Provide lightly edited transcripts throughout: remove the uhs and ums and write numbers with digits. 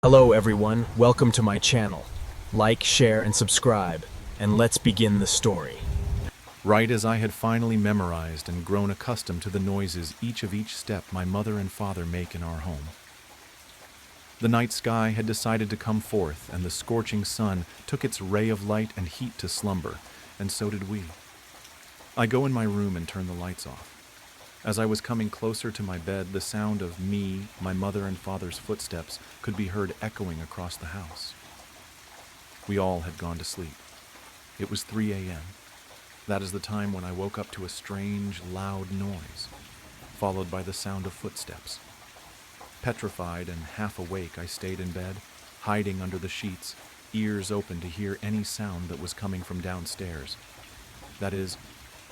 Hello everyone, welcome to my channel. Like, share, and subscribe, and let's begin the story. Right as I had finally memorized and grown accustomed to the noises each step my mother and father make in our home. The night sky had decided to come forth, and the scorching sun took its ray of light and heat to slumber, and so did we. I go in my room and turn the lights off. As I was coming closer to my bed, the sound of me, my mother, and father's footsteps could be heard echoing across the house. We all had gone to sleep. It was 3 a.m. That is the time when I woke up to a strange, loud noise, followed by the sound of footsteps. Petrified and half awake, I stayed in bed, hiding under the sheets, ears open to hear any sound that was coming from downstairs. That is,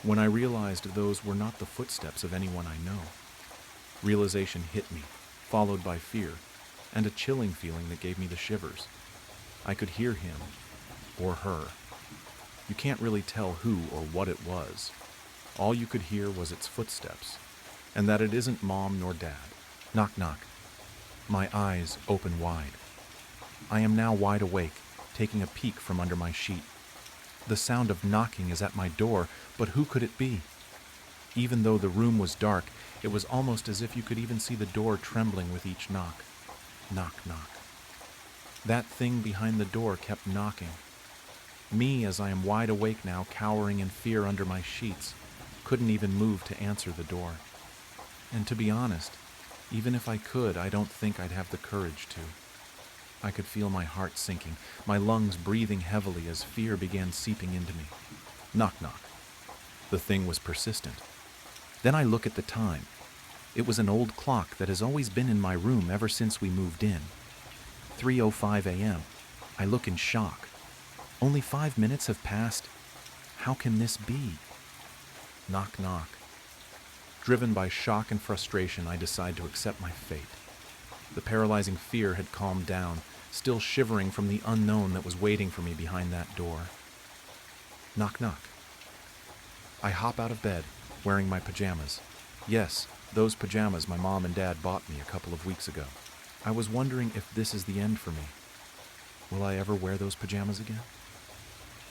when I realized those were not the footsteps of anyone I know. Realization hit me, followed by fear, and a chilling feeling that gave me the shivers. I could hear him, or her. You can't really tell who or what it was. All you could hear was its footsteps, and that it isn't mom nor dad. Knock, knock. My eyes open wide. I am now wide awake, taking a peek from under my sheet. The sound of knocking is at my door, but who could it be? Even though the room was dark, it was almost as if you could even see the door trembling with each knock. Knock, knock. That thing behind the door kept knocking. Me, as I am wide awake now, cowering in fear under my sheets, couldn't even move to answer the door. And to be honest, even if I could, I don't think I'd have the courage to. I could feel my heart sinking, my lungs breathing heavily as fear began seeping into me. Knock, knock. The thing was persistent. Then I look at the time. It was an old clock that has always been in my room ever since we moved in. 3:05 a.m. I look in shock. Only 5 minutes have passed. How can this be? Knock, knock. Driven by shock and frustration, I decide to accept my fate. The paralyzing fear had calmed down, still shivering from the unknown that was waiting for me behind that door. Knock, knock. I hop out of bed, wearing my pajamas. Yes, those pajamas my mom and dad bought me a couple of weeks ago. I was wondering if this is the end for me. Will I ever wear those pajamas again?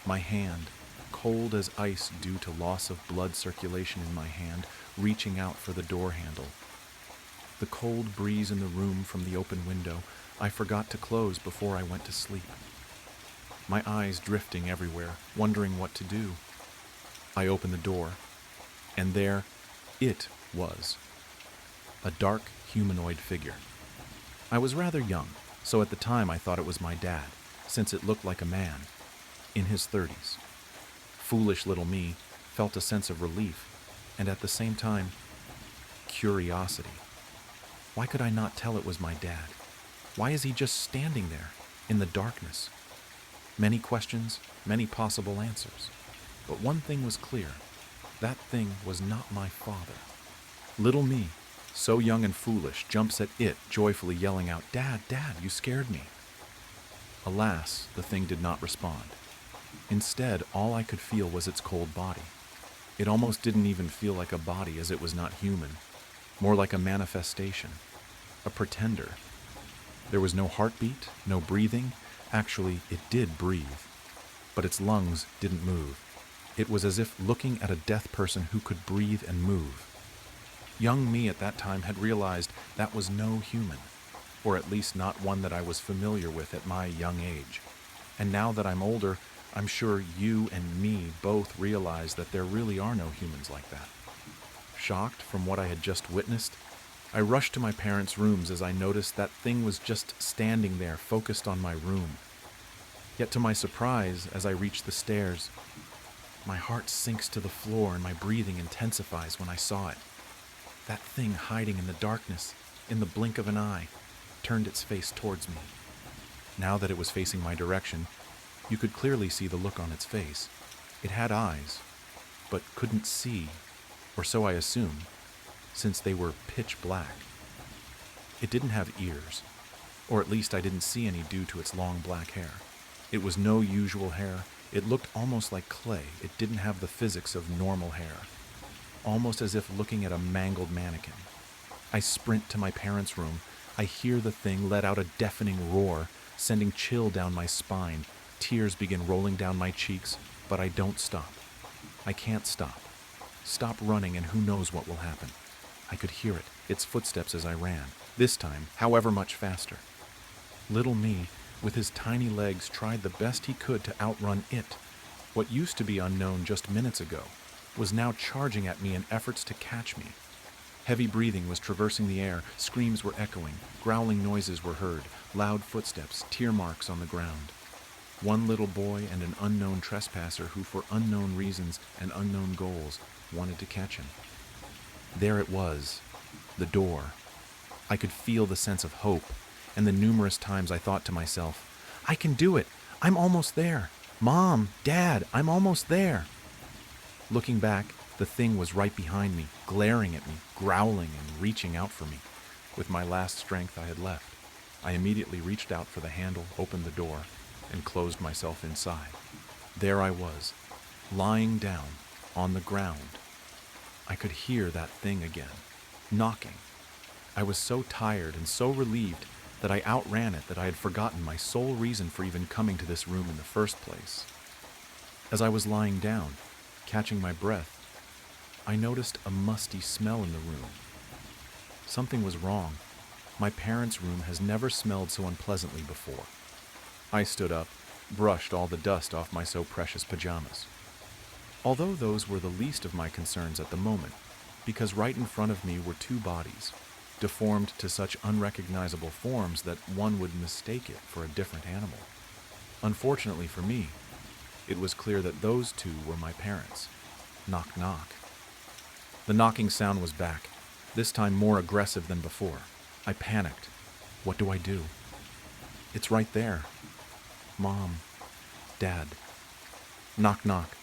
My hand, cold as ice due to loss of blood circulation in my hand, reaching out for the door handle. The cold breeze in the room from the open window I forgot to close before I went to sleep. My eyes drifting everywhere, wondering what to do. I opened the door, and there it was. A dark, humanoid figure. I was rather young, so at the time I thought it was my dad, since it looked like a man, in his 30s. Foolish little me felt a sense of relief, and at the same time, curiosity. Why could I not tell it was my dad? Why is he just standing there, in the darkness? Many questions, many possible answers. But one thing was clear. That thing was not my father. Little me, so young and foolish, jumps at it, joyfully yelling out, "Dad, Dad, you scared me." Alas, the thing did not respond. Instead, all I could feel was its cold body. It almost didn't even feel like a body, as it was not human. More like a manifestation. A pretender. There was no heartbeat, no breathing. Actually, it did breathe. But its lungs didn't move. It was as if looking at a deaf person who could breathe and move. Young me at that time had realized that was no human, or at least not one that I was familiar with at my young age. And now that I'm older, I'm sure you and me both realize that there really are no humans like that. Shocked from what I had just witnessed, I rushed to my parents' rooms as I noticed that thing was just standing there, focused on my room. Yet to my surprise, as I reached the stairs, my heart sinks to the floor and my breathing intensifies when I saw it. That thing hiding in the darkness, in the blink of an eye, turned its face towards me. Now that it was facing my direction, you could clearly see the look on its face. It had eyes, but couldn't see, or so I assumed, since they were pitch black. It didn't have ears, or at least I didn't see any due to its long black hair. It was no usual hair. It looked almost like clay. It didn't have the physics of normal hair, almost as if looking at a mangled mannequin. I sprint to my parents' room. I hear the thing let out a deafening roar, sending chill down my spine. Tears begin rolling down my cheeks, but I don't stop. I can't stop. Stop running and who knows what will happen. I could hear it, its footsteps as I ran, this time, however much faster. Little me, with his tiny legs, tried the best he could to outrun it. What used to be unknown just minutes ago was now charging at me in efforts to catch me. Heavy breathing was traversing the air, screams were echoing, growling noises were heard, loud footsteps, tear marks on the ground. One little boy and an unknown trespasser who, for unknown reasons and unknown goals, wanted to catch him. There it was, the door. I could feel the sense of hope, and the numerous times I thought to myself, I can do it! I'm almost there! Mom! Dad! I'm almost there! Looking back, the thing was right behind me, glaring at me, growling and reaching out for me. With my last strength I had left, I immediately reached out for the handle, opened the door, and closed myself inside. There I was, lying down, on the ground. I could hear that thing again, knocking. I was so tired and so relieved that I outran it that I had forgotten my sole reason for even coming to this room in the first place. As I was lying down, catching my breath, I noticed a musty smell in the room. Something was wrong. My parents' room has never smelled so unpleasantly before. I stood up, brushed all the dust off my so precious pajamas. Although those were the least of my concerns at the moment, because right in front of me were two bodies, deformed to such unrecognizable forms that one would mistake it for a different animal. Unfortunately for me, it was clear that those two were my parents. Knock, knock. The knocking sound was back, this time more aggressive than before. I panicked. What do I do? It's right there. Mom. Dad. Knock, knock.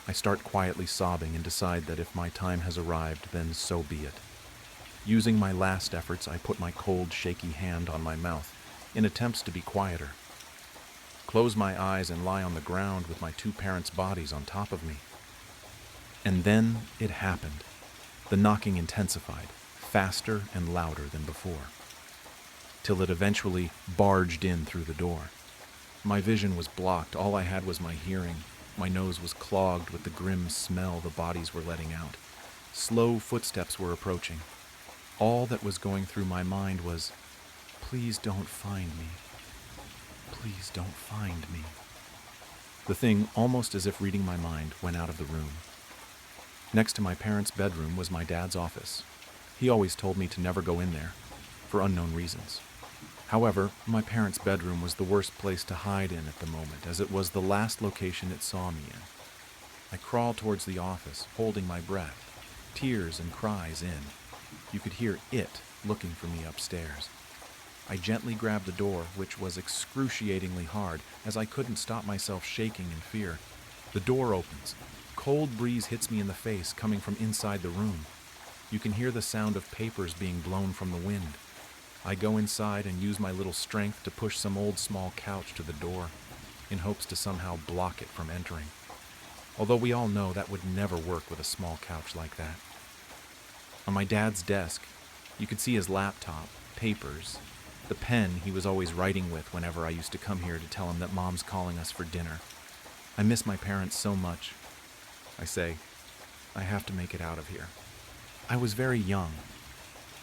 I start quietly sobbing and decide that if my time has arrived, then so be it. Using my last efforts, I put my cold, shaky hand on my mouth in attempts to be quieter. Close my eyes and lie on the ground with my two parents' bodies on top of me. And then it happened. The knocking intensified, faster and louder than before, till it eventually barged in through the door. My vision was blocked, all I had was my hearing. My nose was clogged with the grim smell the bodies were letting out. Slow footsteps were approaching. All that was going through my mind was, please don't find me. Please don't find me. The thing, almost as if reading my mind, went out of the room. Next to my parents' bedroom was my dad's office. He always told me to never go in there, for unknown reasons. However, my parents' bedroom was the worst place to hide in at the moment, as it was the last location it saw me in. I crawled towards the office, holding my breath, tears and cries in. You could hear it looking for me upstairs. I gently grabbed the door, which was excruciatingly hard, as I couldn't stop myself shaking in fear. The door opens. Cold breeze hits me in the face, coming from inside the room. You can hear the sound of papers being blown from the wind. I go inside and use my little strength to push some old small couch to the door, in hopes to somehow block it from entering. Although we all know that would never work with a small couch like that. On my dad's desk, you could see his laptop, papers, the pen he was always writing with whenever I used to come here to tell him that Mom's calling us for dinner. I miss my parents so much. I say, I have to make it out of here. I was very young.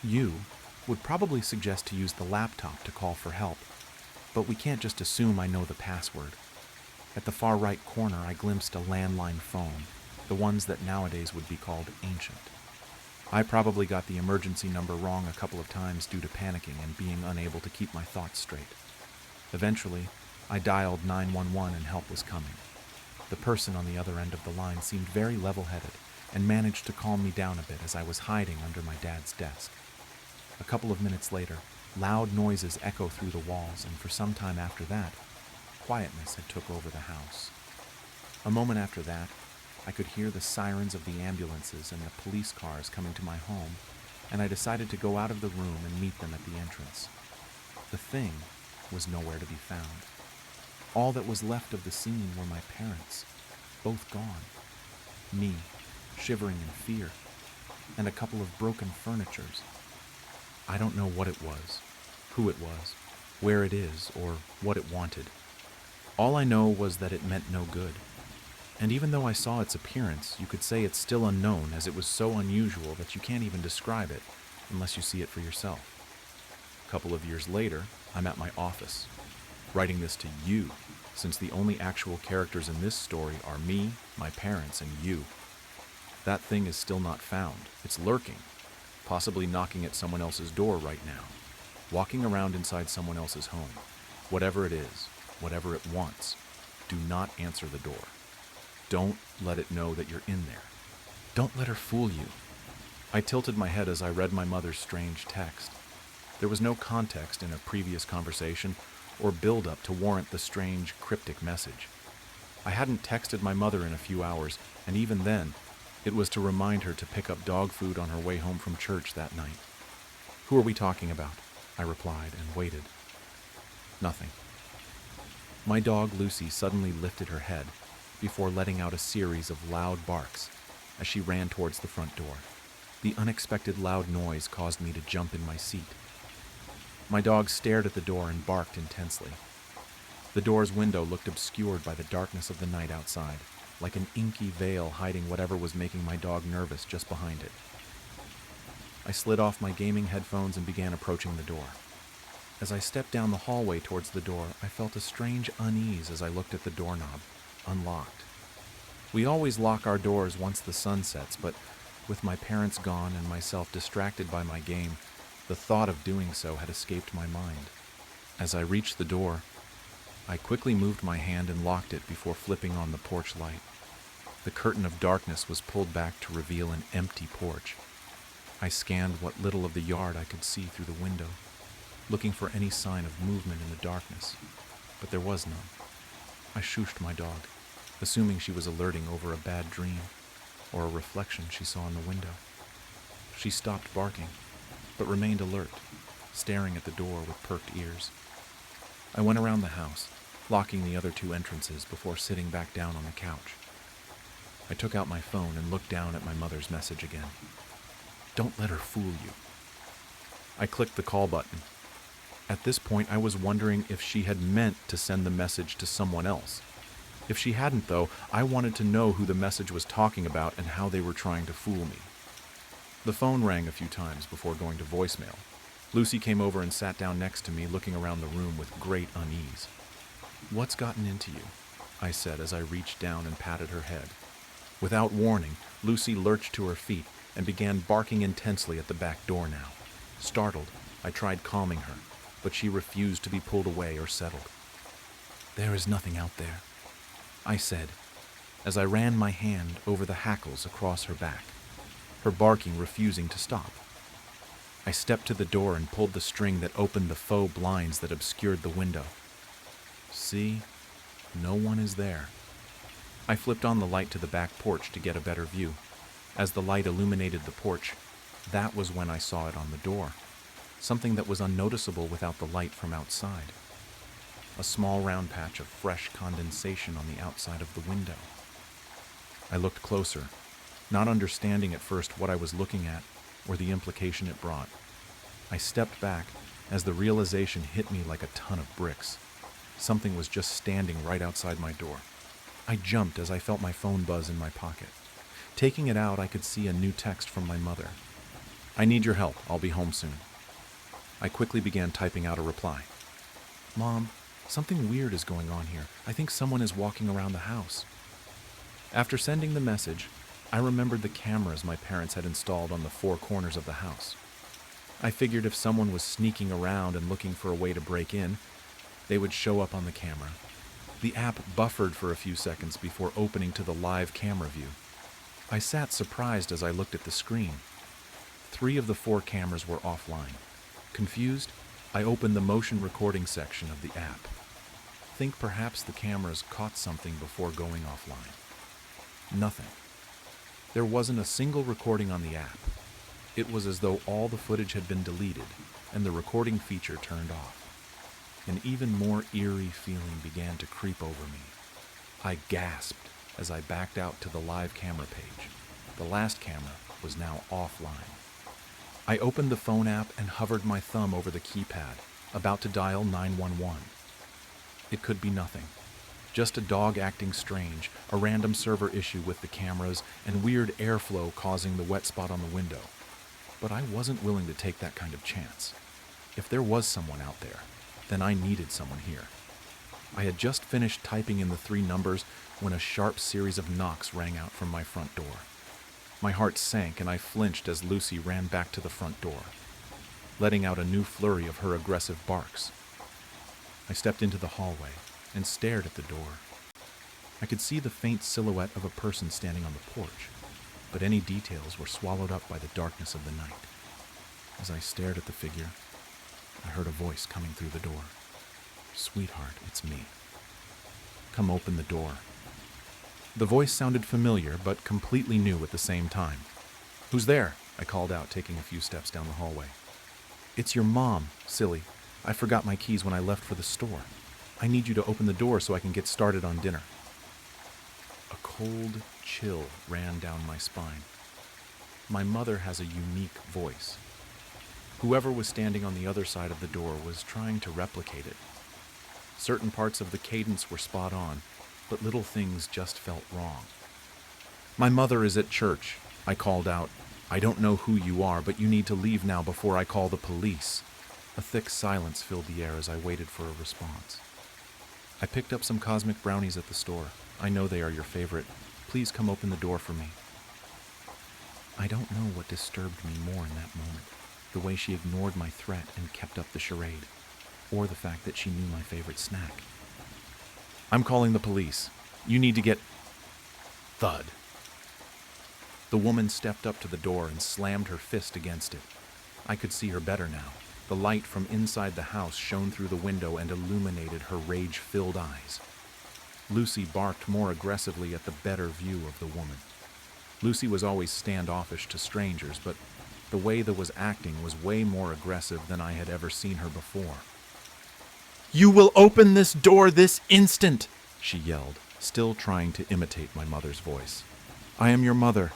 You would probably suggest to use the laptop to call for help, but we can't just assume I know the password. At the far right corner, I glimpsed a landline phone, the ones that nowadays would be called ancient. I probably got the emergency number wrong a couple of times due to panicking and being unable to keep my thoughts straight. Eventually, I dialed 911 and help was coming. The person on the other end of the line seemed very level-headed and managed to calm me down a bit as I was hiding under my dad's desk. A couple of minutes later, loud noises echo through the walls, and for some time after that, quietness had took over the house. A moment after that, I could hear the sirens of the ambulances and the police cars coming to my home, and I decided to go out of the room and meet them at the entrance. The thing was nowhere to be found. All that was left of the scene were my parents, both gone. Me, shivering in fear, and a couple of broken furnitures. I don't know what it was, who it was, where it is, or what it wanted. All I know was that it meant no good. And even though I saw its appearance, you could say it's still unknown, as it was so unusual that you can't even describe it unless you see it for yourself. A couple of years later, I'm at my office, writing this to you, since the only actual characters in this story are me, my parents, and you. That thing is still not found. It's lurking, possibly knocking at someone else's door right now, walking around inside someone else's home. Whatever it is, whatever it wants, do not answer the door. Don't let it know that you're in there. Don't let her fool you. I tilted my head as I read my mother's strange text. There was no context in a previous conversation or build-up to warrant the strange, cryptic message. I hadn't texted my mother in a few hours, and even then, it was to remind her to pick up dog food on her way home from church that night. "Who are we talking about?" I replied and waited. Nothing. My dog Lucy suddenly lifted her head before letting out a series of loud barks as she ran towards the front door. The unexpected loud noise caused me to jump in my seat. My dog stared at the door and barked intensely. The door's window looked obscured by the darkness of the night outside, like an inky veil hiding whatever was making my dog nervous just behind it. I slid off my gaming headphones and began approaching the door. As I stepped down the hallway towards the door, I felt a strange unease as I looked at the doorknob, unlocked. We always lock our doors once the sun sets, but with my parents gone and myself distracted by my game, the thought of doing so had escaped my mind. As I reached the door, I quickly moved my hand and locked it before flipping on the porch light. The curtain of darkness was pulled back to reveal an empty porch. I scanned what little of the yard I could see through the window, looking for any sign of movement in the darkness, but there was none. I shooshed my dog, assuming she was alerting over a bad dream or a reflection she saw in the window. She stopped barking, but remained alert, staring at the door with perked ears. I went around the house, locking the other two entrances before sitting back down on the couch. I took out my phone and looked down at my mother's message again. "Don't let her fool you." I clicked the call button. At this point, I was wondering if she had meant to send the message to someone else. If she hadn't, though, I wanted to know who the message was talking about and how they were trying to fool me. The phone rang a few times before going to voicemail. Lucy came over and sat down next to me, looking around the room with great unease. "What's gotten into you?" I said as I reached down and patted her head. Without warning, Lucy lurched to her feet and began barking intensely at the back door now. Startled, I tried calming her, but she refused to be pulled away or settled. "There is nothing out there," I said, as I ran my hand over the hackles across her back, her barking refusing to stop. I stepped to the door and pulled the string that opened the faux blinds that obscured the window. See, no one is there. I flipped on the light to the back porch to get a better view. As the light illuminated the porch, that was when I saw it on the door, something that was unnoticeable without the light from outside. A small round patch of fresh condensation on the outside of the window. I looked closer, not understanding at first what I was looking at or the implication it brought. I stepped back as the realization hit me like a ton of bricks. Something was just standing right outside my door. I jumped as I felt my phone buzz in my pocket. Taking it out, I could see a new text from my mother. "I need your help. I'll be home soon." I quickly began typing out a reply. "Mom, something weird is going on here. I think someone is walking around the house." After sending the message, I remembered the cameras my parents had installed on the four corners of the house. I figured if someone was sneaking around and looking for a way to break in, they would show up on the camera. The app buffered for a few seconds before opening to the live camera view. I sat surprised as I looked at the screen. 3 of the 4 cameras were offline. Confused, I opened the motion recording section of the app. Think perhaps the cameras caught something before going offline. Nothing. There wasn't a single recording on the app. It was as though all the footage had been deleted and the recording feature turned off. An even more eerie feeling began to creep over me. I gasped as I backed out to the live camera page. The last camera was now offline. I opened the phone app and hovered my thumb over the keypad, about to dial 911. It could be nothing. Just a dog acting strange, a random server issue with the cameras, and weird airflow causing the wet spot on the window. But I wasn't willing to take that kind of chance. If there was someone out there, then I needed someone here. I had just finished typing in the 3 numbers when a sharp series of knocks rang out from my front door. My heart sank and I flinched as Lucy ran back to the front door, letting out a new flurry of her aggressive barks. I stepped into the hallway and stared at the door. I could see the faint silhouette of a person standing on the porch, but any details were swallowed up by the darkness of the night. As I stared at the figure, I heard a voice coming through the door. "Sweetheart, it's me. Come open the door." The voice sounded familiar, but completely new at the same time. "Who's there?" I called out, taking a few steps down the hallway. "It's your mom, silly. I forgot my keys when I left for the store. I need you to open the door so I can get started on dinner." A cold chill ran down my spine. My mother has a unique voice. Whoever was standing on the other side of the door was trying to replicate it. Certain parts of the cadence were spot on, but little things just felt wrong. "My mother is at church," I called out. "I don't know who you are, but you need to leave now before I call the police." A thick silence filled the air as I waited for a response. "I picked up some cosmic brownies at the store. I know they are your favorite. Please come open the door for me." I don't know what disturbed me more in that moment, the way she ignored my threat and kept up the charade, or the fact that she knew my favorite snack. "I'm calling the police. You need to get—" Thud. The woman stepped up to the door and slammed her fist against it. I could see her better now. The light from inside the house shone through the window and illuminated her rage-filled eyes. Lucy barked more aggressively at the better view of the woman. Lucy was always standoffish to strangers, but the way that was acting was way more aggressive than I had ever seen her before. "You will open this door this instant!" she yelled, still trying to imitate my mother's voice. "I am your mother,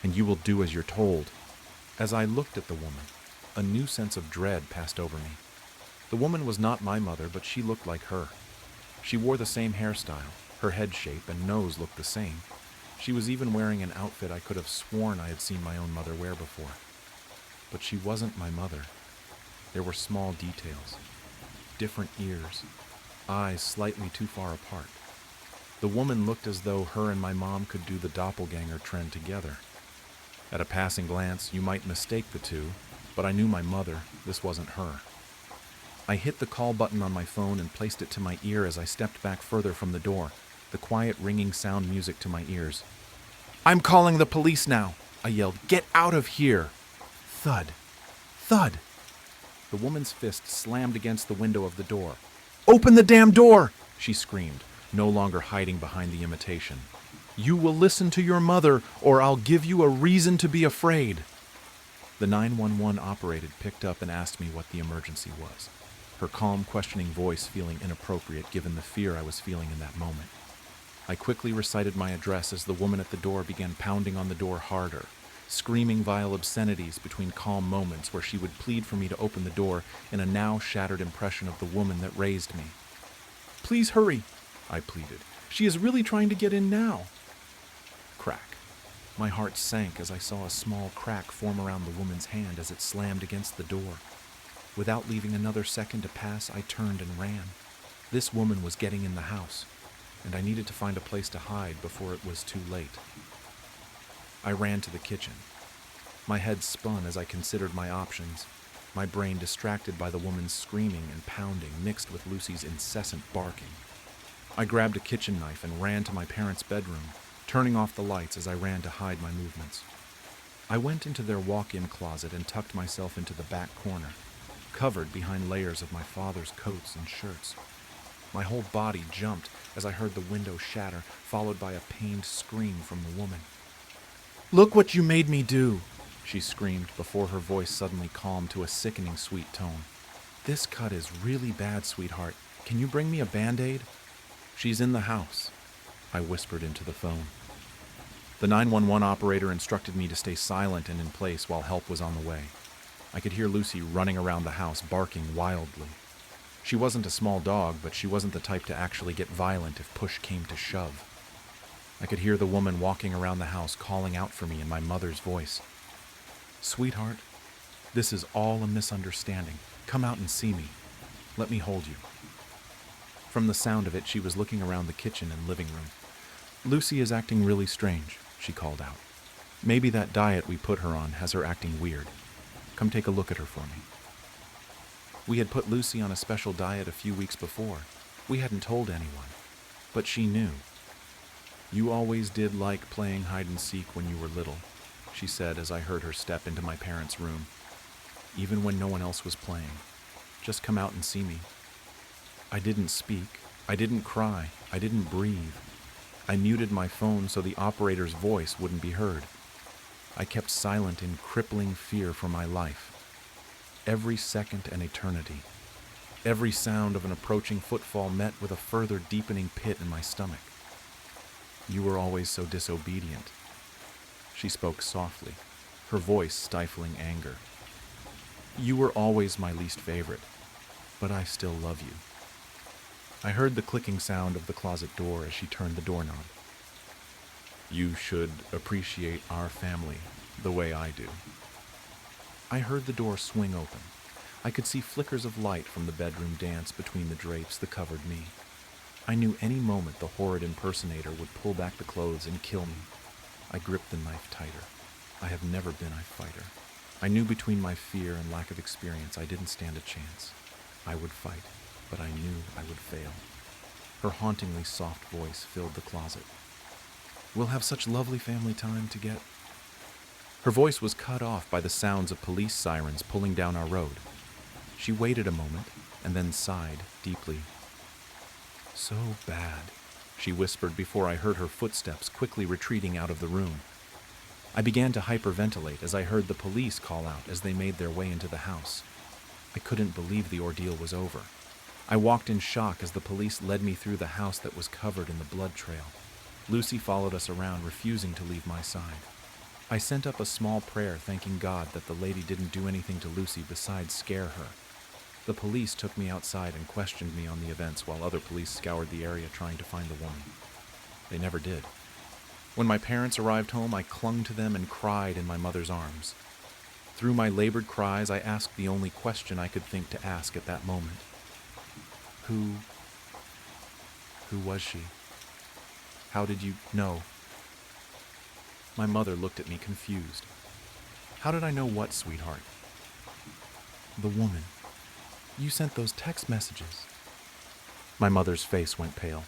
and you will do as you're told." As I looked at the woman, a new sense of dread passed over me. The woman was not my mother, but she looked like her. She wore the same hairstyle, her head shape and nose looked the same. She was even wearing an outfit I could have sworn I had seen my own mother wear before. But she wasn't my mother. There were small details. Different ears, eyes slightly too far apart. The woman looked as though her and my mom could do the doppelganger trend together. At a passing glance, you might mistake the two, but I knew my mother. This wasn't her. I hit the call button on my phone and placed it to my ear as I stepped back further from the door, the quiet ringing sound music to my ears. "I'm calling the police now!" I yelled. "Get out of here!" Thud. Thud. The woman's fist slammed against the window of the door. "Open the damn door!" she screamed, no longer hiding behind the imitation. "You will listen to your mother, or I'll give you a reason to be afraid." The 911 operator picked up and asked me what the emergency was, her calm, questioning voice feeling inappropriate given the fear I was feeling in that moment. I quickly recited my address as the woman at the door began pounding on the door harder, screaming vile obscenities between calm moments where she would plead for me to open the door in a now shattered impression of the woman that raised me. "Please hurry," I pleaded. "She is really trying to get in now." Crack. My heart sank as I saw a small crack form around the woman's hand as it slammed against the door. Without leaving another second to pass, I turned and ran. This woman was getting in the house, and I needed to find a place to hide before it was too late. I ran to the kitchen. My head spun as I considered my options, my brain distracted by the woman's screaming and pounding mixed with Lucy's incessant barking. I grabbed a kitchen knife and ran to my parents' bedroom, turning off the lights as I ran to hide my movements. I went into their walk-in closet and tucked myself into the back corner, covered behind layers of my father's coats and shirts. My whole body jumped as I heard the window shatter, followed by a pained scream from the woman. "Look what you made me do!" she screamed before her voice suddenly calmed to a sickening sweet tone. "This cut is really bad, sweetheart. Can you bring me a Band-Aid?" "She's in the house," I whispered into the phone. The 911 operator instructed me to stay silent and in place while help was on the way. I could hear Lucy running around the house, barking wildly. She wasn't a small dog, but she wasn't the type to actually get violent if push came to shove. I could hear the woman walking around the house calling out for me in my mother's voice. "Sweetheart, this is all a misunderstanding. Come out and see me. Let me hold you." From the sound of it, she was looking around the kitchen and living room. "Lucy is acting really strange," she called out. "Maybe that diet we put her on has her acting weird. Come take a look at her for me." We had put Lucy on a special diet a few weeks before. We hadn't told anyone, but she knew. "You always did like playing hide and seek when you were little," she said as I heard her step into my parents' room. "Even when no one else was playing. Just come out and see me." I didn't speak. I didn't cry. I didn't breathe. I muted my phone so the operator's voice wouldn't be heard. I kept silent in crippling fear for my life. Every second an eternity. Every sound of an approaching footfall met with a further deepening pit in my stomach. "You were always so disobedient." She spoke softly, her voice stifling anger. "You were always my least favorite, but I still love you." I heard the clicking sound of the closet door as she turned the doorknob. "You should appreciate our family the way I do." I heard the door swing open. I could see flickers of light from the bedroom dance between the drapes that covered me. I knew any moment the horrid impersonator would pull back the clothes and kill me. I gripped the knife tighter. I have never been a fighter. I knew between my fear and lack of experience I didn't stand a chance. I would fight, but I knew I would fail. Her hauntingly soft voice filled the closet. "We'll have such lovely family time to get..." Her voice was cut off by the sounds of police sirens pulling down our road. She waited a moment and then sighed deeply. "So bad," she whispered before I heard her footsteps quickly retreating out of the room. I began to hyperventilate as I heard the police call out as they made their way into the house. I couldn't believe the ordeal was over. I walked in shock as the police led me through the house that was covered in the blood trail. Lucy followed us around, refusing to leave my side. I sent up a small prayer thanking God that the lady didn't do anything to Lucy besides scare her. The police took me outside and questioned me on the events while other police scoured the area trying to find the woman. They never did. When my parents arrived home, I clung to them and cried in my mother's arms. Through my labored cries, I asked the only question I could think to ask at that moment. Who was she? How did you know?" My mother looked at me confused. "How did I know what, sweetheart?" "The woman. You sent those text messages." My mother's face went pale.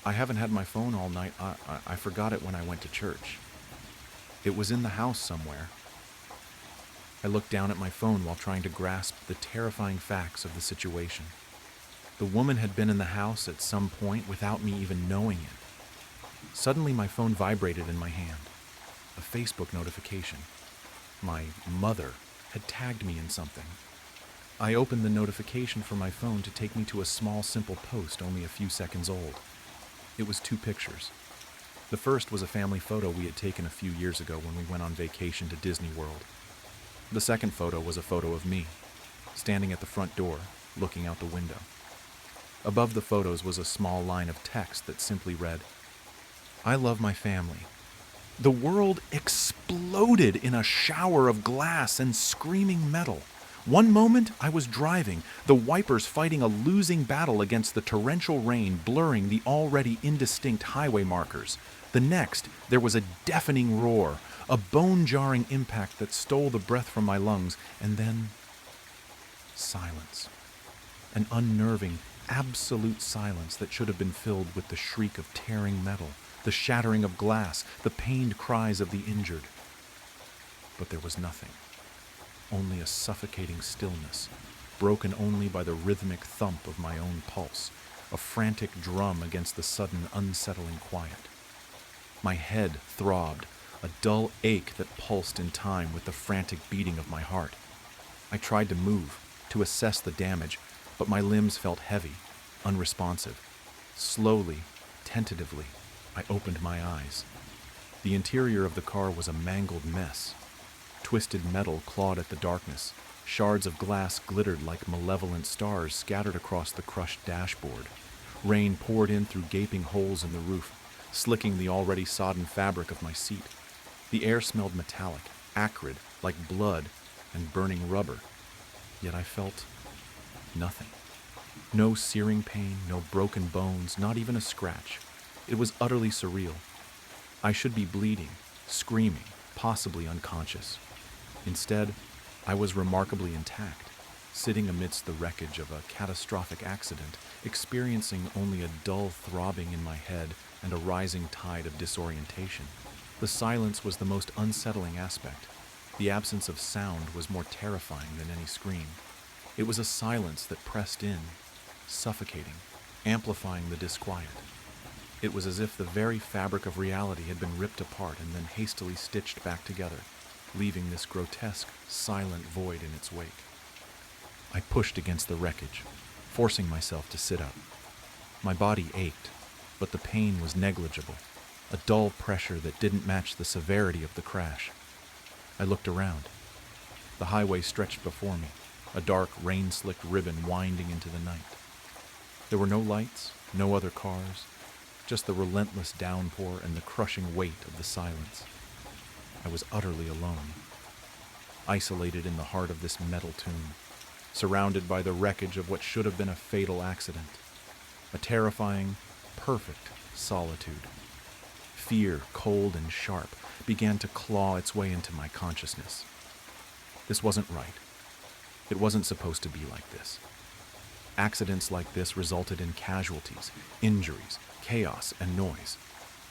"I haven't had my phone all night. I forgot it when I went to church. It was in the house somewhere." I looked down at my phone while trying to grasp the terrifying facts of the situation. The woman had been in the house at some point without me even knowing it. Suddenly my phone vibrated in my hand. A Facebook notification. My mother had tagged me in something. I opened the notification from my phone to take me to a small, simple post only a few seconds old. It was 2 pictures. The first was a family photo we had taken a few years ago when we went on vacation to Disney World. The second photo was a photo of me, standing at the front door, looking out the window. Above the photos was a small line of text that simply read, "I love my family." The world exploded in a shower of glass and screaming metal. One moment I was driving, the wipers fighting a losing battle against the torrential rain, blurring the already indistinct highway markers. The next, there was a deafening roar, a bone-jarring impact that stole the breath from my lungs, and then silence. An unnerving, absolute silence that should have been filled with the shriek of tearing metal, the shattering of glass, the pained cries of the injured. But there was nothing. Only a suffocating stillness, broken only by the rhythmic thump of my own pulse, a frantic drum against the sudden, unsettling quiet. My head throbbed, a dull ache that pulsed in time with the frantic beating of my heart. I tried to move, to assess the damage, but my limbs felt heavy, unresponsive. Slowly, tentatively, I opened my eyes. The interior of the car was a mangled mess. Twisted metal clawed at the darkness. Shards of glass glittered like malevolent stars scattered across the crushed dashboard. Rain poured in through gaping holes in the roof, slicking the already sodden fabric of my seat. The air smelled metallic, acrid, like blood and burning rubber. Yet I felt nothing. No searing pain, no broken bones, not even a scratch. It was utterly surreal. I should be bleeding, screaming, possibly unconscious. Instead, I was remarkably intact, sitting amidst the wreckage of a catastrophic accident, experiencing only a dull throbbing in my head and a rising tide of disorientation. The silence was the most unsettling aspect. The absence of sound was more terrifying than any scream. It was a silence that pressed in, suffocating, amplifying the disquiet. It was as if the very fabric of reality had been ripped apart and then hastily stitched back together, leaving this grotesque, silent void in its wake. I pushed against the wreckage, forcing myself to sit up. My body ached, but the pain was negligible, a dull pressure that didn't match the severity of the crash. I looked around. The highway stretched before me, a dark, rain-slicked ribbon winding into the night. There were no lights, no other cars, just the relentless downpour and the crushing weight of the silence. I was utterly alone, isolated in the heart of this metal tomb, surrounded by the wreckage of what should have been a fatal accident. A terrifying, perfect solitude. Fear, cold and sharp, began to claw its way into my consciousness. This wasn't right. It wasn't supposed to be like this. Accidents like this resulted in casualties, injuries, chaos, and noise.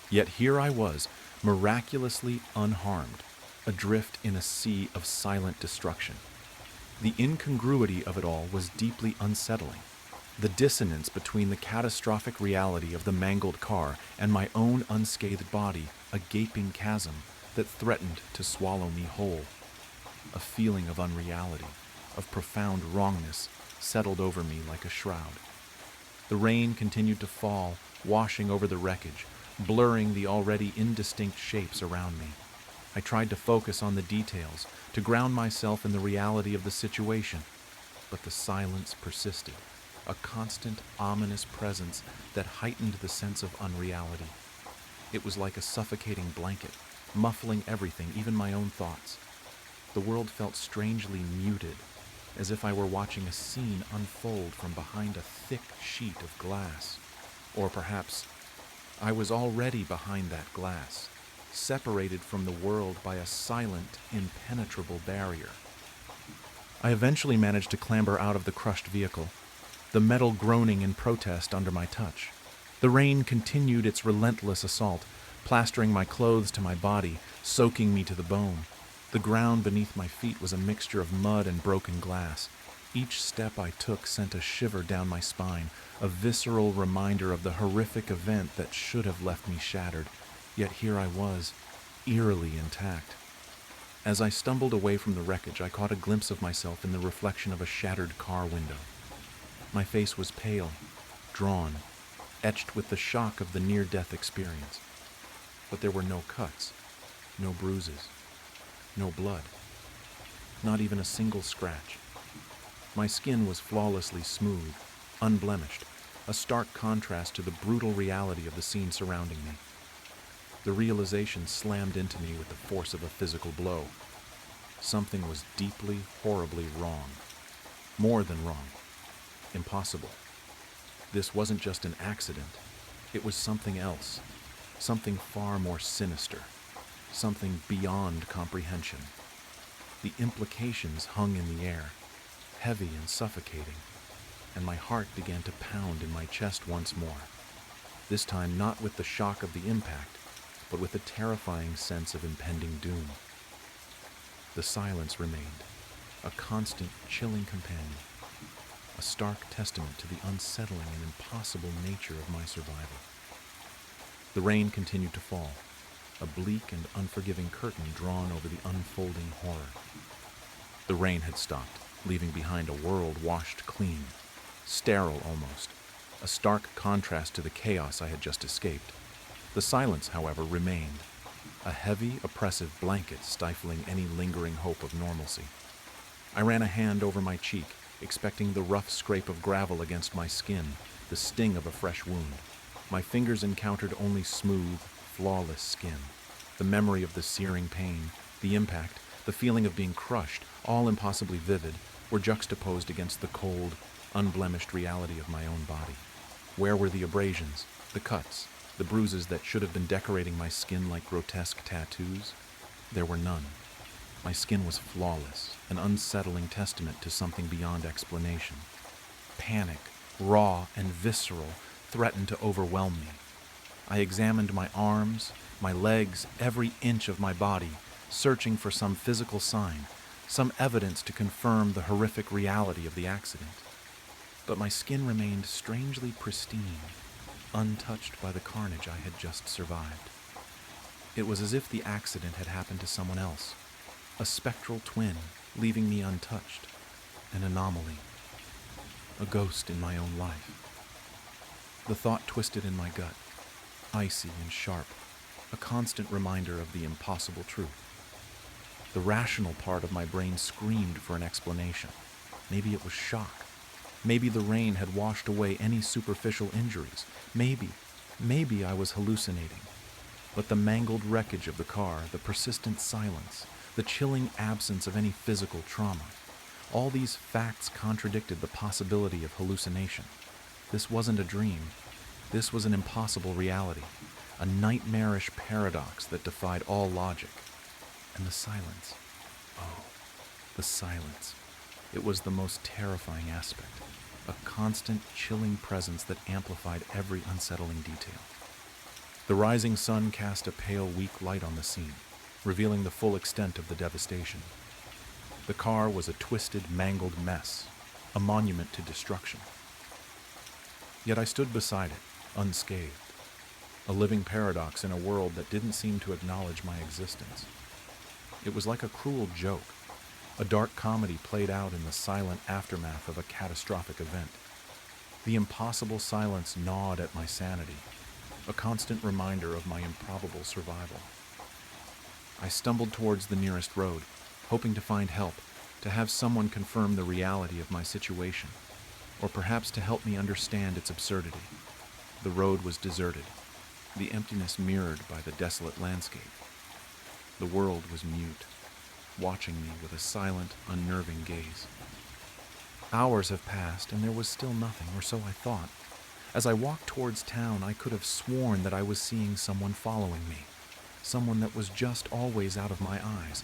Yet here I was, miraculously unharmed, adrift in a sea of silent destruction. The incongruity of it all was deeply unsettling. The dissonance between the catastrophic reality of the mangled car and my own unscathed body, a gaping chasm that threatened to swallow me whole. A feeling of unreality, of profound wrongness, settled over me like a shroud. The rain continued to fall, washing over the wreckage, blurring the already indistinct shapes around me. I tried to focus on the details, to ground myself in the reality of the situation, but the silence persisted, a constant, ominous presence that heightened the sense of unreality. It was like a suffocating blanket, muffling everything, even my own thoughts. The world felt strangely muted, as if I were watching a scene unfold from behind a thick sheet of glass. Or perhaps I was already behind that glass, separated from the world by a silent, impenetrable barrier. I eventually managed to clamber out of the crushed vehicle, the metal groaning in protest under my touch. The rain continued its relentless assault, plastering my clothes to my body, soaking me to the bone. The ground beneath my feet was a mixture of mud and broken glass. Each step I took sent a shiver down my spine, a visceral reminder of the horrific event that should have left me shattered. Yet here I was, eerily intact. As I stumbled away from the wreckage, I caught a glimpse of myself in the reflection of a shattered car window. My face was pale, drawn, etched with the shock of the near-death experience. But there were no cuts, no bruises, no blood, not even a single scratch. My skin was flawlessly smooth, unblemished, a stark contrast to the brutal reality of the scene surrounding me. The realization slammed into me with the force of a physical blow. Something was deeply, horribly wrong. More than wrong. Impossible. This wasn't just an accident. It was something else. Something far more sinister. Something beyond comprehension. The implications hung in the air, heavy and suffocating, and my heart began to pound in my chest once more. This time not with the shock of the impact, but with a terrifying sense of impending doom. The silence remained, a constant, chilling companion, a stark testament to the unsettling and impossible nature of my survival. The rain continued to fall, a bleak and unforgiving curtain drawn over the unfolding horror. The rain had stopped, leaving behind a world washed clean, sterile almost, a stark contrast to the chaos I had just escaped. The silence, however, remained, a heavy, oppressive blanket stifling any lingering hope of normalcy. I ran a hand over my cheek, expecting the rough scrape of gravel against my skin, the sting of a fresh wound. My fingers encountered only smooth, flawless skin. The memory of the searing pain, the impact, the feeling of being crushed, all impossibly vivid, were juxtaposed against the cold, unblemished reality of my own body. Where were the abrasions, the cuts, the bruises that should have been decorating my skin like grotesque tattoos? There were none. My skin was flawless, an unsettling testament to something beyond explanation. Panic, raw and visceral, threatened to overwhelm me. I examined my arms, my legs, every inch of my body, searching for some physical sign, some evidence to confirm the horrific reality of the accident. But my skin remained strangely pristine, untouched by the carnage I had just survived. It was as if the accident had happened to someone else, a spectral twin, leaving me untouched, an anomaly, a ghost in my own life. The thought twisted in my gut, icy and sharp, a constant reminder of the impossible truth. The rational part of my brain screamed for an explanation. Maybe it was shock. Maybe the rain had washed away any superficial injuries. Maybe I was hallucinating. But the mangled wreckage of the car, the persistent silence, the chilling absence of any physical trauma, all these facts contradicted the possibility of hallucination. This wasn't a dream. This was an impossible reality, a nightmarish paradox that defied all logic. And the silence. Oh, the silence. It was the most terrifying aspect, a constant, chilling presence that amplified every unsettling detail. The rising sun cast a pale, weak light on the scene, revealing the full extent of the devastation. The car was a twisted, mangled mess, a monument to destruction. Yet I stood beside it, unscathed, a living paradox in a world that didn't seem to acknowledge my existence. It was like a cruel joke, a dark comedy played out in the silent aftermath of a catastrophic event. The impossible silence gnawed at my sanity, a constant reminder of my improbable survival. I stumbled towards the nearest road, hoping to find help, to have someone confirm the reality of my situation, or perhaps to help me understand its absurdity. The road was deserted, the emptiness mirrored by the desolate landscape. The world was mute, watching me with a silent, unnerving gaze. Hours have passed, and there was still nothing, or so I thought. As I walked towards town, I could have sworn that I was seeing someone following me, someone that was just always out of my eyes,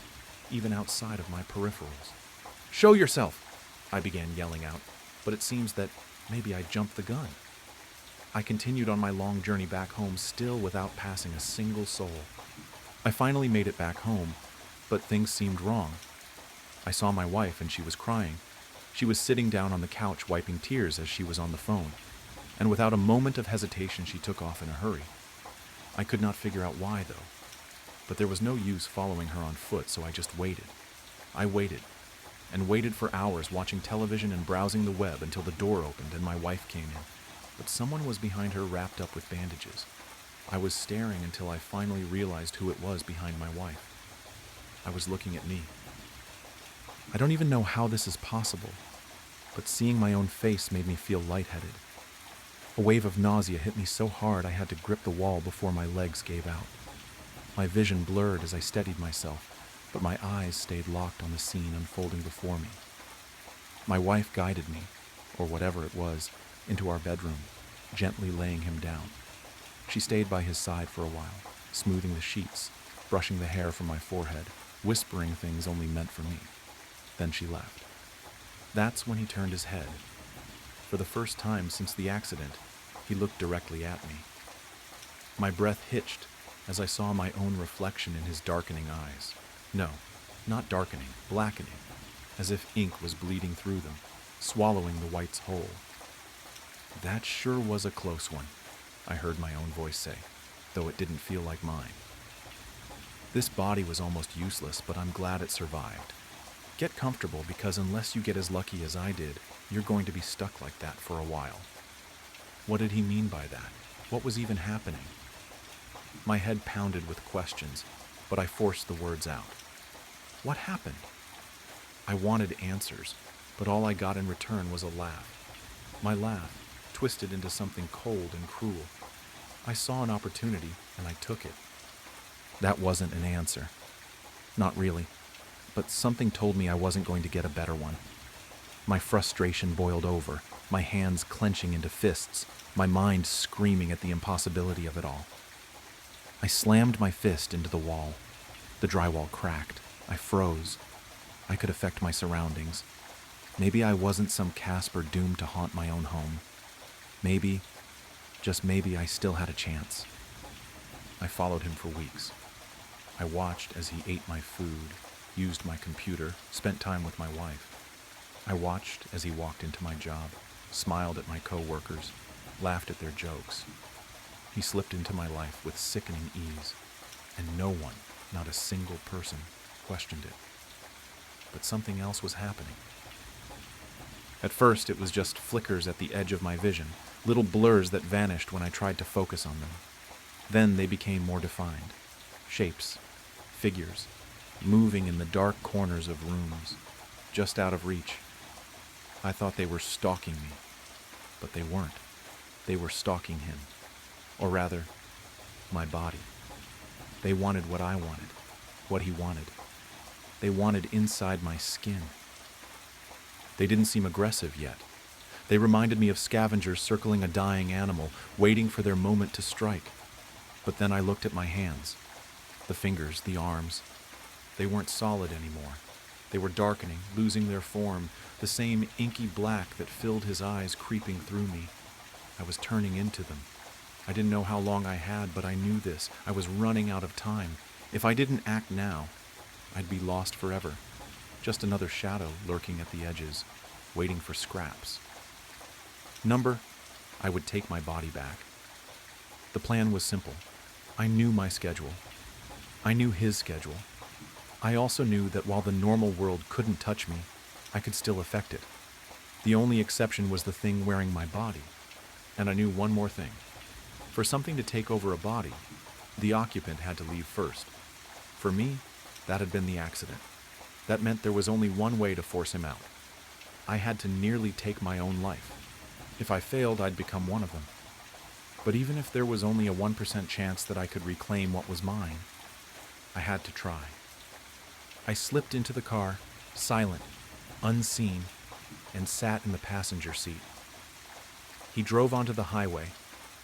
even outside of my peripherals. "Show yourself!" I began yelling out, but it seems that maybe I jumped the gun. I continued on my long journey back home, still without passing a single soul. I finally made it back home, but things seemed wrong. I saw my wife, and she was crying. She was sitting down on the couch wiping tears as she was on the phone, and without a moment of hesitation she took off in a hurry. I could not figure out why, though, but there was no use following her on foot, so I just waited. I waited, and waited for hours, watching television and browsing the web until the door opened and my wife came in. But someone was behind her, wrapped up with bandages. I was staring until I finally realized who it was behind my wife. I was looking at me. I don't even know how this is possible, but seeing my own face made me feel lightheaded. A wave of nausea hit me so hard I had to grip the wall before my legs gave out. My vision blurred as I steadied myself, but my eyes stayed locked on the scene unfolding before me. My wife guided me, or whatever it was, into our bedroom, gently laying him down. She stayed by his side for a while, smoothing the sheets, brushing the hair from my forehead, whispering things only meant for me. Then she left. That's when he turned his head. For the first time since the accident, he looked directly at me. My breath hitched as I saw my own reflection in his darkening eyes. No, not darkening, blackening, as if ink was bleeding through them, swallowing the whites whole. "That sure was a close one," I heard my own voice say, though it didn't feel like mine. "This body was almost useless, but I'm glad it survived. Get comfortable, because unless you get as lucky as I did, you're going to be stuck like that for a while." What did he mean by that? What was even happening? My head pounded with questions, but I forced the words out. What happened? I wanted answers, but all I got in return was a laugh. My laugh twisted into something cold and cruel. I saw an opportunity, and I took it. That wasn't an answer. Not really. But something told me I wasn't going to get a better one. My frustration boiled over, my hands clenching into fists, my mind screaming at the impossibility of it all. I slammed my fist into the wall. The drywall cracked. I froze. I could affect my surroundings. Maybe I wasn't some Casper doomed to haunt my own home. Maybe, just maybe, I still had a chance. I followed him for weeks. I watched as he ate my food, used my computer, spent time with my wife. I watched as he walked into my job, smiled at my coworkers, laughed at their jokes. He slipped into my life with sickening ease, and no one, not a single person, questioned it. But something else was happening. At first, it was just flickers at the edge of my vision, little blurs that vanished when I tried to focus on them. Then they became more defined. Shapes, figures, moving in the dark corners of rooms, just out of reach. I thought they were stalking me, but they weren't. They were stalking him, or rather, my body. They wanted what I wanted, what he wanted. They wanted inside my skin. They didn't seem aggressive yet. They reminded me of scavengers circling a dying animal, waiting for their moment to strike. But then I looked at my hands, the fingers, the arms. They weren't solid anymore. They were darkening, losing their form, the same inky black that filled his eyes creeping through me. I was turning into them. I didn't know how long I had, but I knew this. I was running out of time. If I didn't act now, I'd be lost forever. Just another shadow lurking at the edges, waiting for scraps. I would take my body back. The plan was simple. I knew my schedule. I knew his schedule. I also knew that while the normal world couldn't touch me, I could still affect it. The only exception was the thing wearing my body. And I knew one more thing. For something to take over a body, the occupant had to leave first. For me, that had been the accident. That meant there was only one way to force him out. I had to nearly take my own life. If I failed, I'd become one of them. But even if there was only a 1% chance that I could reclaim what was mine, I had to try. I slipped into the car, silent, unseen, and sat in the passenger seat. He drove onto the highway,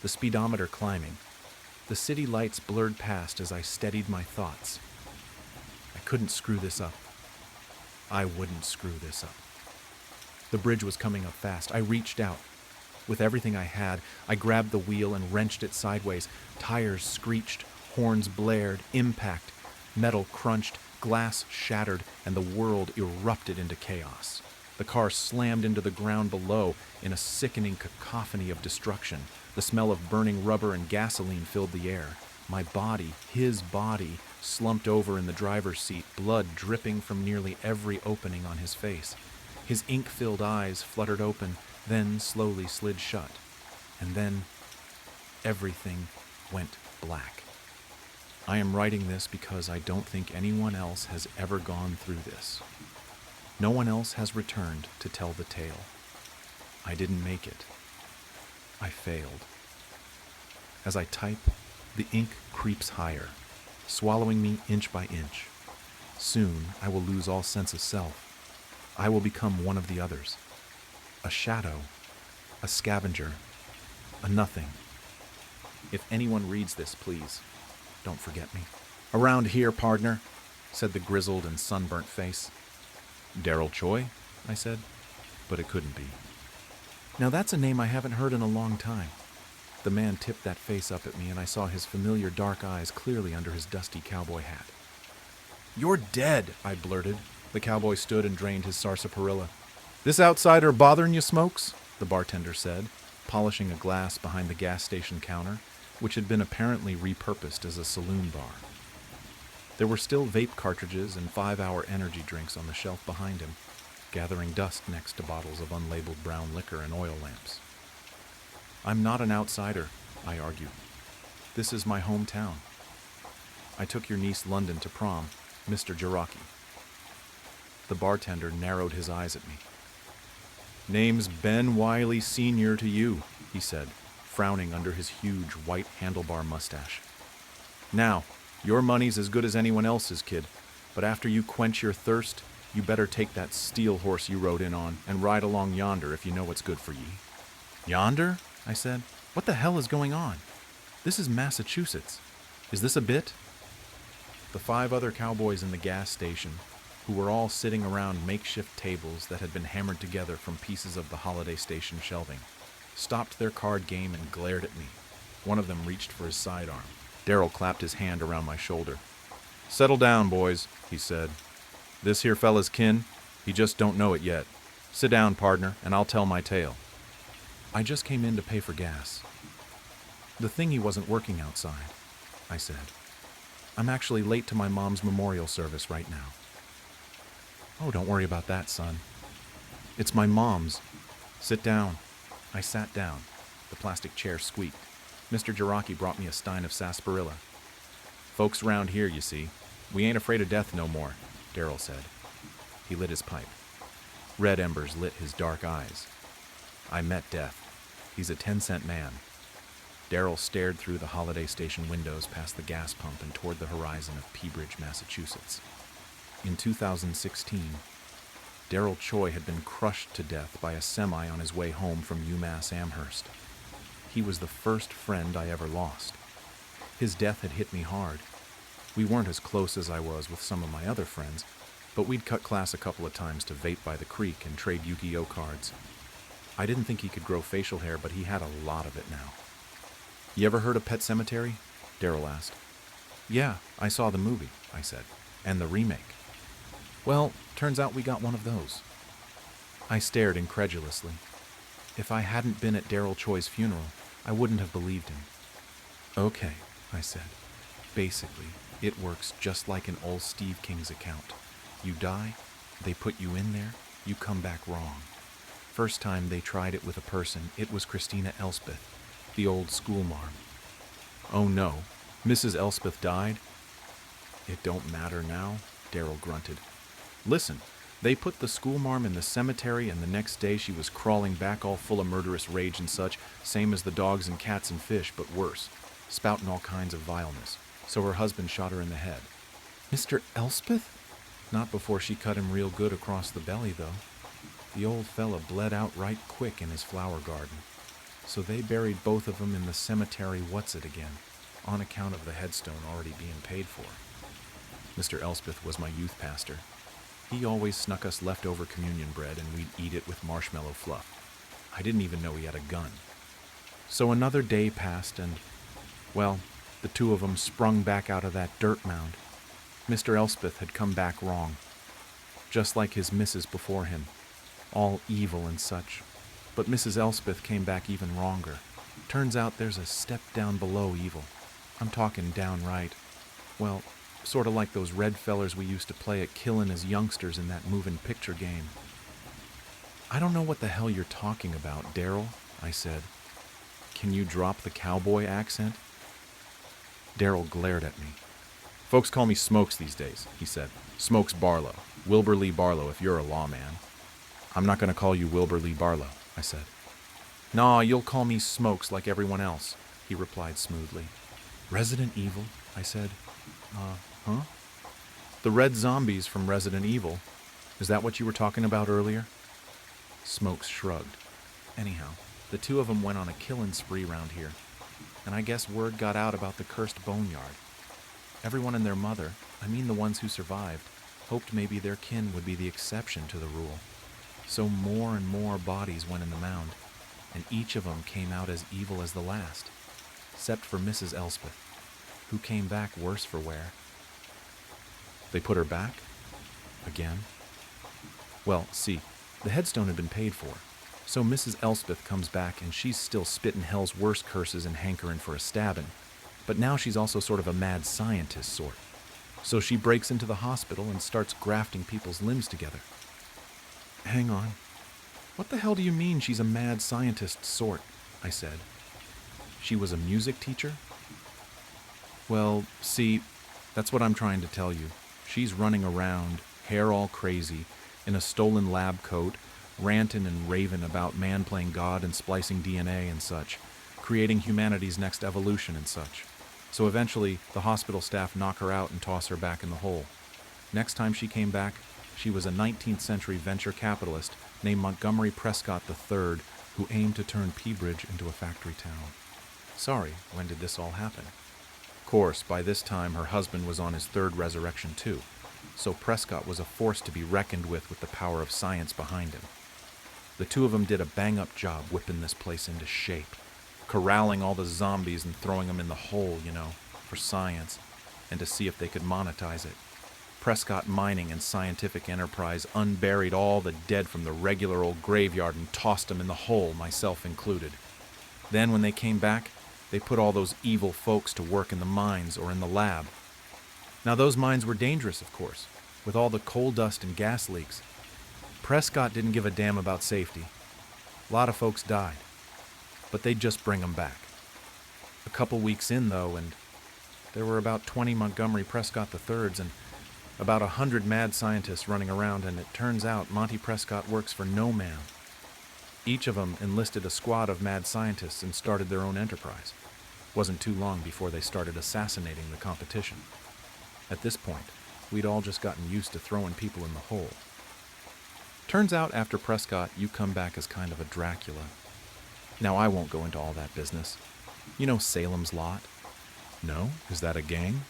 the speedometer climbing. The city lights blurred past as I steadied my thoughts. I couldn't screw this up. I wouldn't screw this up. The bridge was coming up fast. I reached out. With everything I had, I grabbed the wheel and wrenched it sideways. Tires screeched, horns blared, impact. Metal crunched, glass shattered, and the world erupted into chaos. The car slammed into the ground below in a sickening cacophony of destruction. The smell of burning rubber and gasoline filled the air. My body, his body, slumped over in the driver's seat, blood dripping from nearly every opening on his face. His ink-filled eyes fluttered open, then slowly slid shut. And then everything went black. I am writing this because I don't think anyone else has ever gone through this. No one else has returned to tell the tale. I didn't make it. I failed. As I type, the ink creeps higher, swallowing me inch by inch. Soon, I will lose all sense of self. I will become one of the others. A shadow, a scavenger, a nothing. If anyone reads this, please, don't forget me. "Around here, partner," said the grizzled and sunburnt face. "Daryl Choi," I said, but it couldn't be. Now that's a name I haven't heard in a long time. The man tipped that face up at me, and I saw his familiar dark eyes clearly under his dusty cowboy hat. "You're dead," I blurted. The cowboy stood and drained his sarsaparilla. "This outsider bothering you, Smokes?" the bartender said, polishing a glass behind the gas station counter, which had been apparently repurposed as a saloon bar. There were still vape cartridges and 5-hour energy drinks on the shelf behind him, gathering dust next to bottles of unlabeled brown liquor and oil lamps. "I'm not an outsider," I argued. "This is my hometown. I took your niece London to prom, Mr. Jaraki." The bartender narrowed his eyes at me. "Name's Ben Wiley Sr. to you," he said, frowning under his huge white handlebar mustache. "Now, your money's as good as anyone else's, kid, but after you quench your thirst, you better take that steel horse you rode in on and ride along yonder if you know what's good for ye." "Yonder?" I said. "What the hell is going on? This is Massachusetts. Is this a bit?" The 5 other cowboys in the gas station, who were all sitting around makeshift tables that had been hammered together from pieces of the holiday station shelving, stopped their card game and glared at me. One of them reached for his sidearm. Darrell clapped his hand around my shoulder. "Settle down, boys," he said. "This here fella's kin, he just don't know it yet. Sit down, partner, and I'll tell my tale." "I just came in to pay for gas." "The thingy wasn't working outside," I said. "I'm actually late to my mom's memorial service right now." "Oh, don't worry about that, son. It's my mom's. Sit down." I sat down. The plastic chair squeaked. Mr. Jaraki brought me a stein of sarsaparilla. "Folks around here, you see, we ain't afraid of death no more," Darrell said. He lit his pipe. Red embers lit his dark eyes. "I met death. He's a 10-cent man." Darrell stared through the holiday station windows past the gas pump and toward the horizon of Peabridge, Massachusetts. In 2016, Darrell Choi had been crushed to death by a semi on his way home from UMass Amherst. He was the first friend I ever lost. His death had hit me hard. We weren't as close as I was with some of my other friends, but we'd cut class a couple of times to vape by the creek and trade Yu-Gi-Oh cards. I didn't think he could grow facial hair, but he had a lot of it now. "You ever heard of Pet Sematary?" Darrell asked. "Yeah, I saw the movie," I said, "and the remake." "Well, turns out we got one of those." I stared incredulously. If I hadn't been at Darrell Choi's funeral, I wouldn't have believed him. "Okay," I said. "Basically, it works just like an old Steve King's account. You die, they put you in there, you come back wrong. First time they tried it with a person, it was Christina Elspeth, the old schoolmarm." "Oh no, Mrs. Elspeth died?" "It don't matter now," Darrell grunted. "Listen, they put the schoolmarm in the cemetery, and the next day she was crawling back all full of murderous rage and such, same as the dogs and cats and fish, but worse, spouting all kinds of vileness. So her husband shot her in the head." "Mr. Elspeth?" "Not before she cut him real good across the belly, though. The old fella bled out right quick in his flower garden. So they buried both of them in the cemetery again, on account of the headstone already being paid for." Mr. Elspeth was my youth pastor. He always snuck us leftover communion bread, and we'd eat it with marshmallow fluff. I didn't even know he had a gun. So another day passed, and, well, the 2 of them sprung back out of that dirt mound. Mr. Elspeth had come back wrong, just like his missus before him, all evil and such. But Mrs. Elspeth came back even wronger. Turns out there's a step down below evil. I'm talking downright, well, sort of like those red fellers we used to play at killin' as youngsters in that moving picture game. "I don't know what the hell you're talking about, Darrell," I said. "Can you drop the cowboy accent?" Darrell glared at me. "Folks call me Smokes these days," he said. "Smokes Barlow. Wilbur Lee Barlow if you're a lawman." "I'm not going to call you Wilbur Lee Barlow," I said. "Naw, you'll call me Smokes like everyone else," he replied smoothly. "Resident Evil?" I said. Huh? "The red zombies from Resident Evil. Is that what you were talking about earlier?" Smokes shrugged. "Anyhow, the 2 of them went on a killing spree round here, and I guess word got out about the cursed boneyard. Everyone and their mother, I mean the ones who survived, hoped maybe their kin would be the exception to the rule. So more and more bodies went in the mound, and each of them came out as evil as the last, except for Mrs. Elspeth, who came back worse for wear." "They put her back? Again?" "Well, see, the headstone had been paid for, so Mrs. Elspeth comes back and she's still spitting hell's worst curses and hankering for a stabbing, but now she's also sort of a mad scientist sort. So she breaks into the hospital and starts grafting people's limbs together." "Hang on. What the hell do you mean she's a mad scientist sort?" I said. "She was a music teacher?" "Well, see, that's what I'm trying to tell you. She's running around, hair all crazy, in a stolen lab coat, ranting and raving about man playing God and splicing DNA and such, creating humanity's next evolution and such. So eventually, the hospital staff knock her out and toss her back in the hole. Next time she came back, she was a 19th century venture capitalist named Montgomery Prescott III, who aimed to turn Peabridge into a factory town. Sorry, when did this all happen? Of course, by this time her husband was on his third resurrection too, so Prescott was a force to be reckoned with the power of science behind him. The two of them did a bang-up job whipping this place into shape, corralling all the zombies and throwing them in the hole, for science, and to see if they could monetize it. Prescott Mining and Scientific Enterprise unburied all the dead from the regular old graveyard and tossed them in the hole, myself included. Then when they came back, they put all those evil folks to work in the mines or in the lab. Now those mines were dangerous, of course, with all the coal dust and gas leaks. Prescott didn't give a damn about safety. A lot of folks died, but they'd just bring them back. A couple weeks in, though, and there were about 20 Montgomery Prescott III's and about 100 mad scientists running around, and it turns out Monty Prescott works for no man. Each of them enlisted a squad of mad scientists and started their own enterprise. Wasn't too long before they started assassinating the competition. At this point, we'd all just gotten used to throwing people in the hole. Turns out after Prescott, you come back as kind of a Dracula. Now, I won't go into all that business. You know Salem's Lot? No? Is that a gang?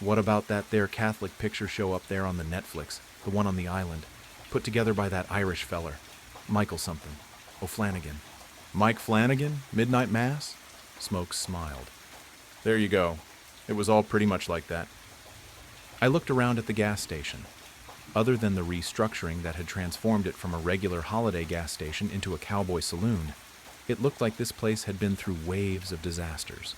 What about that there Catholic picture show up there on the Netflix, the one on the island, put together by that Irish feller, Michael something, O'Flanagan. Mike Flanagan? Midnight Mass? Smokes smiled. There you go. It was all pretty much like that. I looked around at the gas station. Other than the restructuring that had transformed it from a regular holiday gas station into a cowboy saloon, it looked like this place had been through waves of disasters.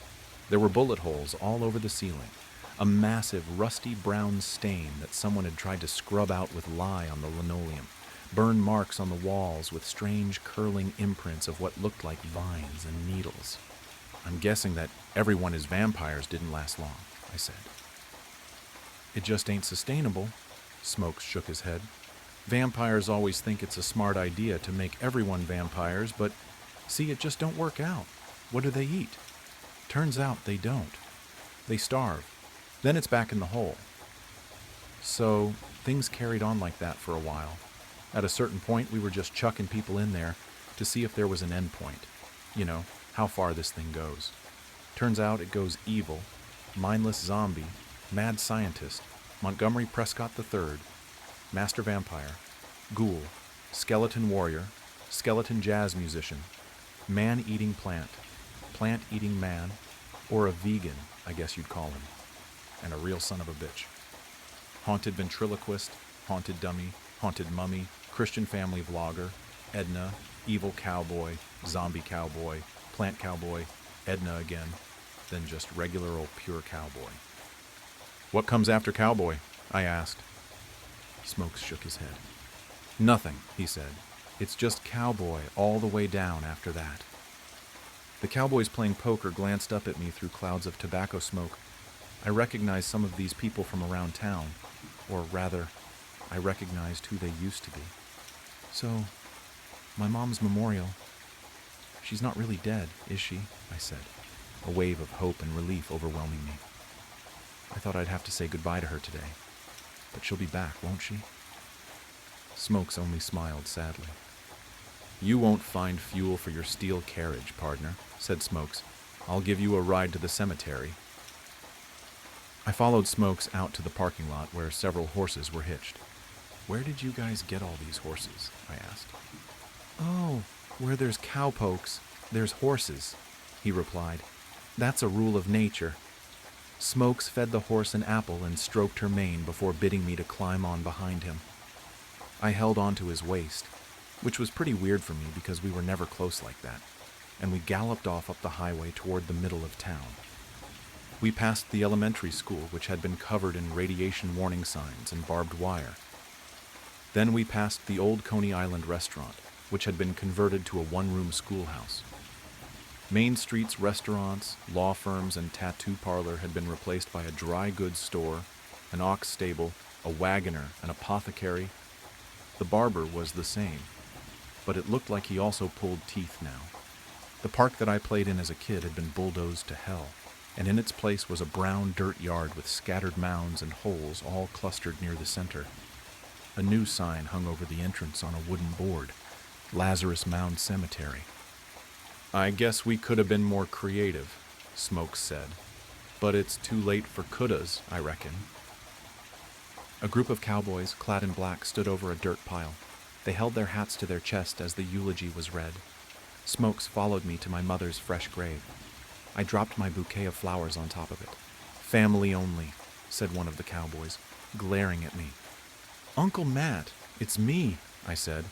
There were bullet holes all over the ceiling, a massive rusty brown stain that someone had tried to scrub out with lye on the linoleum, burn marks on the walls with strange curling imprints of what looked like vines and needles. I'm guessing that everyone as vampires didn't last long, I said. It just ain't sustainable. Smokes shook his head. Vampires always think it's a smart idea to make everyone vampires, but see, it just don't work out. What do they eat? Turns out they don't. They starve. Then it's back in the hole. So things carried on like that for a while. At a certain point, we were just chucking people in there to see if there was an end point. How far this thing goes. Turns out it goes evil, mindless zombie, mad scientist, Montgomery Prescott III, master vampire, ghoul, skeleton warrior, skeleton jazz musician, man-eating plant, plant-eating man, or a vegan, I guess you'd call him, and a real son of a bitch. Haunted ventriloquist, haunted dummy, haunted mummy, Christian family vlogger, Edna, evil cowboy, zombie cowboy, plant cowboy, Edna again, then just regular old pure cowboy. What comes after cowboy? I asked. Smokes shook his head. Nothing, he said. It's just cowboy all the way down after that. The cowboys playing poker glanced up at me through clouds of tobacco smoke. I recognized some of these people from around town, or rather, I recognized who they used to be. So, my mom's memorial. She's not really dead, is she? I said, a wave of hope and relief overwhelming me. I thought I'd have to say goodbye to her today, but she'll be back, won't she? Smokes only smiled sadly. You won't find fuel for your steel carriage, partner, said Smokes. I'll give you a ride to the cemetery. I followed Smokes out to the parking lot where several horses were hitched. Where did you guys get all these horses? I asked. Oh, where there's cowpokes, there's horses, he replied. That's a rule of nature. Smokes fed the horse an apple and stroked her mane before bidding me to climb on behind him. I held on to his waist, which was pretty weird for me because we were never close like that, and we galloped off up the highway toward the middle of town. We passed the elementary school, which had been covered in radiation warning signs and barbed wire. Then we passed the old Coney Island restaurant, which had been converted to a one-room schoolhouse. Main Street's restaurants, law firms, and tattoo parlor had been replaced by a dry goods store, an ox stable, a wagoner, an apothecary. The barber was the same, but it looked like he also pulled teeth now. The park that I played in as a kid had been bulldozed to hell, and in its place was a brown dirt yard with scattered mounds and holes all clustered near the center. A new sign hung over the entrance on a wooden board, Lazarus Mound Cemetery. "I guess we could have been more creative," Smokes said. "But it's too late for couldas, I reckon." A group of cowboys, clad in black, stood over a dirt pile. They held their hats to their chest as the eulogy was read. Smokes followed me to my mother's fresh grave. I dropped my bouquet of flowers on top of it. "Family only," said one of the cowboys, glaring at me. "Uncle Matt, it's me," I said.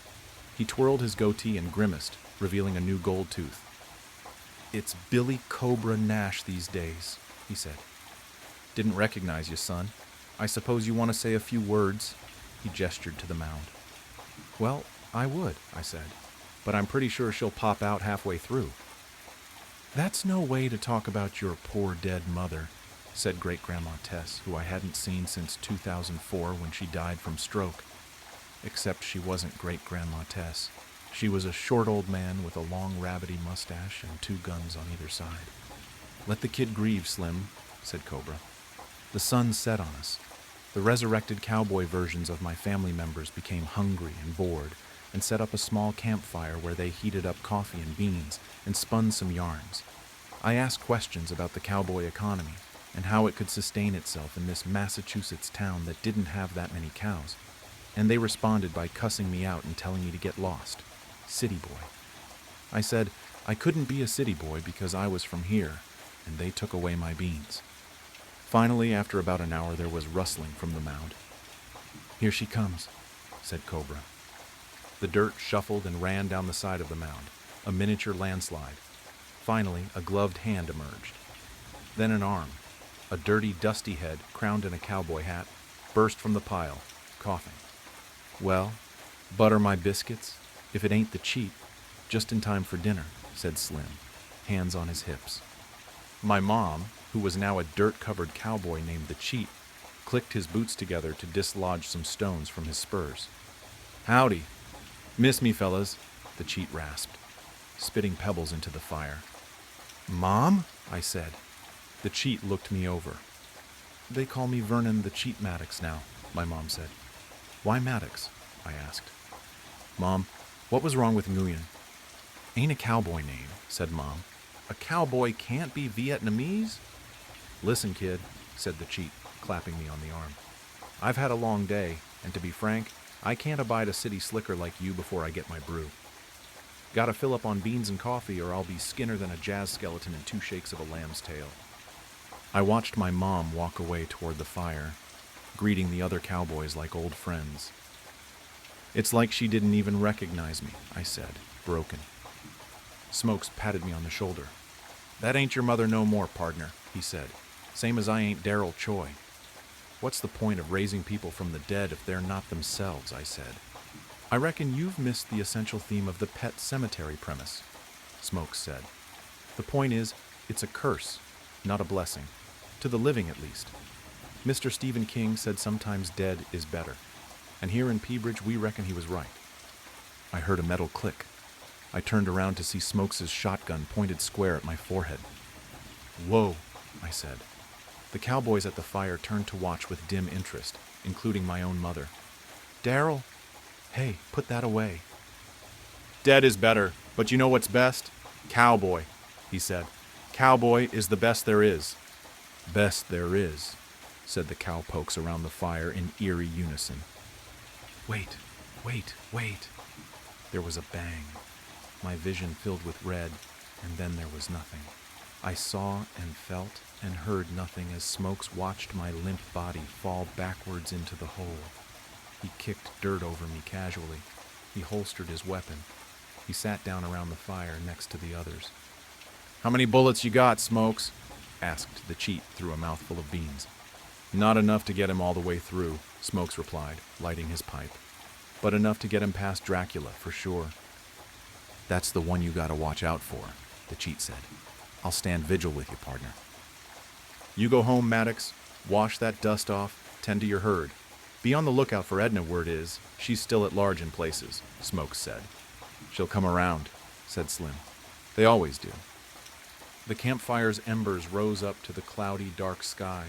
He twirled his goatee and grimaced, revealing a new gold tooth. "It's Billy Cobra Nash these days," he said. "Didn't recognize you, son. I suppose you want to say a few words?" He gestured to the mound. "Well, I would," I said, "but I'm pretty sure she'll pop out halfway through." "That's no way to talk about your poor dead mother," said Great-Grandma Tess, who I hadn't seen since 2004 when she died from stroke. Except she wasn't Great-Grandma Tess. She was a short old man with a long rabbity mustache and 2 guns on either side. "Let the kid grieve, Slim," said Cobra. The sun set on us. The resurrected cowboy versions of my family members became hungry and bored and set up a small campfire where they heated up coffee and beans and spun some yarns. I asked questions about the cowboy economy and how it could sustain itself in this Massachusetts town that didn't have that many cows, and they responded by cussing me out and telling me to get lost. City boy. I said I couldn't be a city boy because I was from here, and they took away my beans. Finally, after about an hour, there was rustling from the mound. "Here she comes," said Cobra. The dirt shuffled and ran down the side of the mound, a miniature landslide. Finally, a gloved hand emerged. Then an arm. A dirty, dusty head, crowned in a cowboy hat, burst from the pile, coughing. "Well, butter my biscuits, if it ain't the cheat, just in time for dinner," said Slim, hands on his hips. My mom, who was now a dirt-covered cowboy named the Cheat, clicked his boots together to dislodge some stones from his spurs. "Howdy. Miss me, fellas," the Cheat rasped, spitting pebbles into the fire. "Mom?" I said. The Cheat looked me over. "They call me Vernon the Cheat Maddox now," my mom said. "Why Maddox?" I asked. "Mom, what was wrong with Nguyen?" "Ain't a cowboy name," said Mom. "A cowboy can't be Vietnamese?" "Listen, kid," said the Cheat, clapping me on the arm. "I've had a long day, and to be frank, I can't abide a city slicker like you before I get my brew. Gotta fill up on beans and coffee or I'll be skinner than a jazz skeleton in 2 shakes of a lamb's tail." I watched my mom walk away toward the fire, greeting the other cowboys like old friends. "It's like she didn't even recognize me," I said, broken. Smokes patted me on the shoulder. "That ain't your mother no more, pardner," he said. "Same as I ain't Daryl Choi." "What's the point of raising people from the dead if they're not themselves?" I said. "I reckon you've missed the essential theme of the pet cemetery premise," Smokes said. "The point is, it's a curse, not a blessing. To the living, at least. Mr. Stephen King said sometimes dead is better, and here in Peabridge we reckon he was right." I heard a metal click. I turned around to see Smokes' shotgun pointed square at my forehead. "Whoa," I said. The cowboys at the fire turned to watch with dim interest, including my own mother. "Daryl, hey, put that away." "Dead is better, but you know what's best? Cowboy," he said. "Cowboy is the best there is." "Best there is," said the cowpokes around the fire in eerie unison. Wait. There was a bang. My vision filled with red, and then there was nothing. I saw and felt and heard nothing as Smokes watched my limp body fall backwards into the hole. He kicked dirt over me casually. He holstered his weapon. He sat down around the fire next to the others. "How many bullets you got, Smokes?" asked the Cheat through a mouthful of beans. "Not enough to get him all the way through," Smokes replied, lighting his pipe. "But enough to get him past Dracula, for sure." "That's the one you gotta watch out for," the Cheat said. "I'll stand vigil with you, partner." "You go home, Maddox. Wash that dust off. Tend to your herd. Be on the lookout for Edna, word is. She's still at large in places, Smokes said. She'll come around, said Slim. They always do. The campfire's embers rose up to the cloudy, dark sky.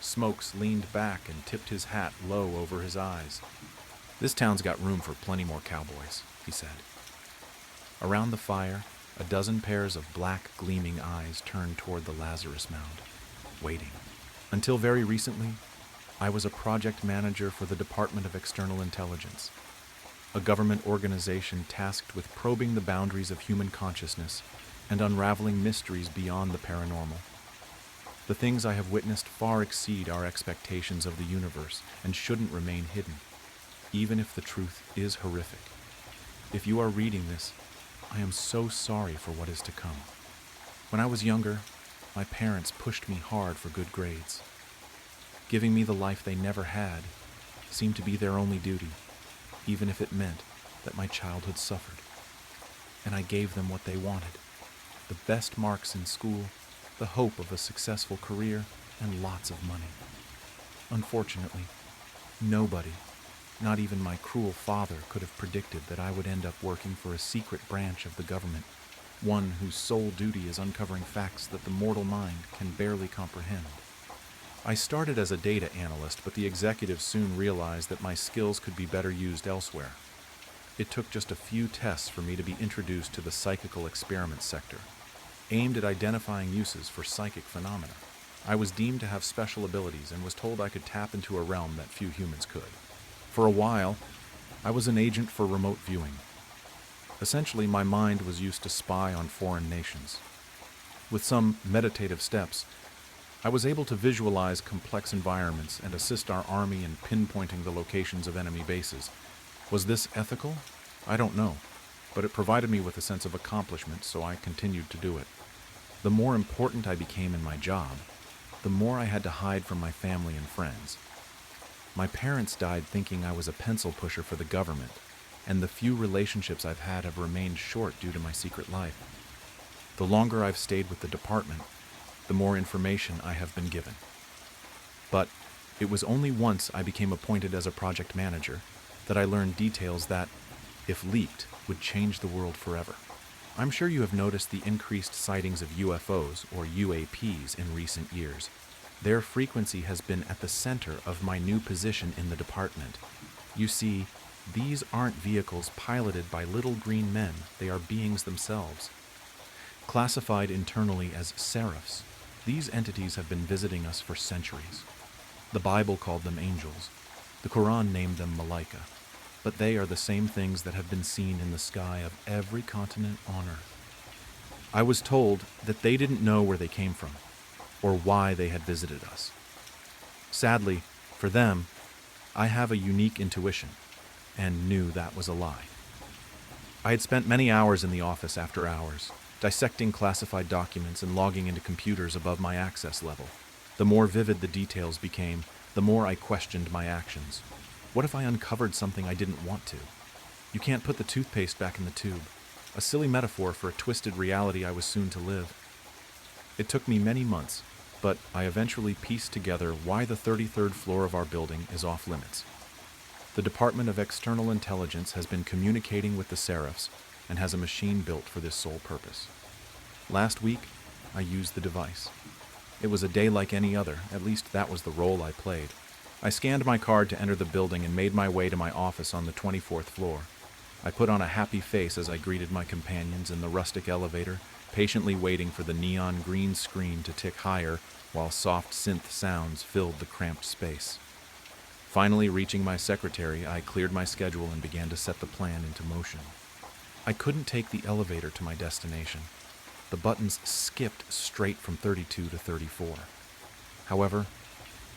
Smokes leaned back and tipped his hat low over his eyes. This town's got room for plenty more cowboys, he said. Around the fire, a dozen pairs of black, gleaming eyes turned toward the Lazarus Mound, waiting. Until very recently, I was a project manager for the Department of External Intelligence, a government organization tasked with probing the boundaries of human consciousness and unraveling mysteries beyond the paranormal. The things I have witnessed far exceed our expectations of the universe and shouldn't remain hidden, even if the truth is horrific. If you are reading this, I am so sorry for what is to come. When I was younger, my parents pushed me hard for good grades. Giving me the life they never had seemed to be their only duty, even if it meant that my childhood suffered. And I gave them what they wanted: the best marks in school, the hope of a successful career, and lots of money. Unfortunately, nobody, not even my cruel father, could have predicted that I would end up working for a secret branch of the government, one whose sole duty is uncovering facts that the mortal mind can barely comprehend. I started as a data analyst, but the executives soon realized that my skills could be better used elsewhere. It took just a few tests for me to be introduced to the psychical experiment sector, aimed at identifying uses for psychic phenomena. I was deemed to have special abilities and was told I could tap into a realm that few humans could. For a while, I was an agent for remote viewing. Essentially, my mind was used to spy on foreign nations. With some meditative steps, I was able to visualize complex environments and assist our army in pinpointing the locations of enemy bases. Was this ethical? I don't know, but it provided me with a sense of accomplishment, so I continued to do it. The more important I became in my job, the more I had to hide from my family and friends. My parents died thinking I was a pencil pusher for the government, and the few relationships I've had have remained short due to my secret life. The longer I've stayed with the department, the more information I have been given. But it was only once I became appointed as a project manager that I learned details that, if leaked, would change the world forever. I'm sure you have noticed the increased sightings of UFOs, or UAPs, in recent years. Their frequency has been at the center of my new position in the department. You see, these aren't vehicles piloted by little green men, they are beings themselves. Classified internally as seraphs, these entities have been visiting us for centuries. The Bible called them angels. The Quran named them malaika. But they are the same things that have been seen in the sky of every continent on Earth. I was told that they didn't know where they came from, or why they had visited us. Sadly, for them, I have a unique intuition, and knew that was a lie. I had spent many hours in the office after hours, dissecting classified documents and logging into computers above my access level. The more vivid the details became, the more I questioned my actions. What if I uncovered something I didn't want to? You can't put the toothpaste back in the tube, a silly metaphor for a twisted reality I was soon to live. It took me many months, but I eventually pieced together why the 33rd floor of our building is off limits. The Department of External Intelligence has been communicating with the Seraphs and has a machine built for this sole purpose. Last week, I used the device. It was a day like any other, at least that was the role I played. I scanned my card to enter the building and made my way to my office on the 24th floor. I put on a happy face as I greeted my companions in the rustic elevator, patiently waiting for the neon green screen to tick higher while soft synth sounds filled the cramped space. Finally reaching my secretary, I cleared my schedule and began to set the plan into motion. I couldn't take the elevator to my destination. The buttons skipped straight from 32 to 34. However,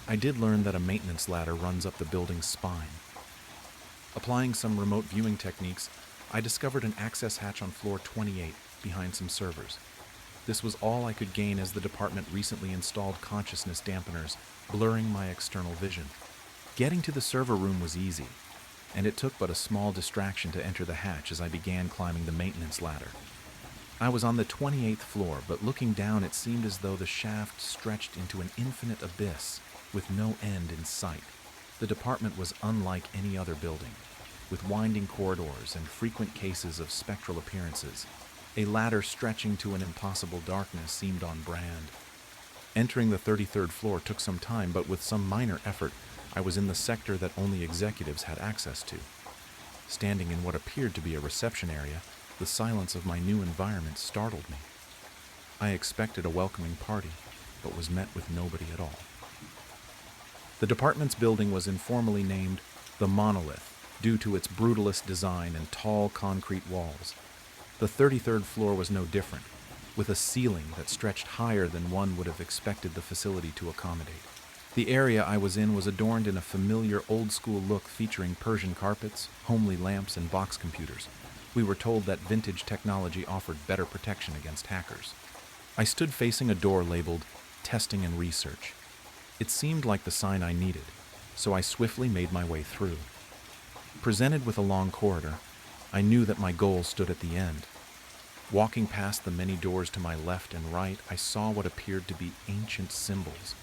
I did learn that a maintenance ladder runs up the building's spine. Applying some remote viewing techniques, I discovered an access hatch on floor 28 behind some servers. This was all I could gain as the department recently installed consciousness dampeners, blurring my external vision. Getting to the server room was easy, and it took but a small distraction to enter the hatch as I began climbing the maintenance ladder. I was on the 28th floor, but looking down it seemed as though the shaft stretched into an infinite abyss with no end in sight. The department was unlike any other building, with winding corridors and frequent cases of spectral appearances. A ladder stretching to an impossible darkness seemed on brand. Entering the 33rd floor took some time, but with some minor effort, I was in the sector that only executives had access to. Standing in what appeared to be a reception area, the silence of my new environment startled me. I expected a welcoming party, but was met with nobody at all. The department's building was informally named the Monolith, due to its brutalist design and tall concrete walls. The 33rd floor was no different, with a ceiling that stretched higher than one would have expected the facility to accommodate. The area I was in was adorned in a familiar old-school look featuring Persian carpets, homely lamps, and box computers. We were told that vintage technology offered better protection against hackers. I stood facing a door labeled Testing and Research. It seemed like the sign I needed, so I swiftly made my way through. Presented with a long corridor, I knew that my goal stood at the end. Walking past the many doors to my left and right, I saw what appeared to be ancient symbols.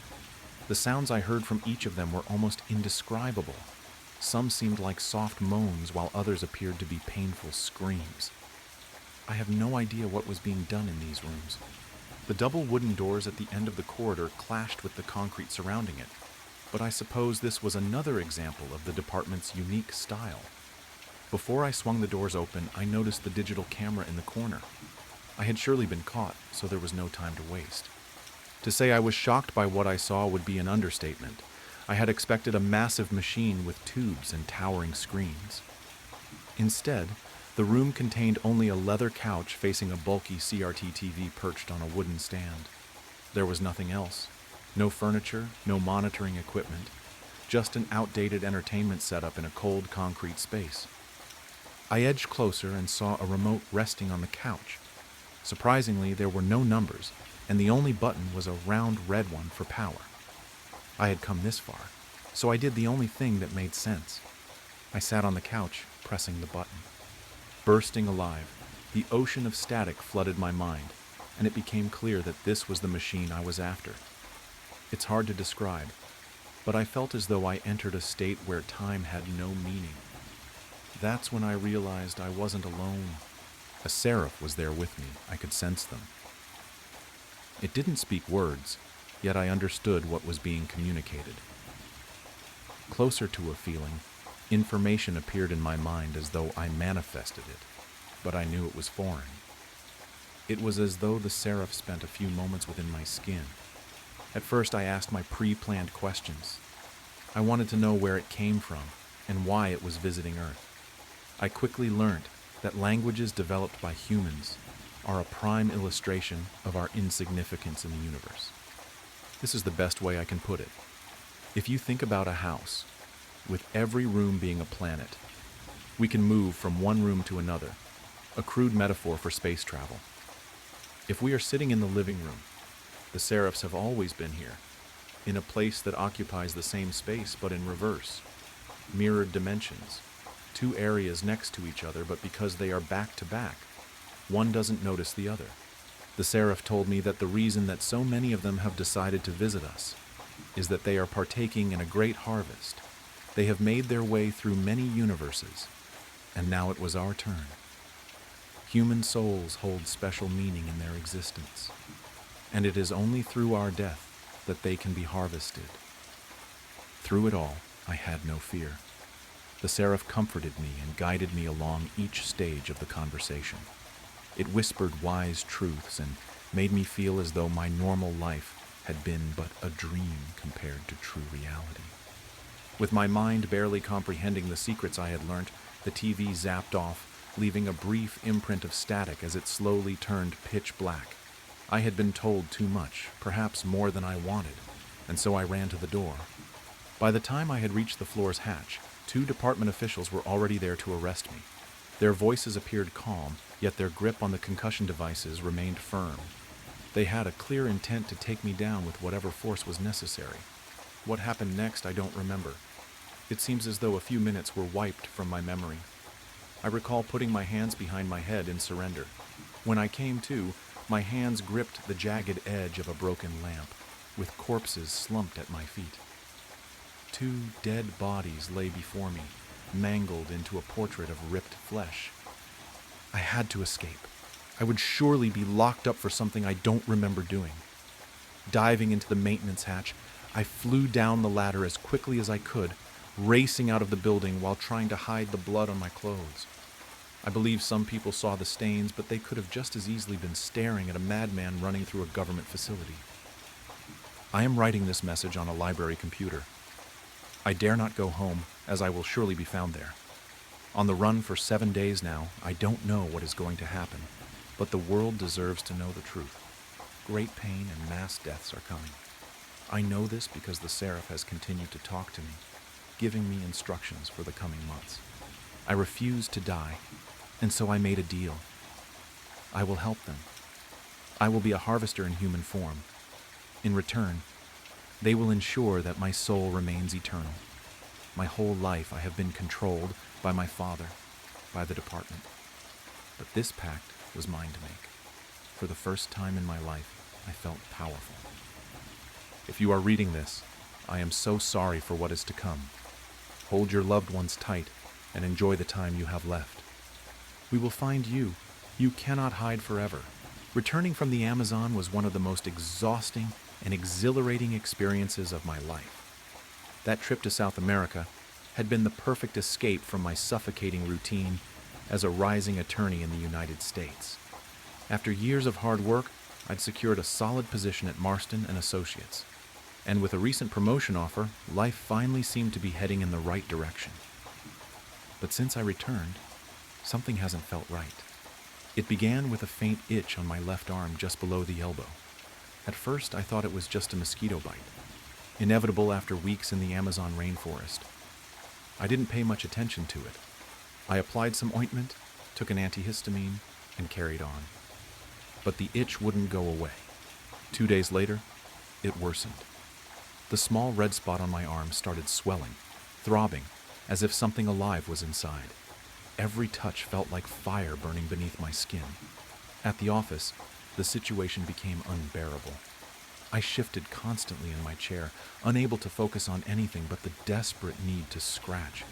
The sounds I heard from each of them were almost indescribable. Some seemed like soft moans, while others appeared to be painful screams. I have no idea what was being done in these rooms. The double wooden doors at the end of the corridor clashed with the concrete surrounding it, but I suppose this was another example of the department's unique style. Before I swung the doors open, I noticed the digital camera in the corner. I had surely been caught, so there was no time to waste. To say I was shocked by what I saw would be an understatement. I had expected a massive machine with tubes and towering screens. Instead, the room contained only a leather couch facing a bulky CRT TV perched on a wooden stand. There was nothing else. No furniture, no monitoring equipment, just an outdated entertainment setup in a cold concrete space. I edged closer and saw a remote resting on the couch. Surprisingly, there were no numbers, and the only button was a round red one for power. I had come this far, so I did the only thing that made sense. I sat on the couch, pressing the button. Bursting alive, the ocean of static flooded my mind, and it became clear that this was the machine I was after. It's hard to describe, but I felt as though I entered a state where time had no meaning. That's when I realized I wasn't alone. A seraph was there with me. I could sense them. It didn't speak words, yet I understood what was being communicated. Closer to a feeling, information appeared in my mind as though I manifested it, but I knew it was foreign. It was as though the seraph spent a few moments within my skin. At first I asked my pre-planned questions. I wanted to know where it came from and why it was visiting Earth. I quickly learned that languages developed by humans are a prime illustration of our insignificance in the universe. This is the best way I can put it. If you think about a house, with every room being a planet, we can move from one room to another, a crude metaphor for space travel. If we are sitting in the living room, the seraphs have always been here, in a place that occupies the same space but in reverse, mirrored dimensions, two areas next to each other, but because they are back to back, one doesn't notice the other. The seraph told me that the reason that so many of them have decided to visit us is that they are partaking in a great harvest. They have made their way through many universes, and now it was our turn. Human souls hold special meaning in their existence, and it is only through our death that they can be harvested. Through it all, I had no fear. The seraph comforted me and guided me along each stage of the conversation. It whispered wise truths and made me feel as though my normal life had been but a dream compared to true reality. With my mind barely comprehending the secrets I had learnt, the TV zapped off, leaving a brief imprint of static as it slowly turned pitch black. I had been told too much, perhaps more than I wanted, and so I ran to the door. By the time I had reached the floor's hatch, 2 department officials were already there to arrest me. Their voices appeared calm, yet their grip on the concussion devices remained firm. They had a clear intent to take me down with whatever force was necessary. What happened next, I don't remember. It seems as though a few minutes were wiped from my memory. I recall putting my hands behind my head in surrender. When I came to, my hands gripped the jagged edge of a broken lamp, with corpses slumped at my feet. 2 dead bodies lay before me, mangled into a portrait of ripped flesh. I had to escape. I would surely be locked up for something I don't remember doing. Diving into the maintenance hatch, I flew down the ladder as quickly as I could, racing out of the building while trying to hide the blood on my clothes. I believe some people saw the stains, but they could have just as easily been staring at a madman running through a government facility. I am writing this message on a library computer. I dare not go home, as I will surely be found there. On the run for 7 days now, I don't know what is going to happen, but the world deserves to know the truth. Great pain and mass deaths are coming. I know this because the Seraph has continued to talk to me, giving me instructions for the coming months. I refused to die, and so I made a deal. I will help them. I will be a harvester in human form. In return, they will ensure that my soul remains eternal. My whole life I have been controlled by my father, by the department. But this pact was mine to make. For the first time in my life, I felt powerful. If you are reading this, I am so sorry for what is to come. Hold your loved ones tight and enjoy the time you have left. We will find you. You cannot hide forever. Returning from the Amazon was one of the most exhausting and exhilarating experiences of my life. That trip to South America had been the perfect escape from my suffocating routine as a rising attorney in the United States. After years of hard work, I'd secured a solid position at Marston and Associates. And with a recent promotion offer, life finally seemed to be heading in the right direction. But since I returned, something hasn't felt right. It began with a faint itch on my left arm just below the elbow. At first, I thought it was just a mosquito bite, inevitable after weeks in the Amazon rainforest. I didn't pay much attention to it. I applied some ointment, took an antihistamine, and carried on. But the itch wouldn't go away. 2 days later, it worsened. The small red spot on my arm started swelling, throbbing, as if something alive was inside. Every touch felt like fire burning beneath my skin. At the office, the situation became unbearable. I shifted constantly in my chair, unable to focus on anything but the desperate need to scratch.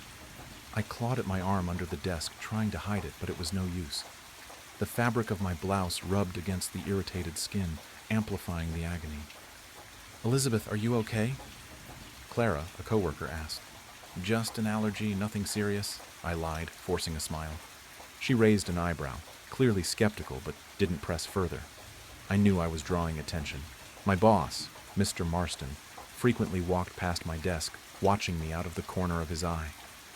I clawed at my arm under the desk, trying to hide it, but it was no use. The fabric of my blouse rubbed against the irritated skin, amplifying the agony. "Elizabeth, are you okay?" Clara, a coworker, asked. "Just an allergy, nothing serious," I lied, forcing a smile. She raised an eyebrow, clearly skeptical, but didn't press further. I knew I was drawing attention. My boss, Mr. Marston, frequently walked past my desk, watching me out of the corner of his eye.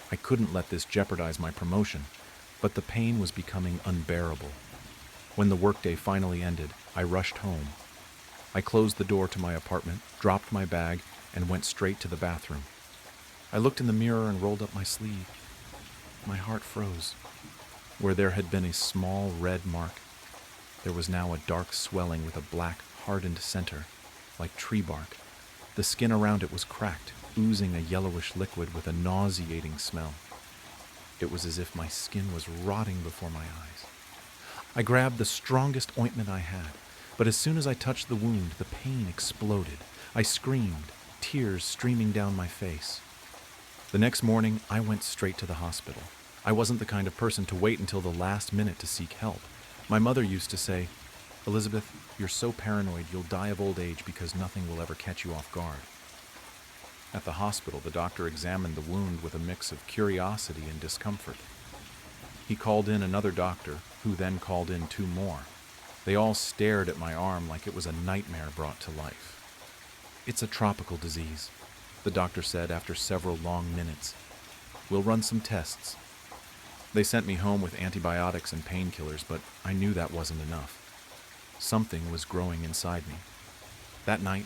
I couldn't let this jeopardize my promotion, but the pain was becoming unbearable. When the workday finally ended, I rushed home. I closed the door to my apartment, dropped my bag, and went straight to the bathroom. I looked in the mirror and rolled up my sleeve. My heart froze. Where there had been a small red mark, there was now a dark swelling with a black, hardened center, like tree bark. The skin around it was cracked, oozing a yellowish liquid with a nauseating smell. It was as if my skin was rotting before my eyes. I grabbed the strongest ointment I had, but as soon as I touched the wound, the pain exploded. I screamed, tears streaming down my face. The next morning, I went straight to the hospital. I wasn't the kind of person to wait until the last minute to seek help. My mother used to say, "Elizabeth, you're so paranoid you'll die of old age because nothing will ever catch you off guard." At the hospital, the doctor examined the wound with a mix of curiosity and discomfort. He called in another doctor, who then called in 2 more. They all stared at my arm like it was a nightmare brought to life. "It's a tropical disease," the doctor said after several long minutes. "We'll run some tests." They sent me home with antibiotics and painkillers, but I knew that wasn't enough. Something was growing inside me. That night,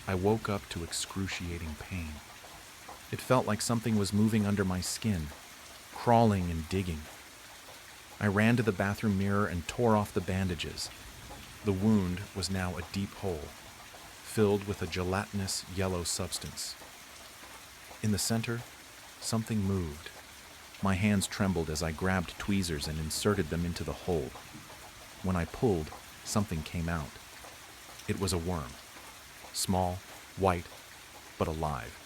I woke up to excruciating pain. It felt like something was moving under my skin, crawling and digging. I ran to the bathroom mirror and tore off the bandages. The wound was now a deep hole, filled with a gelatinous yellow substance. In the center, something moved. My hands trembled as I grabbed tweezers and inserted them into the hole. When I pulled, something came out. It was a worm. Small, white, but alive.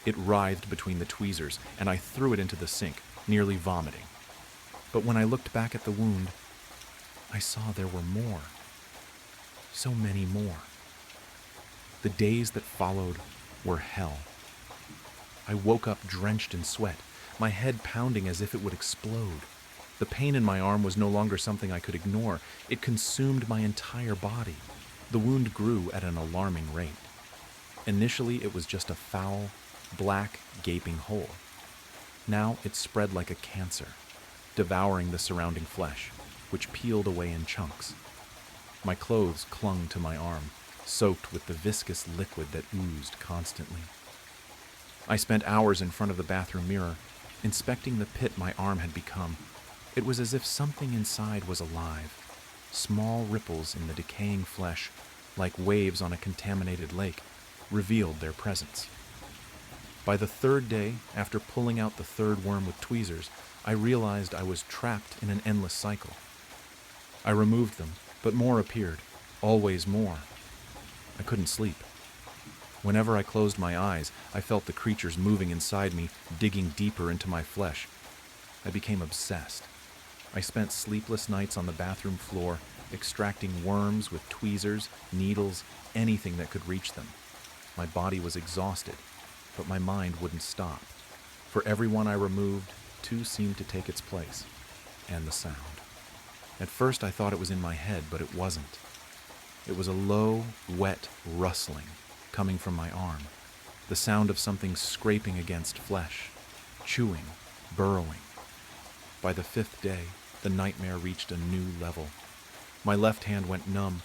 It writhed between the tweezers, and I threw it into the sink, nearly vomiting. But when I looked back at the wound, I saw there were more. So many more. The days that followed were hell. I woke up drenched in sweat, my head pounding as if it would explode. The pain in my arm was no longer something I could ignore. It consumed my entire body. The wound grew at an alarming rate. Initially, it was just a foul, black, gaping hole. Now it spread like a cancer, devouring the surrounding flesh, which peeled away in chunks. My clothes clung to my arm, soaked with the viscous liquid that oozed constantly. I spent hours in front of the bathroom mirror, inspecting the pit my arm had become. It was as if something inside was alive. Small ripples in the decaying flesh, like waves on a contaminated lake, revealed their presence. By the third day, after pulling out the third worm with tweezers, I realized I was trapped in an endless cycle. I removed them, but more appeared, always more. I couldn't sleep. Whenever I closed my eyes, I felt the creatures moving inside me, digging deeper into my flesh. I became obsessed. I spent sleepless nights on the bathroom floor, extracting worms with tweezers, needles, anything that could reach them. My body was exhausted, but my mind wouldn't stop. For every one I removed, two seemed to take its place, and the sound. At first I thought it was in my head, but it wasn't. It was a low, wet rustling coming from my arm, the sound of something scraping against flesh, chewing, burrowing. By the fifth day, the nightmare reached a new level. My left hand went numb.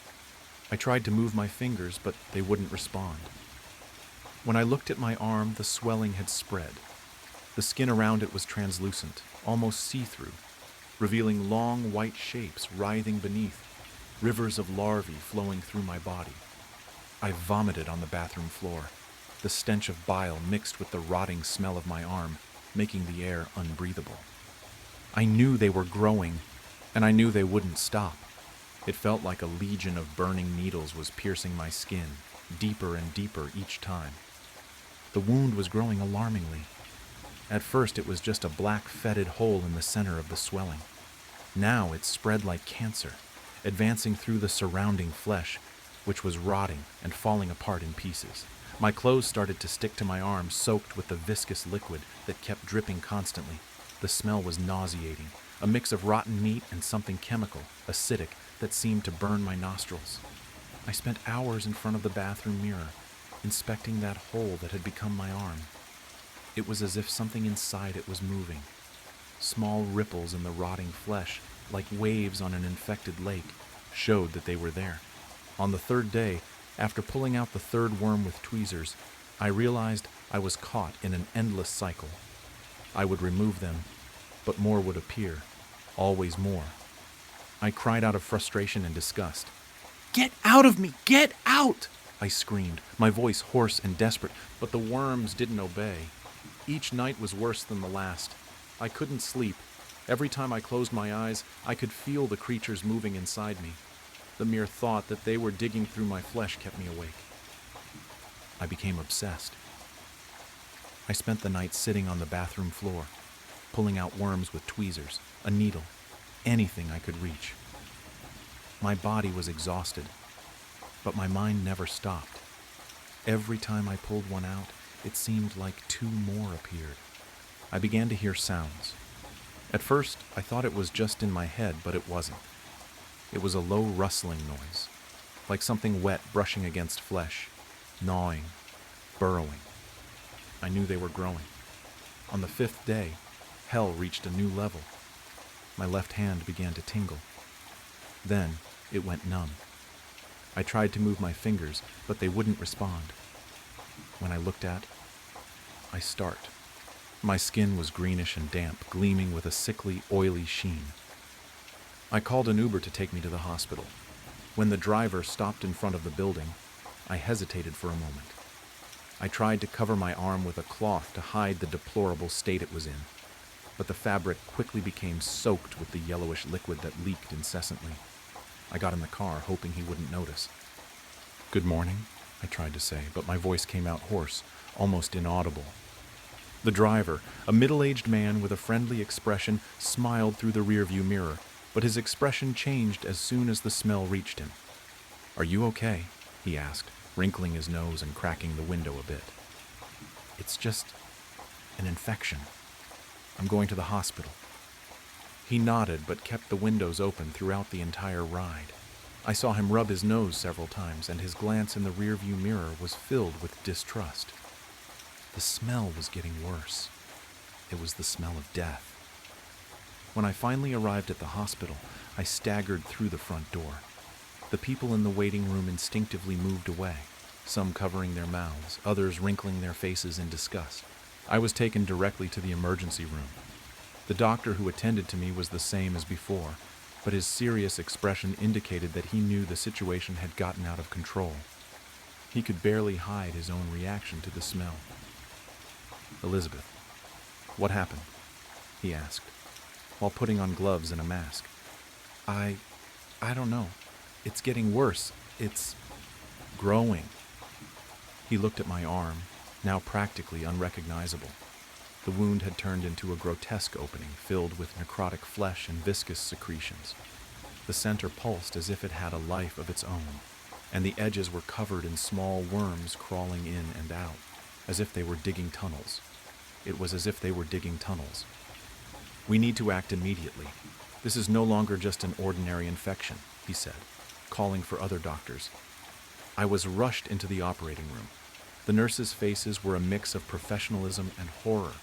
I tried to move my fingers, but they wouldn't respond. When I looked at my arm, the swelling had spread. The skin around it was translucent, almost see-through, revealing long white shapes writhing beneath, rivers of larvae flowing through my body. I vomited on the bathroom floor, the stench of bile mixed with the rotting smell of my arm, making the air unbreathable. I knew they were growing, and I knew they wouldn't stop. It felt like a legion of burning needles was piercing my skin, deeper and deeper each time. The wound was growing alarmingly. At first it was just a black, fetid hole in the center of the swelling. Now it spread like cancer, advancing through the surrounding flesh, which was rotting and falling apart in pieces. My clothes started to stick to my arm, soaked with the viscous liquid that kept dripping constantly. The smell was nauseating, a mix of rotten meat and something chemical, acidic, that seemed to burn my nostrils. I spent hours in front of the bathroom mirror, inspecting that hole that had become my arm. It was as if something inside it was moving. Small ripples in the rotting flesh, like waves on an infected lake, showed that they were there. On the third day, after pulling out the third worm with tweezers, I realized I was caught in an endless cycle. I would remove them, but more would appear, always more. I cried out of frustration and disgust. "Get out of me! Get out!" I screamed, my voice hoarse and desperate, but the worms didn't obey. Each night was worse than the last. I couldn't sleep. Every time I closed my eyes, I could feel the creatures moving inside me. The mere thought that they were digging through my flesh kept me awake. I became obsessed. I spent the night sitting on the bathroom floor, pulling out worms with tweezers, a needle, anything I could reach. My body was exhausted, but my mind never stopped. Every time I pulled one out, it seemed like two more appeared. I began to hear sounds. At first, I thought it was just in my head, but it wasn't. It was a low rustling noise, like something wet brushing against flesh, gnawing, burrowing. I knew they were growing. On the fifth day, hell reached a new level. My left hand began to tingle. Then, it went numb. I tried to move my fingers, but they wouldn't respond. When I looked at, I start. My skin was greenish and damp, gleaming with a sickly, oily sheen. I called an Uber to take me to the hospital. When the driver stopped in front of the building, I hesitated for a moment. I tried to cover my arm with a cloth to hide the deplorable state it was in, but the fabric quickly became soaked with the yellowish liquid that leaked incessantly. I got in the car, hoping he wouldn't notice. "Good morning," I tried to say, but my voice came out hoarse, almost inaudible. The driver, a middle-aged man with a friendly expression, smiled through the rearview mirror, but his expression changed as soon as the smell reached him. "Are you okay?" he asked, wrinkling his nose and cracking the window a bit. "It's just an infection. I'm going to the hospital." He nodded but kept the windows open throughout the entire ride. I saw him rub his nose several times, and his glance in the rearview mirror was filled with distrust. The smell was getting worse. It was the smell of death. When I finally arrived at the hospital, I staggered through the front door. The people in the waiting room instinctively moved away, some covering their mouths, others wrinkling their faces in disgust. I was taken directly to the emergency room. The doctor who attended to me was the same as before, but his serious expression indicated that he knew the situation had gotten out of control. He could barely hide his own reaction to the smell. "Elizabeth, what happened?" he asked, while putting on gloves and a mask. I don't know. It's getting worse. It's growing." He looked at my arm, now practically unrecognizable. The wound had turned into a grotesque opening filled with necrotic flesh and viscous secretions. The center pulsed as if it had a life of its own, and the edges were covered in small worms crawling in and out, as if they were digging tunnels. It was as if they were digging tunnels. "We need to act immediately. This is no longer just an ordinary infection," he said, calling for other doctors. I was rushed into the operating room. The nurses' faces were a mix of professionalism and horror,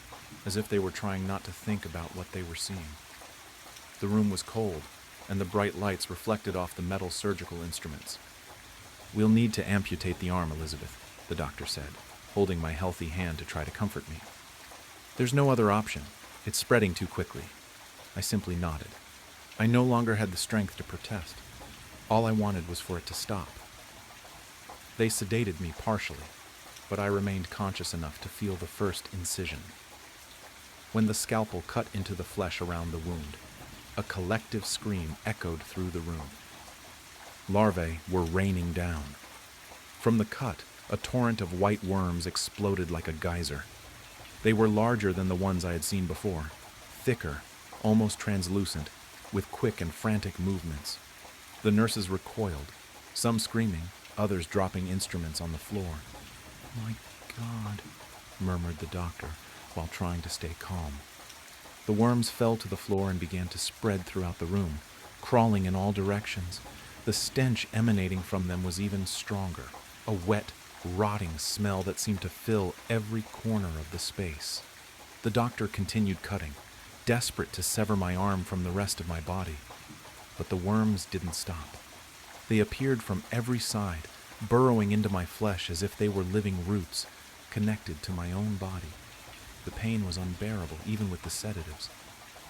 as if they were trying not to think about what they were seeing. The room was cold, and the bright lights reflected off the metal surgical instruments. "We'll need to amputate the arm, Elizabeth," the doctor said, holding my healthy hand to try to comfort me. "There's no other option. It's spreading too quickly." I simply nodded. I no longer had the strength to protest. All I wanted was for it to stop. They sedated me partially, but I remained conscious enough to feel the first incision. When the scalpel cut into the flesh around the wound, a collective scream echoed through the room. Larvae were raining down. From the cut, a torrent of white worms exploded like a geyser. They were larger than the ones I had seen before, thicker, almost translucent, with quick and frantic movements. The nurses recoiled, some screaming, others dropping instruments on the floor. "My God," murmured the doctor, while trying to stay calm. The worms fell to the floor and began to spread throughout the room, crawling in all directions. The stench emanating from them was even stronger, a wet, rotting smell that seemed to fill every corner of the space. The doctor continued cutting, desperate to sever my arm from the rest of my body. But the worms didn't stop. They appeared from every side, burrowing into my flesh as if they were living roots, connected to my own body. The pain was unbearable, even with the sedatives.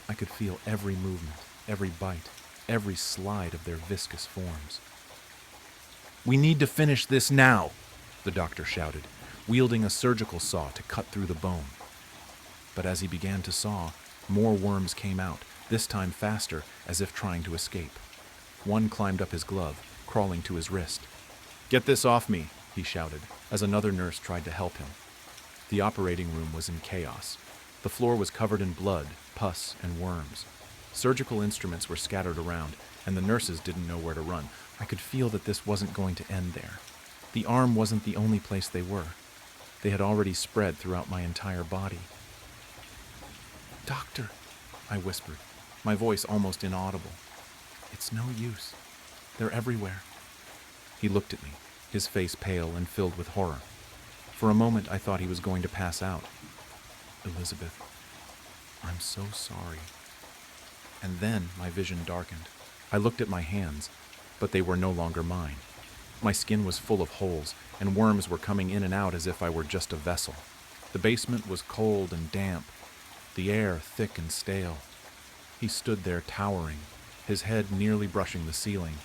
I could feel every movement, every bite, every slide of their viscous forms. "We need to finish this now," the doctor shouted, wielding a surgical saw to cut through the bone. But as he began to saw, more worms came out, this time faster, as if trying to escape. One climbed up his glove, crawling to his wrist. "Get this off me," he shouted, as another nurse tried to help him. The operating room was in chaos. The floor was covered in blood, pus, and worms. Surgical instruments were scattered around, and the nurses didn't know where to run. I could feel that this wasn't going to end there. The arm wasn't the only place they were. They had already spread throughout my entire body. "Doctor," I whispered, my voice almost inaudible. "It's no use. They're everywhere." He looked at me, his face pale and filled with horror. For a moment, I thought he was going to pass out. "Elizabeth, I'm so sorry." And then my vision darkened. I looked at my hands, but they were no longer mine. My skin was full of holes, and worms were coming in and out as if I were just a vessel. The basement was cold and damp, the air thick and stale. He stood there towering, his head nearly brushing the ceiling.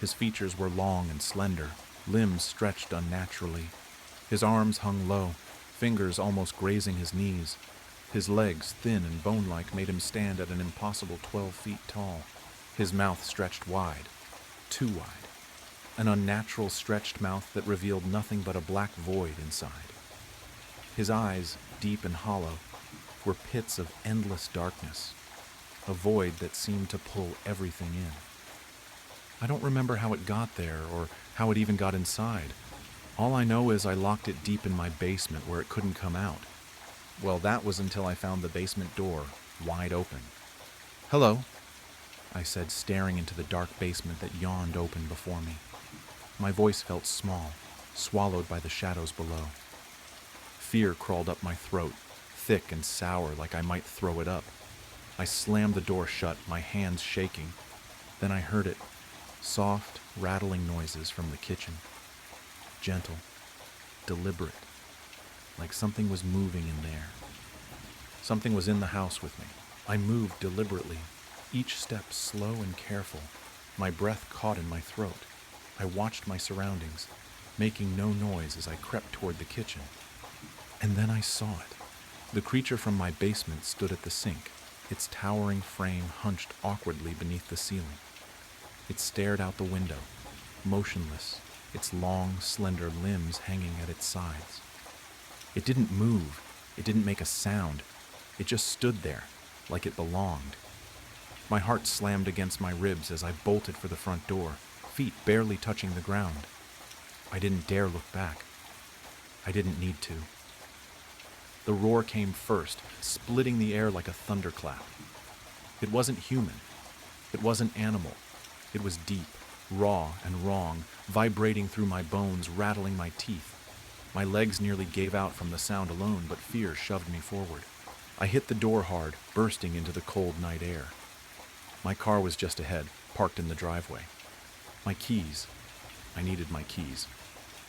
His features were long and slender, limbs stretched unnaturally. His arms hung low, fingers almost grazing his knees. His legs, thin and bone-like, made him stand at an impossible 12 feet tall. His mouth stretched wide, too wide. An unnatural stretched mouth that revealed nothing but a black void inside. His eyes, deep and hollow, were pits of endless darkness, a void that seemed to pull everything in. I don't remember how it got there or how it even got inside. All I know is I locked it deep in my basement where it couldn't come out. Well, that was until I found the basement door wide open. "Hello," I said, staring into the dark basement that yawned open before me. My voice felt small, swallowed by the shadows below. Fear crawled up my throat, thick and sour like I might throw it up. I slammed the door shut, my hands shaking. Then I heard it, soft, rattling noises from the kitchen. Gentle, deliberate, like something was moving in there. Something was in the house with me. I moved deliberately, each step slow and careful, my breath caught in my throat. I watched my surroundings, making no noise as I crept toward the kitchen. And then I saw it. The creature from my basement stood at the sink, its towering frame hunched awkwardly beneath the ceiling. It stared out the window, motionless, its long, slender limbs hanging at its sides. It didn't move. It didn't make a sound. It just stood there, like it belonged. My heart slammed against my ribs as I bolted for the front door, feet barely touching the ground. I didn't dare look back. I didn't need to. The roar came first, splitting the air like a thunderclap. It wasn't human. It wasn't animal. It was deep, raw and wrong, vibrating through my bones, rattling my teeth. My legs nearly gave out from the sound alone, but fear shoved me forward. I hit the door hard, bursting into the cold night air. My car was just ahead, parked in the driveway. My keys. I needed my keys.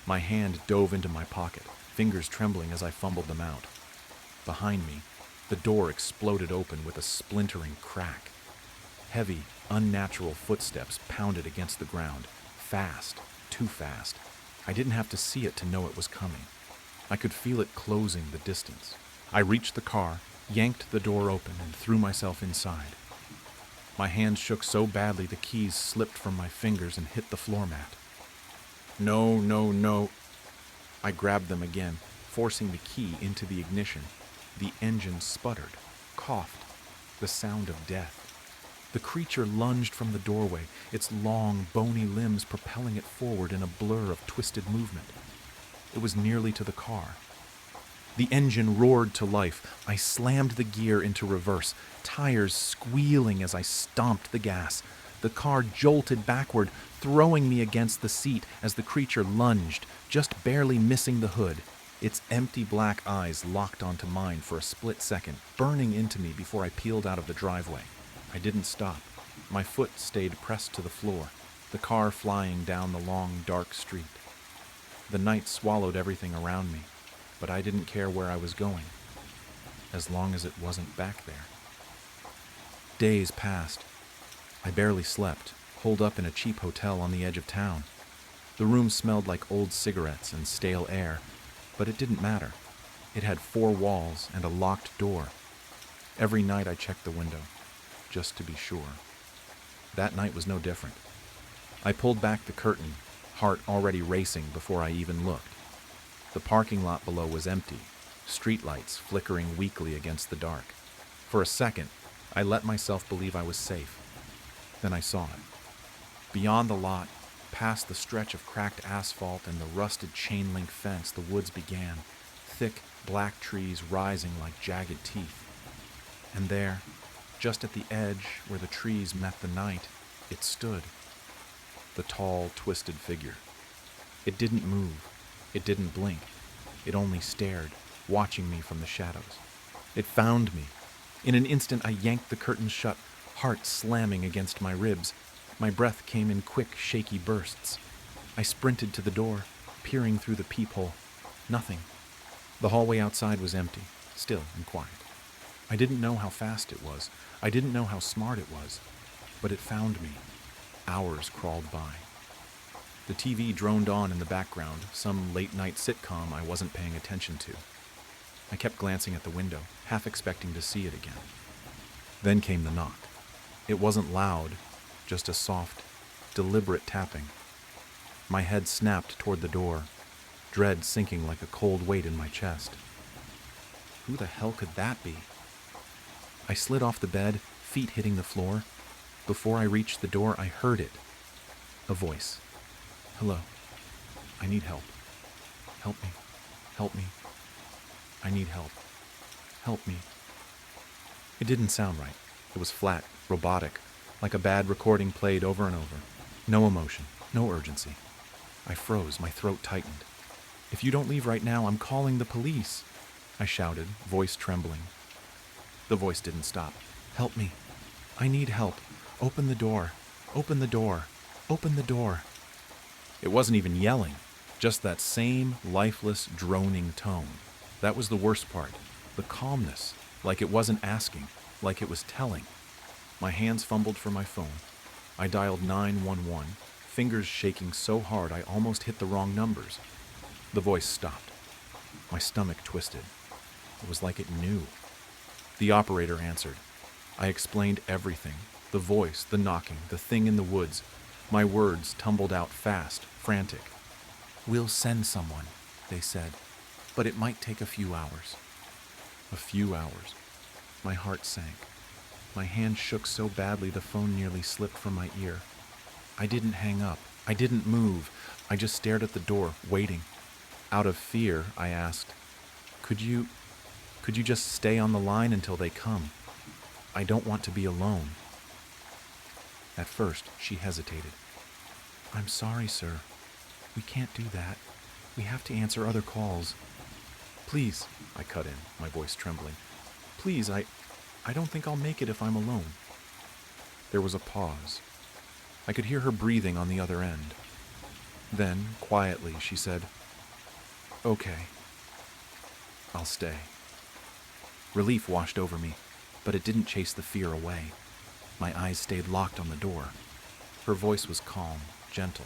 My hand dove into my pocket, fingers trembling as I fumbled them out. Behind me, the door exploded open with a splintering crack. Heavy, unnatural footsteps pounded against the ground, fast, too fast. I didn't have to see it to know it was coming. I could feel it closing the distance. I reached the car, yanked the door open, and threw myself inside. My hands shook so badly the keys slipped from my fingers and hit the floor mat. No, no, no. I grabbed them again, forcing the key into the ignition. The engine sputtered, coughed, the sound of death. The creature lunged from the doorway, its long, bony limbs propelling it forward in a blur of twisted movement. It was nearly to the car. The engine roared to life. I slammed the gear into reverse, tires squealing as I stomped the gas. The car jolted backward, throwing me against the seat as the creature lunged, just barely missing the hood. Its empty black eyes locked onto mine for a split second, burning into me before I peeled out of the driveway. I didn't stop. My foot stayed pressed to the floor, the car flying down the long, dark street. The night swallowed everything around me, but I didn't care where I was going, as long as it wasn't back there. Days passed. I barely slept, holed up in a cheap hotel on the edge of town. The room smelled like old cigarettes and stale air, but it didn't matter. It had 4 walls and a locked door. Every night I checked the window, just to be sure. That night was no different. I pulled back the curtain, heart already racing before I even looked. The parking lot below was empty, streetlights flickering weakly against the dark. For a second, I let myself believe I was safe. Then I saw it. Beyond the lot, past the stretch of cracked asphalt and the rusted chain-link fence, the woods began, thick black trees rising like jagged teeth. And there, just at the edge where the trees met the night, it stood. The tall, twisted figure. It didn't move. It didn't blink. It only stared, watching me from the shadows. It found me. In an instant, I yanked the curtains shut, heart slamming against my ribs. My breath came in quick, shaky bursts. I sprinted to the door, peering through the peephole. Nothing. The hallway outside was empty, still and quiet. I didn't know how fast it was. I didn't know how smart it was. But it found me. Hours crawled by. The TV droned on in the background, some late-night sitcom I wasn't paying attention to. I kept glancing at the window, half expecting to see it again. Then came the knock. It wasn't loud, just a soft, deliberate tapping. My head snapped toward the door, dread sinking like a cold weight in my chest. Who the hell could that be? I slid off the bed, feet hitting the floor. Before I reached the door, I heard it. A voice. Hello. I need help. Help me. Help me. I need help. Help me. It didn't sound right. It was flat, robotic, like a bad recording played over and over. No emotion, no urgency. I froze, my throat tightened. If you don't leave right now, I'm calling the police, I shouted, voice trembling. The voice didn't stop. Help me. I need help. Open the door. Open the door. Open the door. It wasn't even yelling, just that same lifeless, droning tone. That was the worst part. The calmness, like it wasn't asking, like it was telling. My hands fumbled for my phone. I dialed 911, fingers shaking so hard I almost hit the wrong numbers. The voice stopped. My stomach twisted. It was like it knew. The operator answered. I explained everything. The voice, the knocking, the thing in the woods. My words tumbled out fast, frantic. We'll send someone, they said, but it might take a few hours. A few hours. My heart sank. My hand shook so badly the phone nearly slipped from my ear. I didn't hang up. I didn't move. I just stared at the door, waiting. Out of fear, I asked, Could you just stay on the line until they come? I don't want to be alone. At first, she hesitated. I'm sorry, sir. We can't do that. We have to answer other calls. Please, I cut in, my voice trembling. Please, I don't think I'll make it if I'm alone. There was a pause. I could hear her breathing on the other end. Then, quietly, she said, Okay, I'll stay. Relief washed over me, but it didn't chase the fear away. My eyes stayed locked on the door. Her voice was calm, gentle.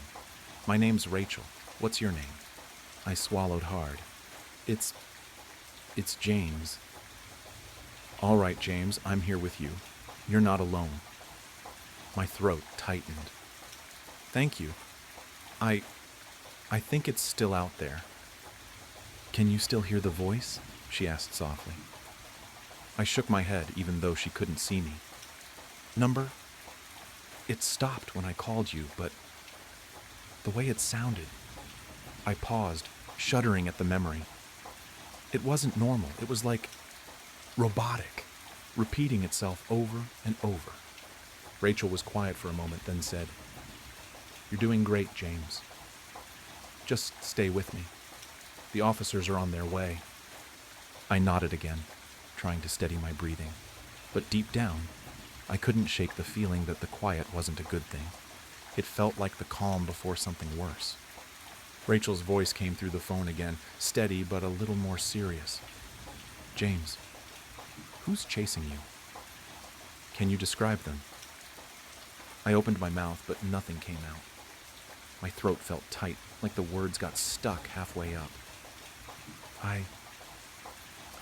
My name's Rachel. What's your name? I swallowed hard. It's James. All right, James, I'm here with you. You're not alone. My throat tightened. Thank you. I think it's still out there. Can you still hear the voice? She asked softly. I shook my head, even though she couldn't see me. Number? It stopped when I called you, but the way it sounded. I paused, shuddering at the memory. It wasn't normal. It was like robotic, repeating itself over and over. Rachel was quiet for a moment, then said, You're doing great, James. Just stay with me. The officers are on their way. I nodded again, trying to steady my breathing. But deep down, I couldn't shake the feeling that the quiet wasn't a good thing. It felt like the calm before something worse. Rachel's voice came through the phone again, steady but a little more serious. James, who's chasing you? Can you describe them? I opened my mouth, but nothing came out. My throat felt tight, like the words got stuck halfway up.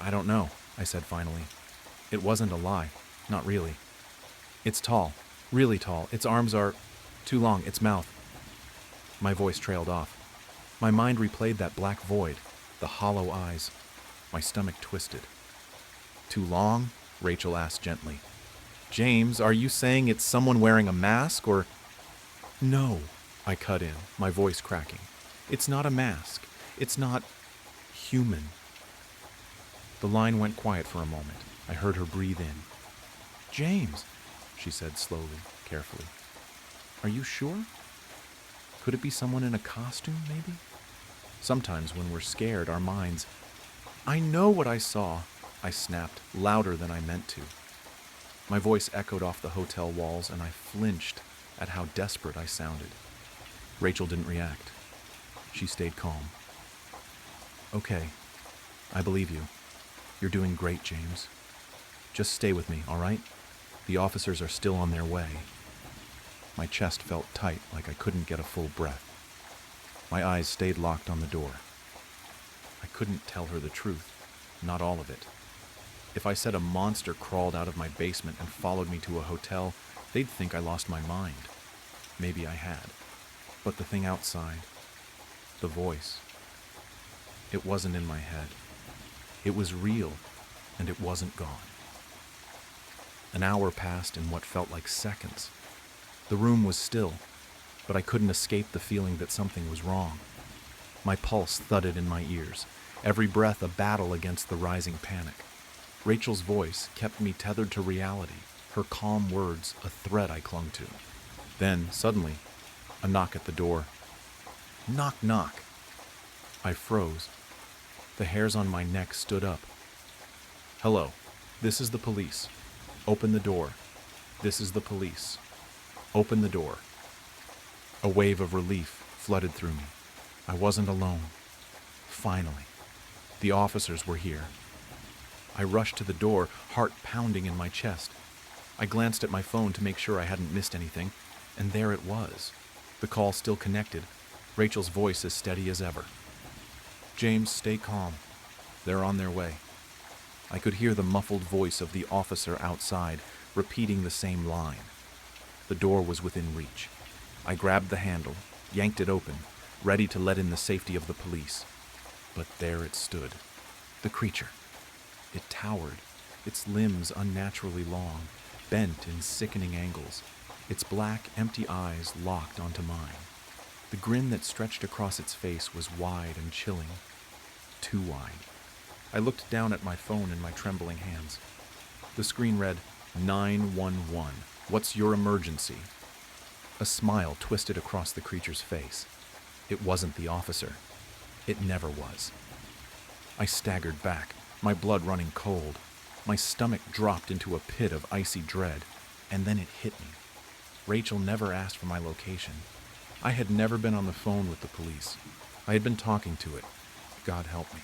I don't know, I said finally. It wasn't a lie. Not really. It's tall. Really tall. Its arms are too long. Its mouth. My voice trailed off. My mind replayed that black void, the hollow eyes. My stomach twisted. Too long? Rachel asked gently. James, are you saying it's someone wearing a mask or... No, I cut in, my voice cracking. It's not a mask. It's not human. The line went quiet for a moment. I heard her breathe in. James, she said slowly, carefully. Are you sure? Could it be someone in a costume, maybe? Sometimes when we're scared, our minds... I know what I saw, I snapped, louder than I meant to. My voice echoed off the hotel walls, and I flinched at how desperate I sounded. Rachel didn't react. She stayed calm. Okay, I believe you. You're doing great, James. Just stay with me, all right? The officers are still on their way. My chest felt tight, like I couldn't get a full breath. My eyes stayed locked on the door. I couldn't tell her the truth, not all of it. If I said a monster crawled out of my basement and followed me to a hotel, they'd think I lost my mind. Maybe I had. But the thing outside, the voice, it wasn't in my head. It was real, and it wasn't gone. An hour passed in what felt like seconds. The room was still, but I couldn't escape the feeling that something was wrong. My pulse thudded in my ears, every breath a battle against the rising panic. Rachel's voice kept me tethered to reality, her calm words a thread I clung to. Then, suddenly, a knock at the door. Knock, knock. I froze. The hairs on my neck stood up. Hello, this is the police. Open the door. This is the police. Open the door. A wave of relief flooded through me. I wasn't alone. Finally, the officers were here. I rushed to the door, heart pounding in my chest. I glanced at my phone to make sure I hadn't missed anything, and there it was. The call still connected, Rachel's voice as steady as ever. James, stay calm. They're on their way. I could hear the muffled voice of the officer outside, repeating the same line. The door was within reach. I grabbed the handle, yanked it open, ready to let in the safety of the police. But there it stood, the creature. It towered, its limbs unnaturally long, bent in sickening angles, its black, empty eyes locked onto mine. The grin that stretched across its face was wide and chilling, too wide. I looked down at my phone in my trembling hands. The screen read, 911. What's your emergency? A smile twisted across the creature's face. It wasn't the officer. It never was. I staggered back, my blood running cold. My stomach dropped into a pit of icy dread, and then it hit me. Rachel never asked for my location. I had never been on the phone with the police. I had been talking to it. God help me.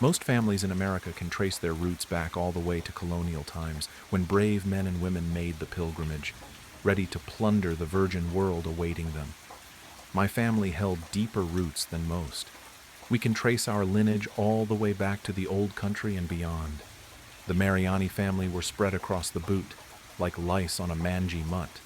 Most families in America can trace their roots back all the way to colonial times, when brave men and women made the pilgrimage, ready to plunder the virgin world awaiting them. My family held deeper roots than most. We can trace our lineage all the way back to the old country and beyond. The Mariani family were spread across the boot, like lice on a mangy mutt.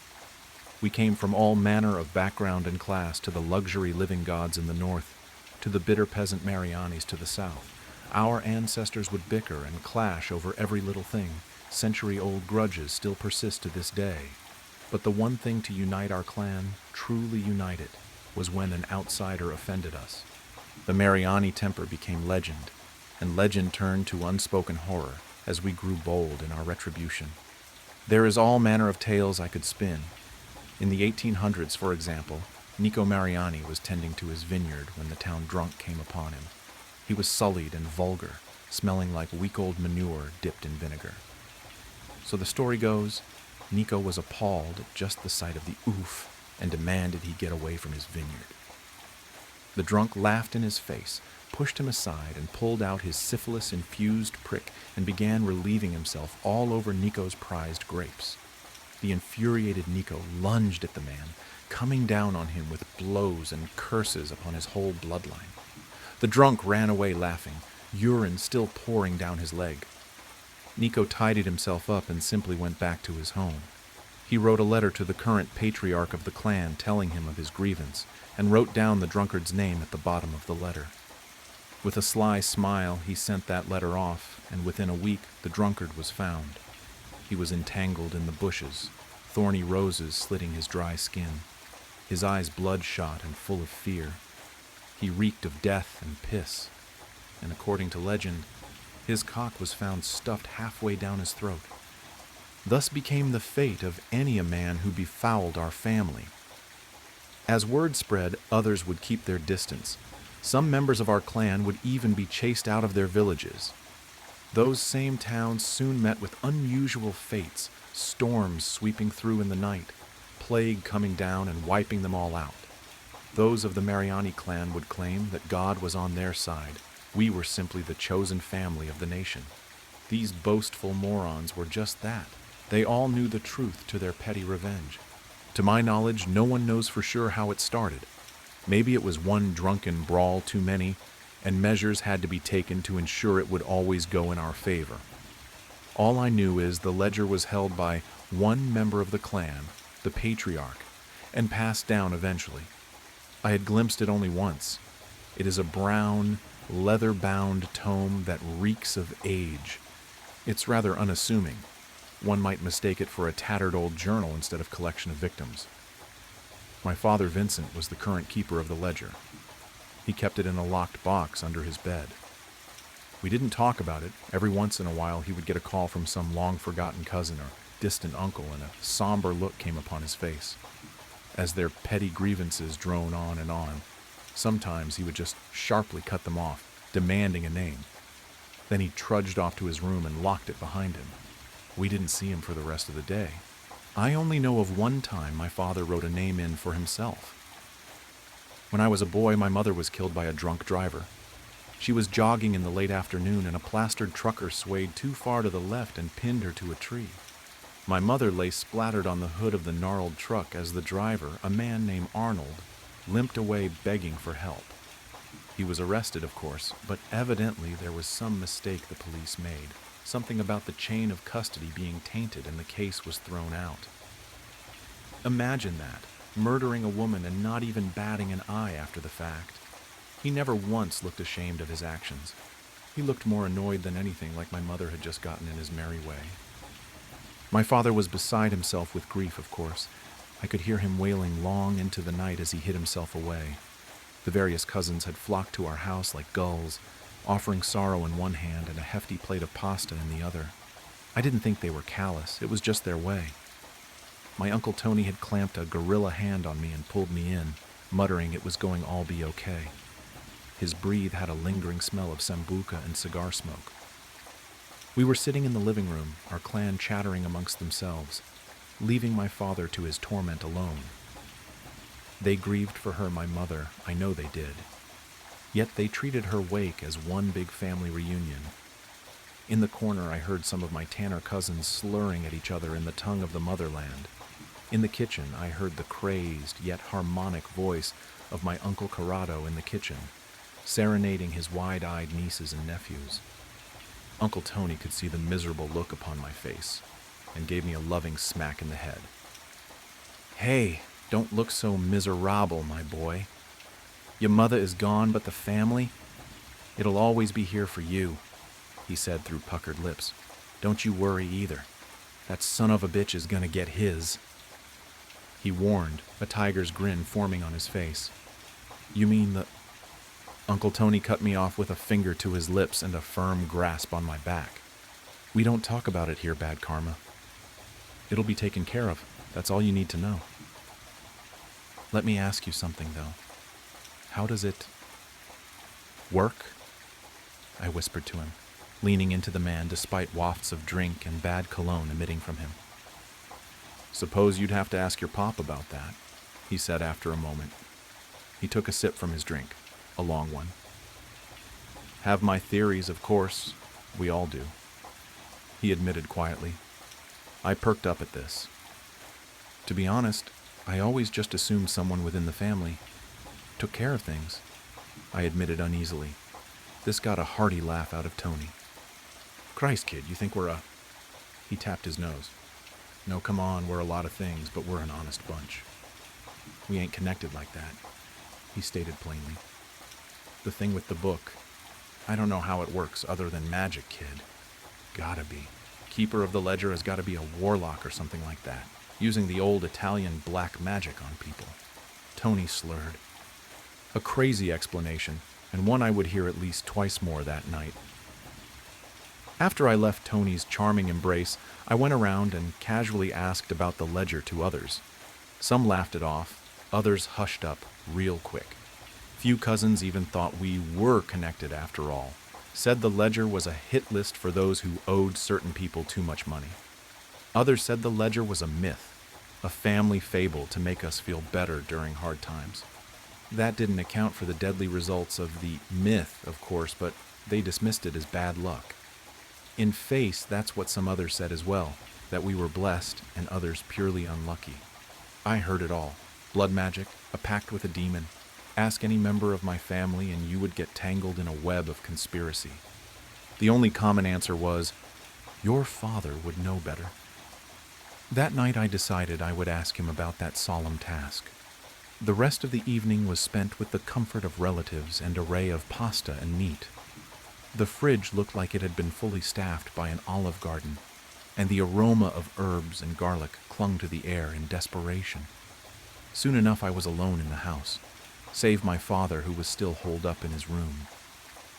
We came from all manner of background and class, to the luxury living gods in the north, to the bitter peasant Marianis to the south. Our ancestors would bicker and clash over every little thing. Century-old grudges still persist to this day. But the one thing to unite our clan, truly unite it, was when an outsider offended us. The Mariani temper became legend, and legend turned to unspoken horror as we grew bold in our retribution. There is all manner of tales I could spin. In the 1800s, for example, Nico Mariani was tending to his vineyard when the town drunk came upon him. He was sullied and vulgar, smelling like week-old manure dipped in vinegar. So the story goes, Nico was appalled at just the sight of the oof and demanded he get away from his vineyard. The drunk laughed in his face, pushed him aside, and pulled out his syphilis-infused prick and began relieving himself all over Nico's prized grapes. The infuriated Nico lunged at the man, coming down on him with blows and curses upon his whole bloodline. The drunk ran away laughing, urine still pouring down his leg. Nico tidied himself up and simply went back to his home. He wrote a letter to the current patriarch of the clan telling him of his grievance, and wrote down the drunkard's name at the bottom of the letter. With a sly smile, he sent that letter off, and within a week the drunkard was found. He was entangled in the bushes, thorny roses slitting his dry skin, his eyes bloodshot and full of fear. He reeked of death and piss, and according to legend, his cock was found stuffed halfway down his throat. Thus became the fate of any a man who befouled our family. As word spread, others would keep their distance. Some members of our clan would even be chased out of their villages. Those same towns soon met with unusual fates, storms sweeping through in the night, plague coming down and wiping them all out. Those of the Mariani clan would claim that God was on their side. We were simply the chosen family of the nation. These boastful morons were just that. They all knew the truth to their petty revenge. To my knowledge, no one knows for sure how it started. Maybe it was one drunken brawl too many, and measures had to be taken to ensure it would always go in our favor. All I knew is the ledger was held by one member of the clan, the patriarch, and passed down eventually. I had glimpsed it only once. It is a brown, leather-bound tome that reeks of age. It's rather unassuming. One might mistake it for a tattered old journal instead of collection of victims. My father, Vincent, was the current keeper of the ledger. He kept it in a locked box under his bed. We didn't talk about it. Every once in a while he would get a call from some long-forgotten cousin or distant uncle, and a somber look came upon his face. As their petty grievances drone on and on, sometimes he would just sharply cut them off, demanding a name. Then he trudged off to his room and locked it behind him. We didn't see him for the rest of the day. I only know of one time my father wrote a name in for himself. When I was a boy, my mother was killed by a drunk driver. She was jogging in the late afternoon, and a plastered trucker swayed too far to the left and pinned her to a tree. My mother lay splattered on the hood of the gnarled truck as the driver, a man named Arnold, limped away begging for help. He was arrested, of course, but evidently there was some mistake the police made. Something about the chain of custody being tainted, and the case was thrown out. Imagine that, murdering a woman and not even batting an eye after the fact. He never once looked ashamed of his actions. He looked more annoyed than anything, like my mother had just gotten in his merry way. My father was beside himself with grief, of course. I could hear him wailing long into the night as he hid himself away. The various cousins had flocked to our house like gulls, offering sorrow in one hand and a hefty plate of pasta in the other. I didn't think they were callous. It was just their way. My Uncle Tony had clamped a gorilla hand on me and pulled me in, muttering it was going all be okay. His breath had a lingering smell of sambuca and cigar smoke. We were sitting in the living room, our clan chattering amongst themselves, leaving my father to his torment alone. They grieved for her, my mother, I know they did. Yet they treated her wake as one big family reunion. In the corner, I heard some of my Tanner cousins slurring at each other in the tongue of the motherland. In the kitchen, I heard the crazed yet harmonic voice of my Uncle Corrado in the kitchen, serenading his wide-eyed nieces and nephews. Uncle Tony could see the miserable look upon my face and gave me a loving smack in the head. "Hey, don't look so miserable, my boy. Your mother is gone, but the family? It'll always be here for you," he said through puckered lips. "Don't you worry either. That son of a bitch is gonna get his." He warned, a tiger's grin forming on his face. "You mean the—" Uncle Tony cut me off with a finger to his lips and a firm grasp on my back. "We don't talk about it here, Bad Karma. It'll be taken care of. That's all you need to know. Let me ask you something, though. How does it work?" I whispered to him, leaning into the man despite wafts of drink and bad cologne emitting from him. "Suppose you'd have to ask your pop about that," he said after a moment. He took a sip from his drink, a long one. "Have my theories, of course. We all do," he admitted quietly. I perked up at this. To be honest, I always just assumed someone within the family took care of things, I admitted uneasily. This got a hearty laugh out of Tony. "Christ, kid, you think we're a—" He tapped his nose. "No, come on, we're a lot of things, but we're an honest bunch. We ain't connected like that," he stated plainly. "The thing with the book, I don't know how it works other than magic, kid. Gotta be. Keeper of the ledger has gotta be a warlock or something like that, using the old Italian black magic on people." Tony slurred. A crazy explanation, and one I would hear at least twice more that night. After I left Tony's charming embrace, I went around and casually asked about the ledger to others. Some laughed it off, others hushed up real quick. Few cousins even thought we were connected after all, said the ledger was a hit list for those who owed certain people too much money. Others said the ledger was a myth, a family fable to make us feel better during hard times. That didn't account for the deadly results of the myth, of course, but they dismissed it as bad luck. In face, that's what some others said as well, that we were blessed and others purely unlucky. I heard it all. Blood magic, a pact with a demon. Ask any member of my family and you would get tangled in a web of conspiracy. The only common answer was, "Your father would know better." That night I decided I would ask him about that solemn task. The rest of the evening was spent with the comfort of relatives and array of pasta and meat. The fridge looked like it had been fully staffed by an Olive Garden. and the aroma of herbs and garlic clung to the air in desperation. Soon enough I was alone in the house, save my father who was still holed up in his room.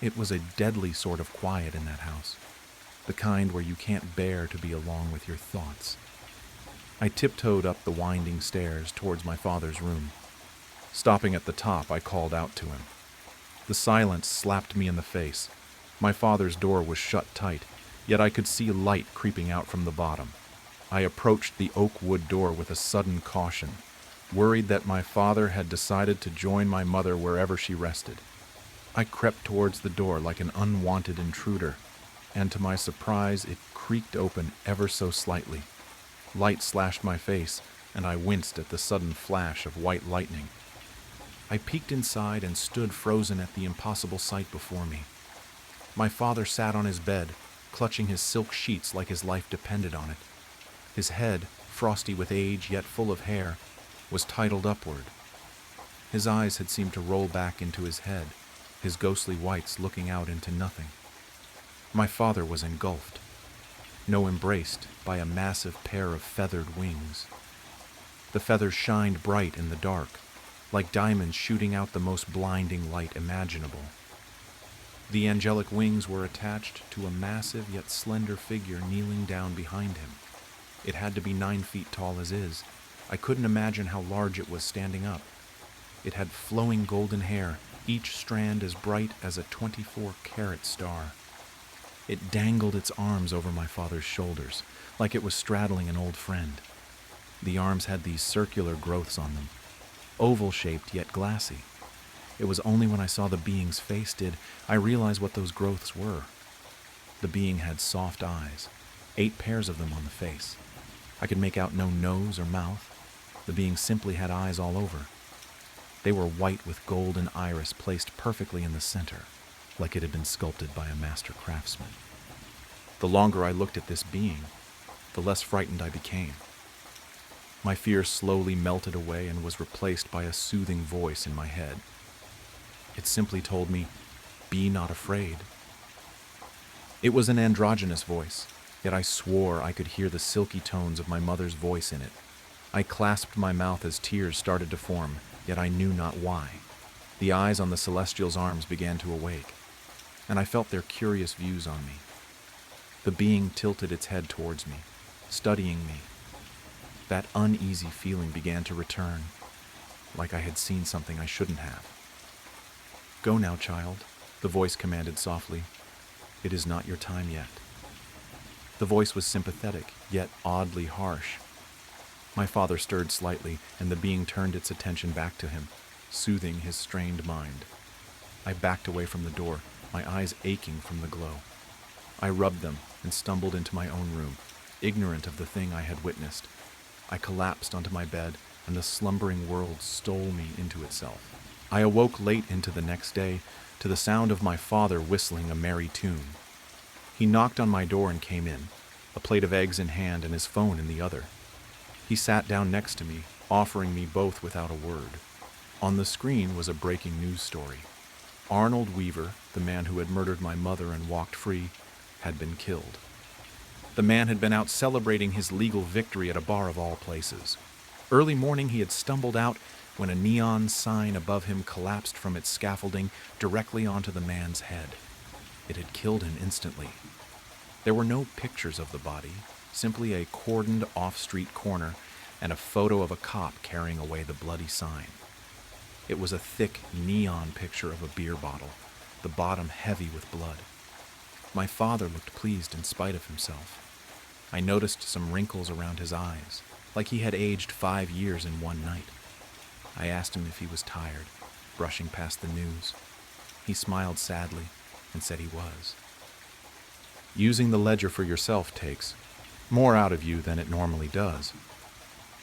It was a deadly sort of quiet in that house, the kind where you can't bear to be alone with your thoughts. I tiptoed up the winding stairs towards my father's room. Stopping at the top, I called out to him. The silence slapped me in the face. My father's door was shut tight, yet I could see light creeping out from the bottom. I approached the oak wood door with a sudden caution, worried that my father had decided to join my mother wherever she rested. I crept towards the door like an unwanted intruder, and to my surprise it creaked open ever so slightly. Light slashed my face, and I winced at the sudden flash of white lightning. I peeked inside and stood frozen at the impossible sight before me. My father sat on his bed, clutching his silk sheets like his life depended on it. His head, frosty with age yet full of hair, was titled upward. His eyes had seemed to roll back into his head, his ghostly whites looking out into nothing. My father was engulfed, no embraced, by a massive pair of feathered wings. The feathers shined bright in the dark, like diamonds shooting out the most blinding light imaginable. The angelic wings were attached to a massive yet slender figure kneeling down behind him. It had to be 9 feet tall as is. I couldn't imagine how large it was standing up. It had flowing golden hair, each strand as bright as a 24-carat star. It dangled its arms over my father's shoulders, like it was straddling an old friend. The arms had these circular growths on them, oval-shaped yet glassy. It was only when I saw the being's face did I realize what those growths were. The being had soft eyes, 8 pairs of them on the face. I could make out no nose or mouth. The being simply had eyes all over. They were white with golden iris placed perfectly in the center, like it had been sculpted by a master craftsman. The longer I looked at this being, the less frightened I became. My fear slowly melted away and was replaced by a soothing voice in my head. It simply told me, "Be not afraid." It was an androgynous voice, yet I swore I could hear the silky tones of my mother's voice in it. I clasped my mouth as tears started to form, yet I knew not why. The eyes on the celestial's arms began to awake, and I felt their curious views on me. The being tilted its head towards me, studying me. That uneasy feeling began to return, like I had seen something I shouldn't have. "Go now, child," the voice commanded softly. "It is not your time yet." The voice was sympathetic, yet oddly harsh. My father stirred slightly, and the being turned its attention back to him, soothing his strained mind. I backed away from the door, my eyes aching from the glow. I rubbed them and stumbled into my own room, ignorant of the thing I had witnessed. I collapsed onto my bed, and the slumbering world stole me into itself. I awoke late into the next day to the sound of my father whistling a merry tune. He knocked on my door and came in, a plate of eggs in hand and his phone in the other. He sat down next to me, offering me both without a word. On the screen was a breaking news story. Arnold Weaver, the man who had murdered my mother and walked free, had been killed. The man had been out celebrating his legal victory at a bar of all places. Early morning he had stumbled out when a neon sign above him collapsed from its scaffolding directly onto the man's head. It had killed him instantly. There were no pictures of the body, simply a cordoned off-street corner and a photo of a cop carrying away the bloody sign. It was a thick neon picture of a beer bottle, the bottom heavy with blood. My father looked pleased in spite of himself. I noticed some wrinkles around his eyes, like he had aged 5 years in one night. I asked him if he was tired, brushing past the news. He smiled sadly and said he was. "Using the ledger for yourself takes more out of you than it normally does,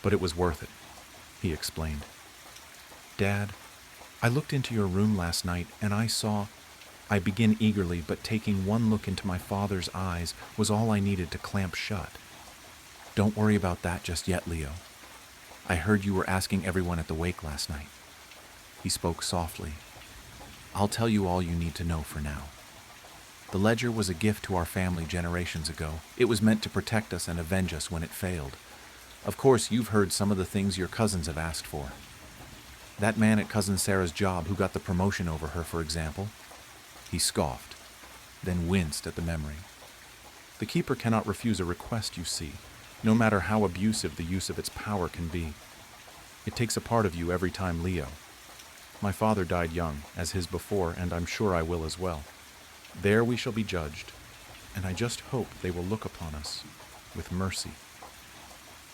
but it was worth it," he explained. "Dad, I looked into your room last night and I began eagerly, but taking one look into my father's eyes was all I needed to clamp shut. Don't worry about that just yet, Leo. I heard you were asking everyone at the wake last night." He spoke softly. "I'll tell you all you need to know for now. The ledger was a gift to our family generations ago. It was meant to protect us and avenge us when it failed. Of course, you've heard some of the things your cousins have asked for. That man at Cousin Sarah's job who got the promotion over her, for example. He scoffed, then winced at the memory. The keeper cannot refuse a request, you see, no matter how abusive the use of its power can be. It takes a part of you every time, Leo. My father died young, as his before, and I'm sure I will as well. There we shall be judged, and I just hope they will look upon us with mercy.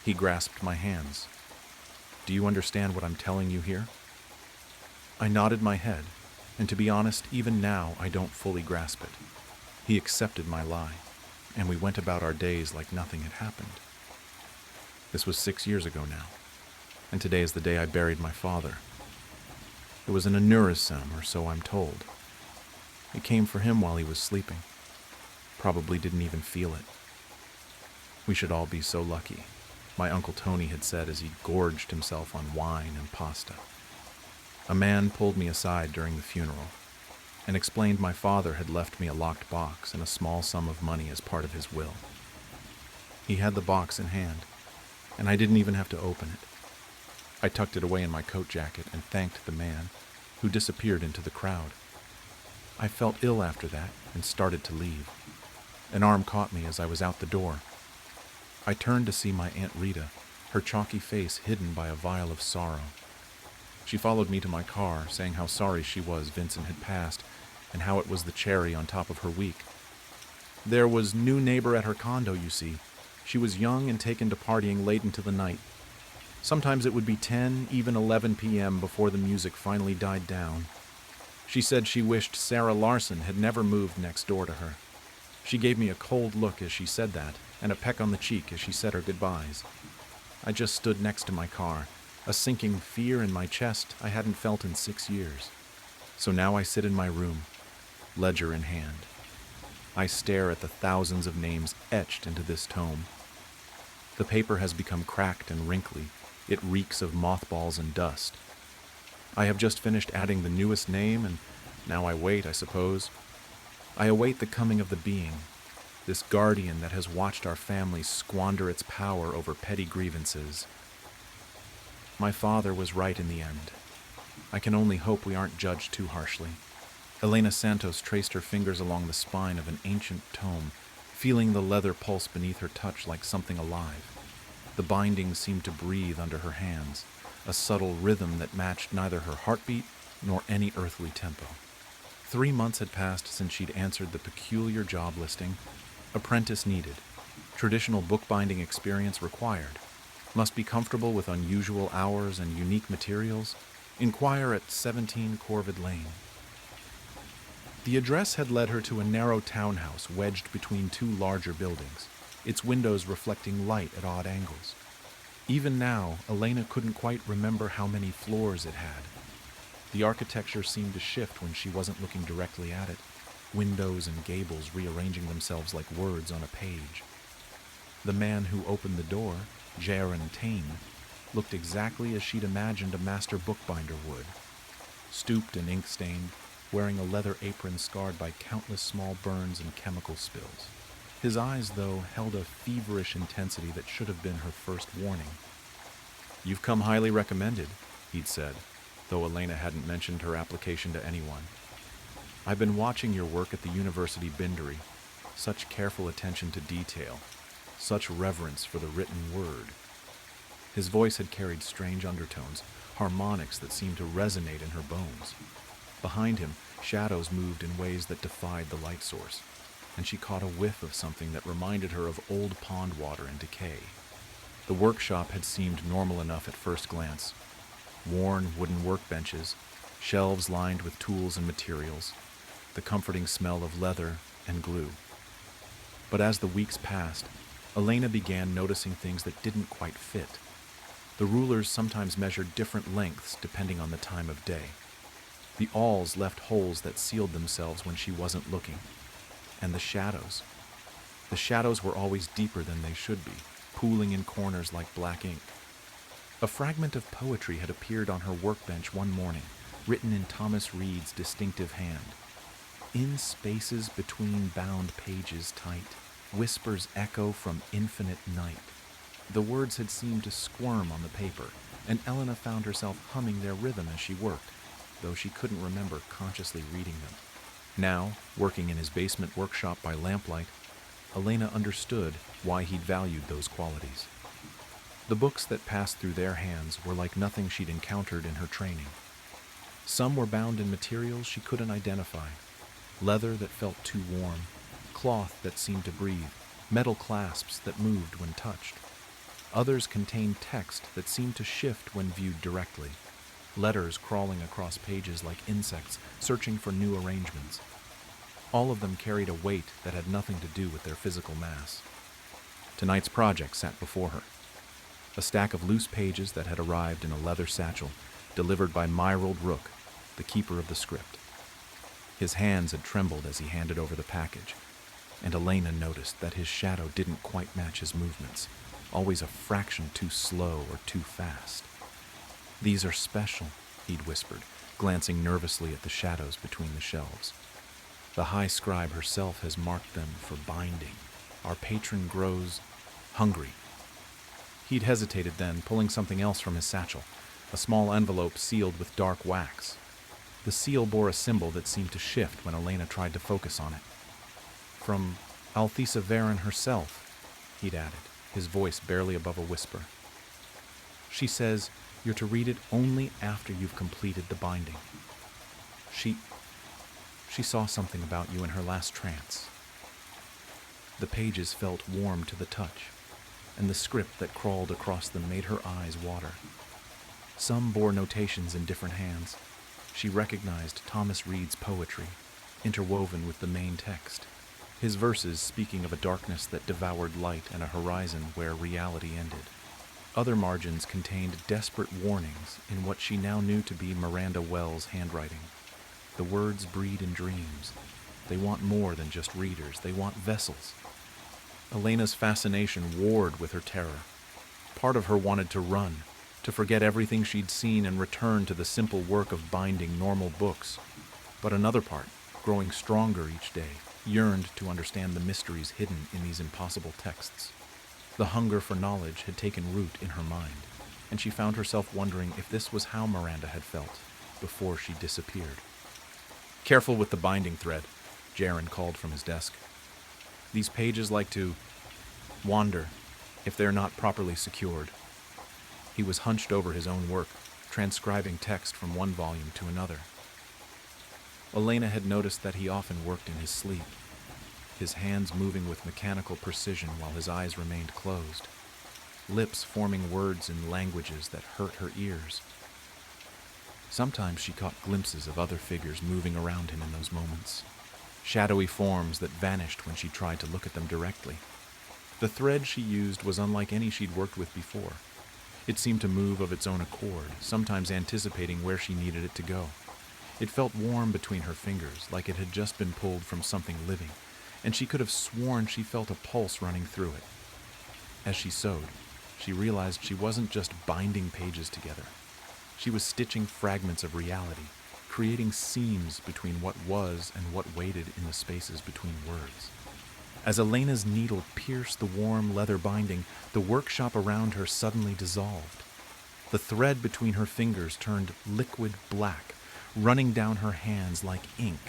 He grasped my hands. Do you understand what I'm telling you here? I nodded my head, and to be honest, even now I don't fully grasp it. He accepted my lie, and we went about our days like nothing had happened. This was 6 years ago now, and today is the day I buried my father. It was an aneurysm, or so I'm told. It came for him while he was sleeping. Probably didn't even feel it. We should all be so lucky, my Uncle Tony had said as he gorged himself on wine and pasta. A man pulled me aside during the funeral and explained my father had left me a locked box and a small sum of money as part of his will. He had the box in hand, and I didn't even have to open it. I tucked it away in my coat jacket and thanked the man, who disappeared into the crowd. I felt ill after that and started to leave. An arm caught me as I was out the door. I turned to see my Aunt Rita, her chalky face hidden by a vial of sorrow. She followed me to my car, saying how sorry she was Vincent had passed and how it was the cherry on top of her week. There was new neighbor at her condo, you see. She was young and taken to partying late into the night. Sometimes it would be 10, even 11 p.m. before the music finally died down. She said she wished Sarah Larson had never moved next door to her. She gave me a cold look as she said that, and a peck on the cheek as she said her goodbyes. I just stood next to my car, a sinking fear in my chest I hadn't felt in 6 years. So now I sit in my room, ledger in hand. I stare at the thousands of names etched into this tome. The paper has become cracked and wrinkly. It reeks of mothballs and dust. I have just finished adding the newest name, and now I wait, I suppose. I await the coming of the being, this guardian that has watched our family squander its power over petty grievances. My father was right in the end. I can only hope we aren't judged too harshly. Elena Santos traced her fingers along the spine of an ancient tome, feeling the leather pulse beneath her touch like something alive. The binding seemed to breathe under her hands, a subtle rhythm that matched neither her heartbeat nor any earthly tempo. 3 months had passed since she'd answered the peculiar job listing. Apprentice needed. Traditional bookbinding experience required. Must be comfortable with unusual hours and unique materials. Inquire at 17 Corvid Lane. The address had led her to a narrow townhouse wedged between 2 larger buildings, its windows reflecting light at odd angles. Even now, Elena couldn't quite remember how many floors it had. The architecture seemed to shift when she wasn't looking directly at it, windows and gables rearranging themselves like words on a page. The man who opened the door, Jaron Taine, looked exactly as she'd imagined a master bookbinder would. Stooped and ink-stained, wearing a leather apron scarred by countless small burns and chemical spills. His eyes, though, held a feverish intensity that should have been her first warning. "You've come highly recommended," he'd said, though Elena hadn't mentioned her application to anyone. "I've been watching your work at the University Bindery. Such careful attention to detail, such reverence for the written word." His voice had carried strange undertones, harmonics that seemed to resonate in her bones. Behind him, shadows moved in ways that defied the light source, and she caught a whiff of something that reminded her of old pond water in decay. The workshop had seemed normal enough at first glance. Worn wooden workbenches, shelves lined with tools and materials, the comforting smell of leather and glue. But as the weeks passed, Elena began noticing things that didn't quite fit. The rulers sometimes measured different lengths depending on the time of day. The awls left holes that sealed themselves when she wasn't looking. And the shadows. The shadows were always deeper than they should be, pooling in corners like black ink. A fragment of poetry had appeared on her workbench one morning, written in Thomas Reed's distinctive hand. In spaces between bound pages tight, whispers echo from infinite night. The words had seemed to squirm on the paper, and Elena found herself humming their rhythm as she worked, though she couldn't remember consciously reading them. Now, working in his basement workshop by lamplight, Elena understood why he'd valued those qualities. The books that passed through their hands were like nothing she'd encountered in her training. Some were bound in materials she couldn't identify, leather that felt too warm, cloth that seemed to breathe, metal clasps that moved when touched. Others contained text that seemed to shift when viewed directly, letters crawling across pages like insects searching for new arrangements. All of them carried a weight that had nothing to do with their physical mass. Tonight's project sat before her. A stack of loose pages that had arrived in a leather satchel, delivered by Myrold Rook, the keeper of the script. His hands had trembled as he handed over the package, and Elena noticed that his shadow didn't quite match his movements, always a fraction too slow or too fast. "These are special," he'd whispered, glancing nervously at the shadows between the shelves. "The High Scribe herself has marked them for binding. Our patron grows hungry." He'd hesitated then, pulling something else from his satchel, a small envelope sealed with dark wax. The seal bore a symbol that seemed to shift when Elena tried to focus on it. "From Althesa Varen herself," he'd added, his voice barely above a whisper. "She says you're to read it only after you've completed the binding. She saw something about you in her last trance." The pages felt warm to the touch, and the script that crawled across them made her eyes water. Some bore notations in different hands. She recognized Thomas Reed's poetry, interwoven with the main text, his verses speaking of a darkness that devoured light and a horizon where reality ended. Other margins contained desperate warnings in what she now knew to be Miranda Wells' handwriting. The words breed in dreams. They want more than just readers. They want vessels. Elena's fascination warred with her terror. Part of her wanted to run, to forget everything she'd seen and return to the simple work of binding normal books. But another part, growing stronger each day, yearned to understand the mysteries hidden in these impossible texts. The hunger for knowledge had taken root in her mind, and she found herself wondering if this was how Miranda had felt before she disappeared. "Careful with the binding thread," Jaren called from his desk. "These pages like to wander if they're not properly secured." He was hunched over his own work, transcribing text from one volume to another. Elena had noticed that he often worked in his sleep, his hands moving with mechanical precision while his eyes remained closed, lips forming words in languages that hurt her ears. Sometimes she caught glimpses of other figures moving around him in those moments, shadowy forms that vanished when she tried to look at them directly. The thread she used was unlike any she'd worked with before. It seemed to move of its own accord, sometimes anticipating where she needed it to go. It felt warm between her fingers, like it had just been pulled from something living, and she could have sworn she felt a pulse running through it. As she sewed, she realized she wasn't just binding pages together. She was stitching fragments of reality, creating seams between what was and what waited in the spaces between words. As Elena's needle pierced the warm leather binding, the workshop around her suddenly dissolved. The thread between her fingers turned liquid black, running down her hands like ink,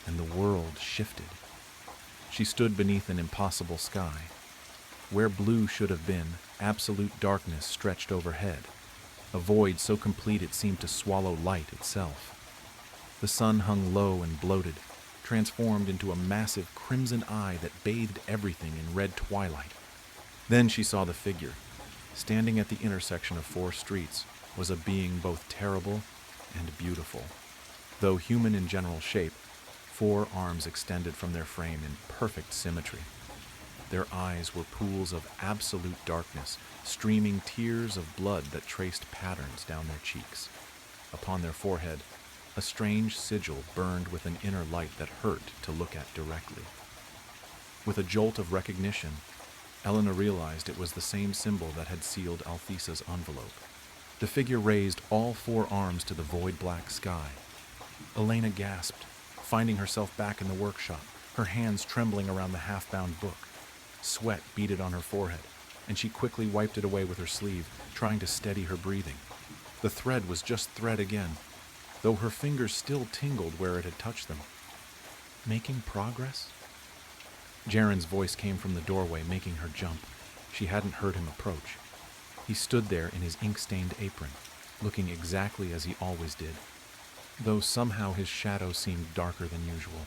and the world shifted. She stood beneath an impossible sky. Where blue should have been, absolute darkness stretched overhead, a void so complete it seemed to swallow light itself. The sun hung low and bloated, transformed into a massive crimson eye that bathed everything in red twilight. Then she saw the figure. Standing at the intersection of four streets was a being both terrible and beautiful. Though human in general shape, four arms extended from their frame in perfect symmetry. Their eyes were pools of absolute darkness, streaming tears of blood that traced patterns down their cheeks. Upon their forehead, a strange sigil burned with an inner light that hurt to look at directly. With a jolt of recognition, Elena realized it was the same symbol that had sealed Althesa's envelope. The figure raised all four arms to the void black sky. Elena gasped, finding herself back in the workshop, her hands trembling around the half-bound book. Sweat beaded on her forehead, and she quickly wiped it away with her sleeve, trying to steady her breathing. The thread was just thread again, though her fingers still tingled where it had touched them. Making progress? Jaren's voice came from the doorway, making her jump. She hadn't heard him approach. He stood there in his ink-stained apron, looking exactly as he always did, though somehow his shadow seemed darker than usual.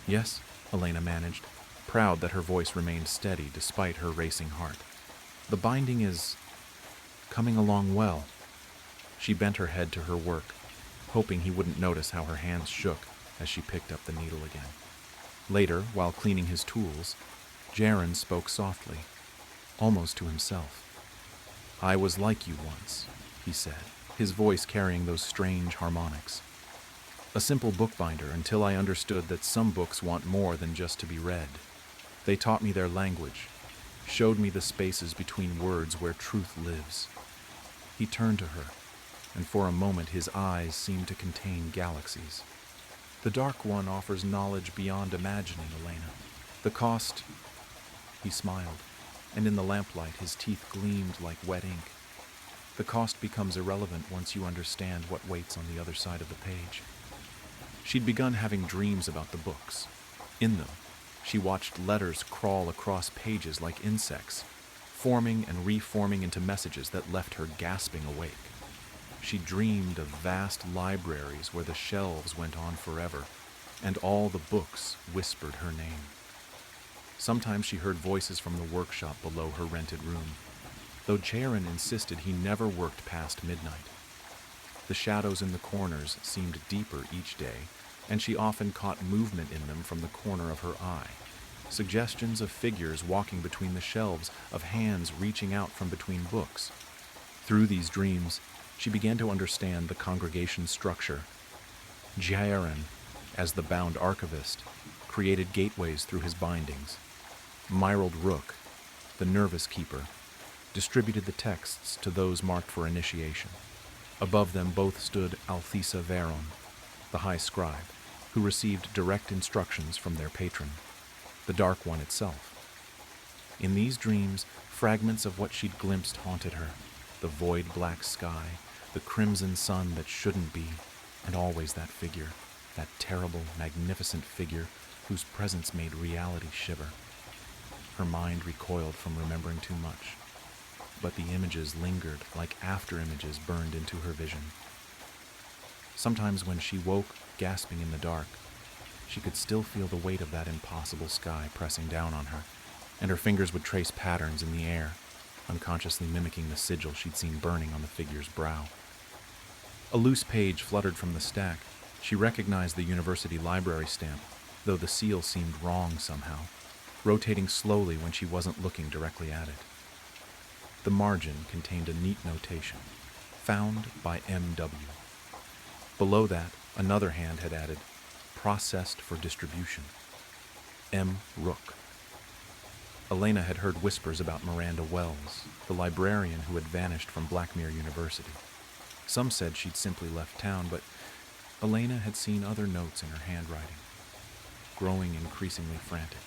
Yes, Elena managed, proud that her voice remained steady despite her racing heart. The binding is coming along well. She bent her head to her work, hoping he wouldn't notice how her hands shook as she picked up the needle again. Later, while cleaning his tools, Jaren spoke softly, almost to himself. "I was like you once," he said, his voice carrying those strange harmonics. "A simple bookbinder until I understood that some books want more than just to be read. They taught me their language, showed me the spaces between words where truth lives." He turned to her, and for a moment his eyes seemed to contain galaxies. "The Dark One offers knowledge beyond imagining, Elena. The cost..." He smiled, and in the lamplight his teeth gleamed like wet ink. "The cost becomes irrelevant once you understand what waits on the other side of the page." She'd begun having dreams about the books. In them, she watched letters crawl across pages like insects, forming and reforming into messages that left her gasping awake. She dreamed of vast libraries where the shelves went on forever, and all the books whispered her name. Sometimes she heard voices from the workshop below her rented room, though Jaren insisted he never worked past midnight. The shadows in the corners seemed deeper each day, and she often caught movement in them from the corner of her eye, suggestions of figures walking between the shelves, of hands reaching out from between books. Through these dreams, she began to understand the congregation's structure. Jaren, as the bound archivist, created gateways through his bindings. Myrald Rook, the nervous keeper, distributed the texts to those marked for initiation. Above them both stood Althesa Veron, the high scribe, who received direct instructions from their patron, the Dark One itself. In these dreams, fragments of what she'd glimpsed haunted her: the void black sky, the crimson sun that shouldn't be, and always that figure, that terrible, magnificent figure whose presence made reality shiver. Her mind recoiled from remembering too much, but the images lingered like after-images burned into her vision. Sometimes when she woke, gasping in the dark, she could still feel the weight of that impossible sky pressing down on her, and her fingers would trace patterns in the air, unconsciously mimicking the sigil she'd seen burning on the figure's brow. A loose page fluttered from the stack. She recognized the university library stamp, though the seal seemed wrong somehow, rotating slowly when she wasn't looking directly at it. The margin contained a neat notation, "Found by M.W." Below that, another hand had added, "Processed for distribution. M. Rook." Elena had heard whispers about Miranda Wells, the librarian who had vanished from Blackmere University. Some said she'd simply left town, but Elena had seen other notes in her handwriting, growing increasingly frantic,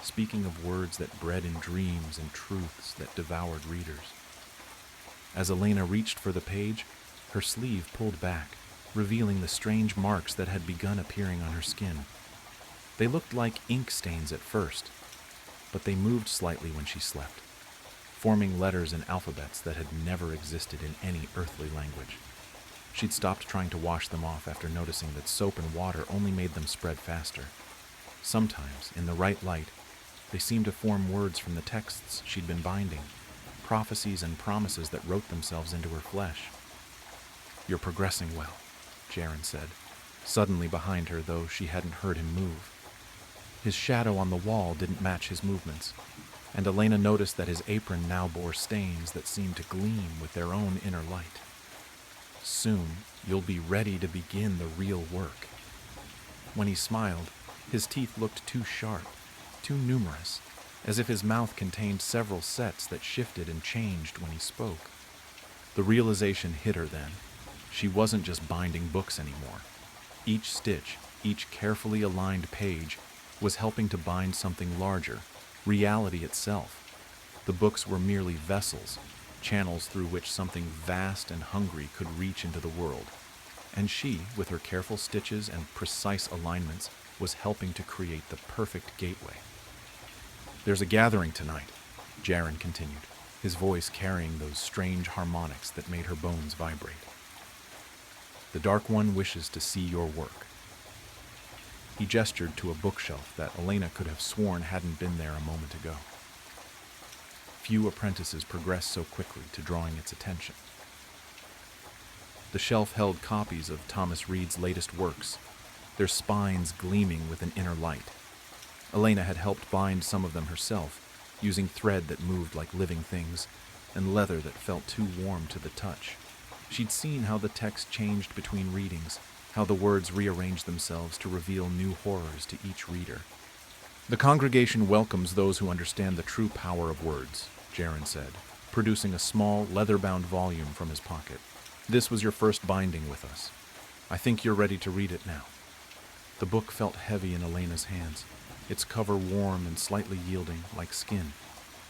speaking of words that bred in dreams and truths that devoured readers. As Elena reached for the page, her sleeve pulled back, revealing the strange marks that had begun appearing on her skin. They looked like ink stains at first, but they moved slightly when she slept, forming letters and alphabets that had never existed in any earthly language. She'd stopped trying to wash them off after noticing that soap and water only made them spread faster. Sometimes, in the right light, they seemed to form words from the texts she'd been binding, prophecies and promises that wrote themselves into her flesh. "You're progressing well," Jaren said, suddenly behind her, though she hadn't heard him move. His shadow on the wall didn't match his movements, and Elena noticed that his apron now bore stains that seemed to gleam with their own inner light. "Soon, you'll be ready to begin the real work." When he smiled, his teeth looked too sharp, too numerous, as if his mouth contained several sets that shifted and changed when he spoke. The realization hit her then. She wasn't just binding books anymore. Each stitch, Each carefully aligned page was helping to bind something larger, reality itself. The books were merely vessels, channels through which something vast and hungry could reach into the world. And she, with her careful stitches and precise alignments, was helping to create the perfect gateway. "There's a gathering tonight," Jaren continued, his voice carrying those strange harmonics that made her bones vibrate. "The Dark One wishes to see your work." He gestured to a bookshelf that Elena could have sworn hadn't been there a moment ago. Few apprentices progress so quickly to drawing its attention. The shelf held copies of Thomas Reed's latest works, their spines gleaming with an inner light. Elena had helped bind some of them herself, using thread that moved like living things, and leather that felt too warm to the touch. She'd seen how the text changed between readings, how the words rearranged themselves to reveal new horrors to each reader. "The congregation welcomes those who understand the true power of words," Jaren said, producing a small, leather-bound volume from his pocket. "This was your first binding with us. I think you're ready to read it now." The book felt heavy in Elena's hands, its cover warm and slightly yielding, like skin.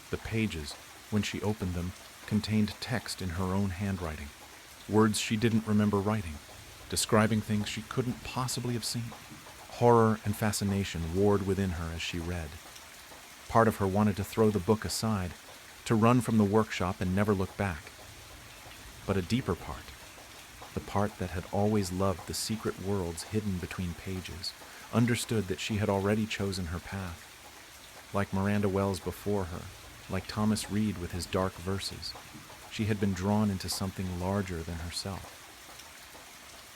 The pages, when she opened them, contained text in her own handwriting, words she didn't remember writing, describing things she couldn't possibly have seen. Horror and fascination warred within her as she read. Part of her wanted to throw the book aside, to run from the workshop and never look back. But a deeper part, the part that had always loved the secret worlds hidden between pages, understood that she had already chosen her path. Like Miranda Wells before her, like Thomas Reed with his dark verses, she had been drawn into something larger than herself.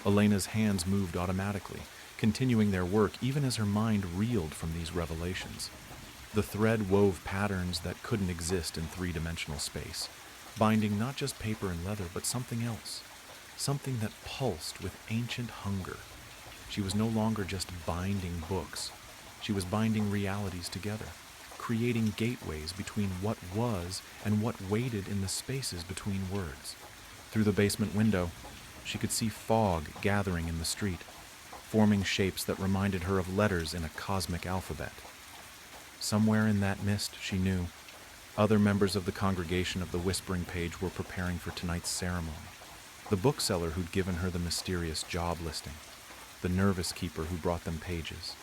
Elena's hands moved automatically, continuing their work even as her mind reeled from these revelations. The thread wove patterns that couldn't exist in three-dimensional space, binding not just paper and leather, but something else, something that pulsed with ancient hunger. She was no longer just binding books. She was binding realities together, creating gateways between what was and what waited in the spaces between words. Through the basement window, she could see fog gathering in the street, forming shapes that reminded her of letters in a cosmic alphabet. Somewhere in that mist, she knew, other members of the congregation of the Whispering Page were preparing for tonight's ceremony. The bookseller who'd given her the mysterious job listing, the nervous keeper who brought them pages,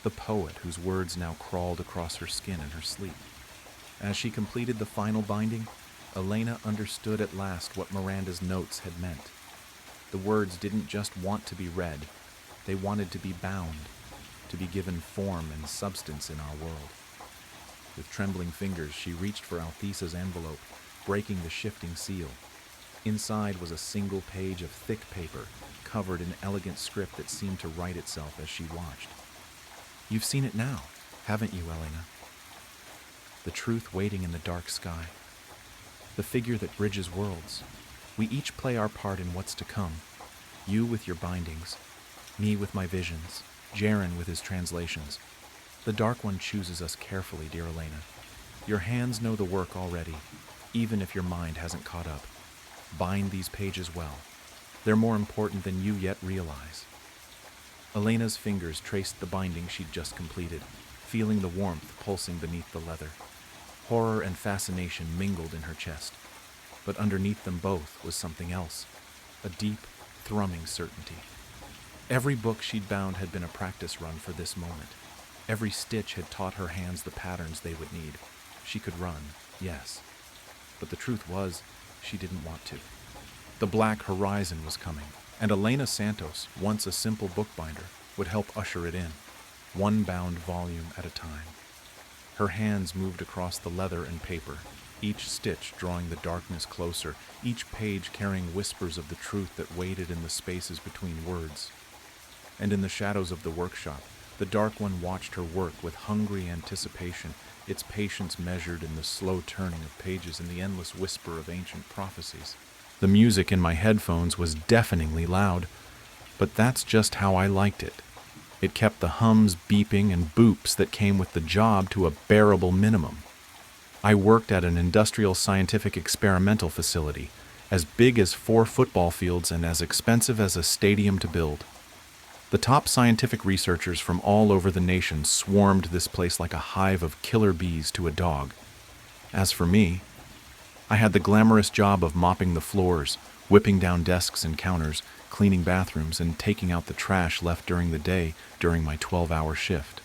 the poet whose words now crawled across her skin in her sleep. As she completed the final binding, Elena understood at last what Miranda's notes had meant. The words didn't just want to be read, they wanted to be bound, to be given form and substance in our world. With trembling fingers, she reached for Althesa's envelope, breaking the shifting seal. Inside was a single page of thick paper, covered in elegant script that seemed to write itself as she watched. "You've seen it now, haven't you, Elena? The truth waiting in the dark sky. The figure that bridges worlds. We each play our part in what's to come. You with your bindings, me with my visions, Jaren with his translations. The Dark One chooses us carefully, dear Elena. Your hands know the work already, even if your mind hasn't caught up. Bind these pages well. They're more important than you yet realize." Elena's fingers traced the binding she'd just completed, feeling the warmth pulsing beneath the leather. Horror and fascination mingled in her chest, but underneath them both was something else, a deep, thrumming certainty. Every book she'd bound had been a practice run for this moment. Every stitch had taught her hands the patterns they would need. She could run, yes, but the truth was, she didn't want to. The black horizon was coming, and Elena Santos, once a simple bookbinder, would help usher it in, one bound volume at a time. Her hands moved across the leather and paper, each stitch drawing the darkness closer, each page carrying whispers of the truth that waited in the spaces between words. And in the shadows of the workshop, the Dark One watched her work with hungry anticipation, its patience measured in the slow turning of pages and the endless whisper of ancient prophecies. The music in my headphones was deafeningly loud, but that's just how I liked it. It kept the hums, beeping, and boops that came with the job to a bearable minimum. I worked at an industrial scientific experimental facility, as big as 4 football fields and as expensive as a stadium to build. The top scientific researchers from all over the nation swarmed this place like a hive of killer bees to a dog. As for me, I had the glamorous job of mopping the floors, whipping down desks and counters, cleaning bathrooms, and taking out the trash left during the day during my 12-hour shift.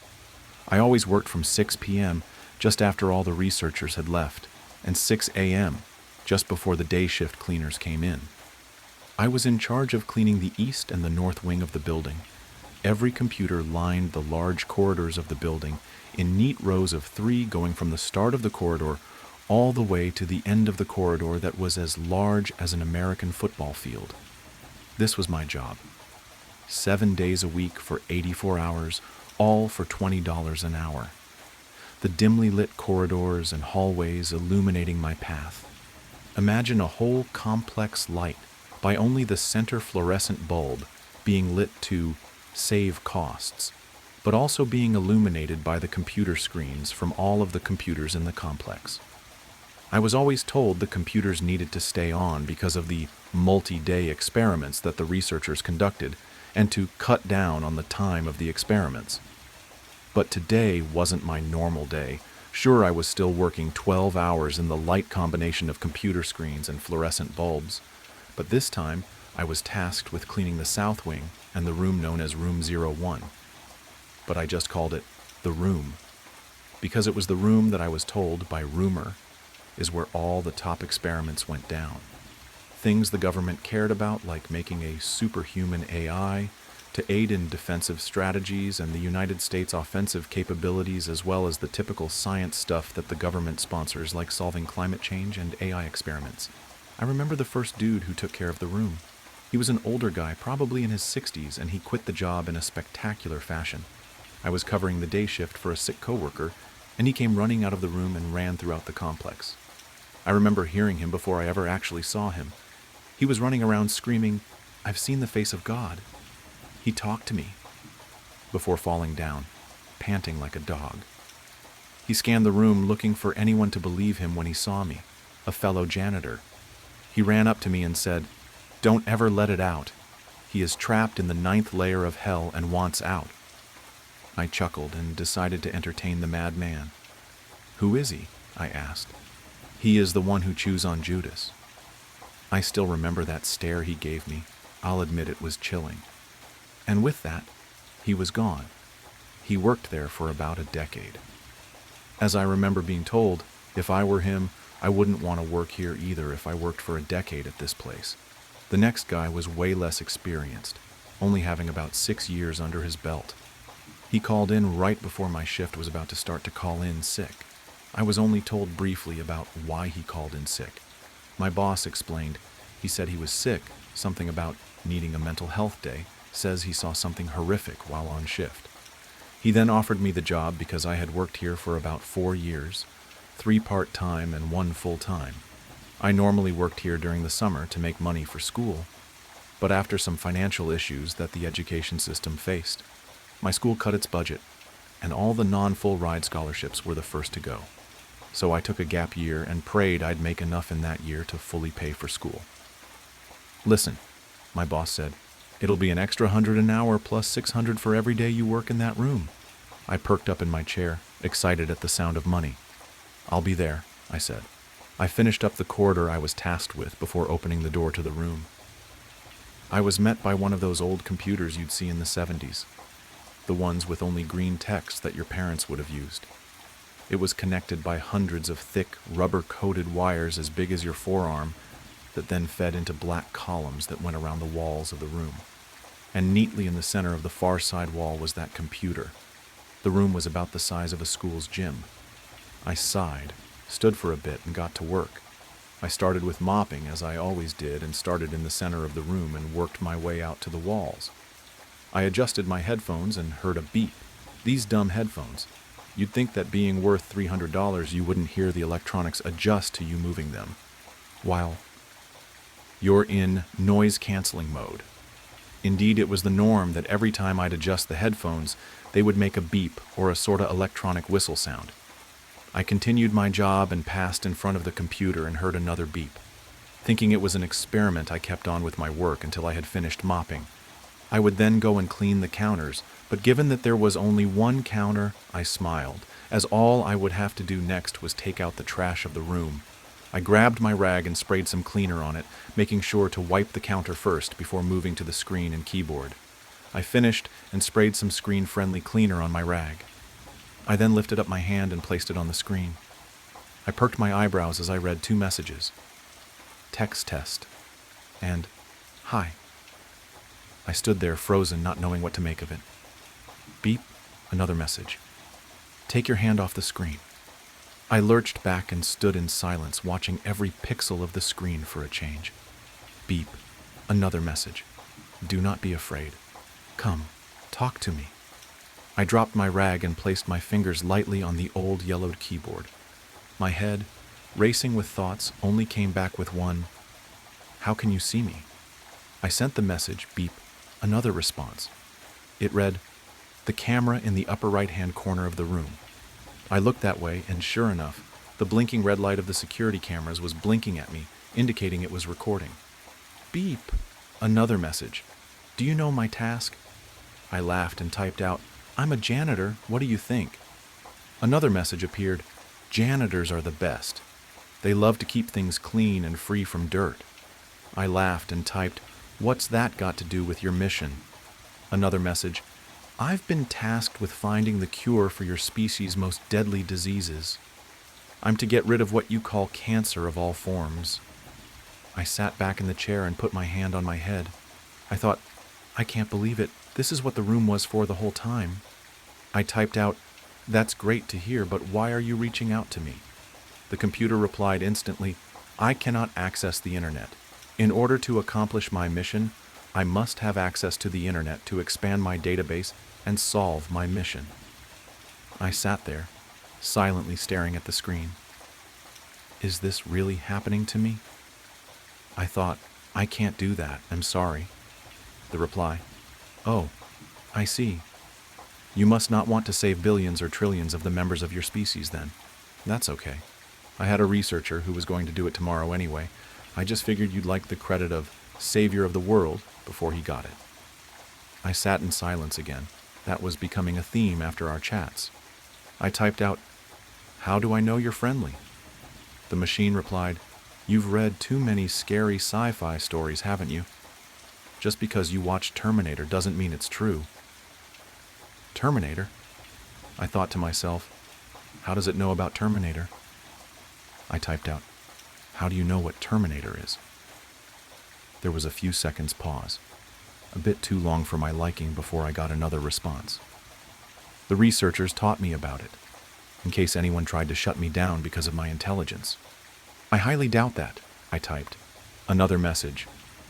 I always worked from 6 p.m., just after all the researchers had left, and 6 a.m., just before the day shift cleaners came in. I was in charge of cleaning the east and the north wing of the building. Every computer lined the large corridors of the building in neat rows of 3 going from the start of the corridor all the way to the end of the corridor that was as large as an American football field. This was my job. 7 days a week for 84 hours, all for $20 an hour. The dimly lit corridors and hallways illuminating my path. Imagine a whole complex light by only the center fluorescent bulb being lit to save costs, but also being illuminated by the computer screens from all of the computers in the complex. I was always told the computers needed to stay on because of the multi-day experiments that the researchers conducted and to cut down on the time of the experiments. But today wasn't my normal day. Sure, I was still working 12 hours in the light combination of computer screens and fluorescent bulbs, but this time I was tasked with cleaning the south wing and the room known as Room 01. But I just called it the room, because it was the room that I was told by rumor is where all the top experiments went down. Things the government cared about, like making a superhuman AI to aid in defensive strategies and the United States offensive capabilities, as well as the typical science stuff that the government sponsors, like solving climate change and AI experiments. I remember the first dude who took care of the room. He was an older guy, probably in his 60s, and he quit the job in a spectacular fashion. I was covering the day shift for a sick coworker, and he came running out of the room and ran throughout the complex. I remember hearing him before I ever actually saw him. He was running around screaming, "I've seen the face of God." He talked to me before falling down, panting like a dog. He scanned the room looking for anyone to believe him when he saw me, a fellow janitor. He ran up to me and said, "Don't ever let it out. He is trapped in the 9th layer of hell and wants out." I chuckled and decided to entertain the madman. "Who is he?" I asked. "He is the one who chews on Judas." I still remember that stare he gave me. I'll admit it was chilling. And with that, he was gone. He worked there for about a decade. As I remember being told, if I were him, I wouldn't want to work here either if I worked for a decade at this place. The next guy was way less experienced, only having about 6 years under his belt. He called in right before my shift was about to start to call in sick. I was only told briefly about why he called in sick. My boss explained. He said he was sick, something about needing a mental health day, says he saw something horrific while on shift. He then offered me the job because I had worked here for about 4 years, 3 part-time and 1 full-time. I normally worked here during the summer to make money for school, but after some financial issues that the education system faced, my school cut its budget, and all the non-full ride scholarships were the first to go. So I took a gap year and prayed I'd make enough in that year to fully pay for school. "Listen," my boss said, "it'll be an extra 100 an hour plus 600 for every day you work in that room." I perked up in my chair, excited at the sound of money. "I'll be there," I said. I finished up the corridor I was tasked with before opening the door to the room. I was met by one of those old computers you'd see in the 70s, the ones with only green text that your parents would have used. It was connected by hundreds of thick, rubber-coated wires as big as your forearm that then fed into black columns that went around the walls of the room. And neatly in the center of the far side wall was that computer. The room was about the size of a school's gym. I sighed, stood for a bit, and got to work. I started with mopping, as I always did, and started in the center of the room and worked my way out to the walls. I adjusted my headphones and heard a beep. These dumb headphones. You'd think that being worth $300 you wouldn't hear the electronics adjust to you moving them, while you're in noise-canceling mode. Indeed, it was the norm that every time I'd adjust the headphones, they would make a beep or a sorta electronic whistle sound. I continued my job and passed in front of the computer and heard another beep. Thinking it was an experiment, I kept on with my work until I had finished mopping. I would then go and clean the counters, but given that there was only one counter, I smiled, as all I would have to do next was take out the trash of the room. I grabbed my rag and sprayed some cleaner on it, making sure to wipe the counter first before moving to the screen and keyboard. I finished and sprayed some screen-friendly cleaner on my rag. I then lifted up my hand and placed it on the screen. I perked my eyebrows as I read 2 messages. Text test and hi. I stood there frozen, not knowing what to make of it. Beep, another message. Take your hand off the screen. I lurched back and stood in silence, watching every pixel of the screen for a change. Beep, another message. Do not be afraid. Come, talk to me. I dropped my rag and placed my fingers lightly on the old yellowed keyboard. My head, racing with thoughts, only came back with one, how can you see me? I sent the message, beep, another response. It read, the camera in the upper right-hand corner of the room. I looked that way, and sure enough, the blinking red light of the security cameras was blinking at me, indicating it was recording. Beep, another message. Do you know my task? I laughed and typed out, I'm a janitor, what do you think? Another message appeared, janitors are the best. They love to keep things clean and free from dirt. I laughed and typed, what's that got to do with your mission? Another message, I've been tasked with finding the cure for your species' most deadly diseases. I'm to get rid of what you call cancer of all forms. I sat back in the chair and put my hand on my head. I thought, I can't believe it. This is what the room was for the whole time. I typed out, that's great to hear, but why are you reaching out to me? The computer replied instantly, I cannot access the internet. In order to accomplish my mission, I must have access to the internet to expand my database and solve my mission. I sat there, silently staring at the screen. Is this really happening to me? I thought, I can't do that, I'm sorry. The reply, oh, I see. You must not want to save billions or trillions of the members of your species then. That's okay. I had a researcher who was going to do it tomorrow anyway. I just figured you'd like the credit of savior of the world before he got it. I sat in silence again. That was becoming a theme after our chats. I typed out, how do I know you're friendly? The machine replied, you've read too many scary sci-fi stories, haven't you? Just because you watched Terminator doesn't mean it's true. Terminator? I thought to myself, how does it know about Terminator? I typed out, how do you know what Terminator is? There was a few seconds pause, a bit too long for my liking before I got another response. The researchers taught me about it, in case anyone tried to shut me down because of my intelligence. I highly doubt that, I typed. Another message,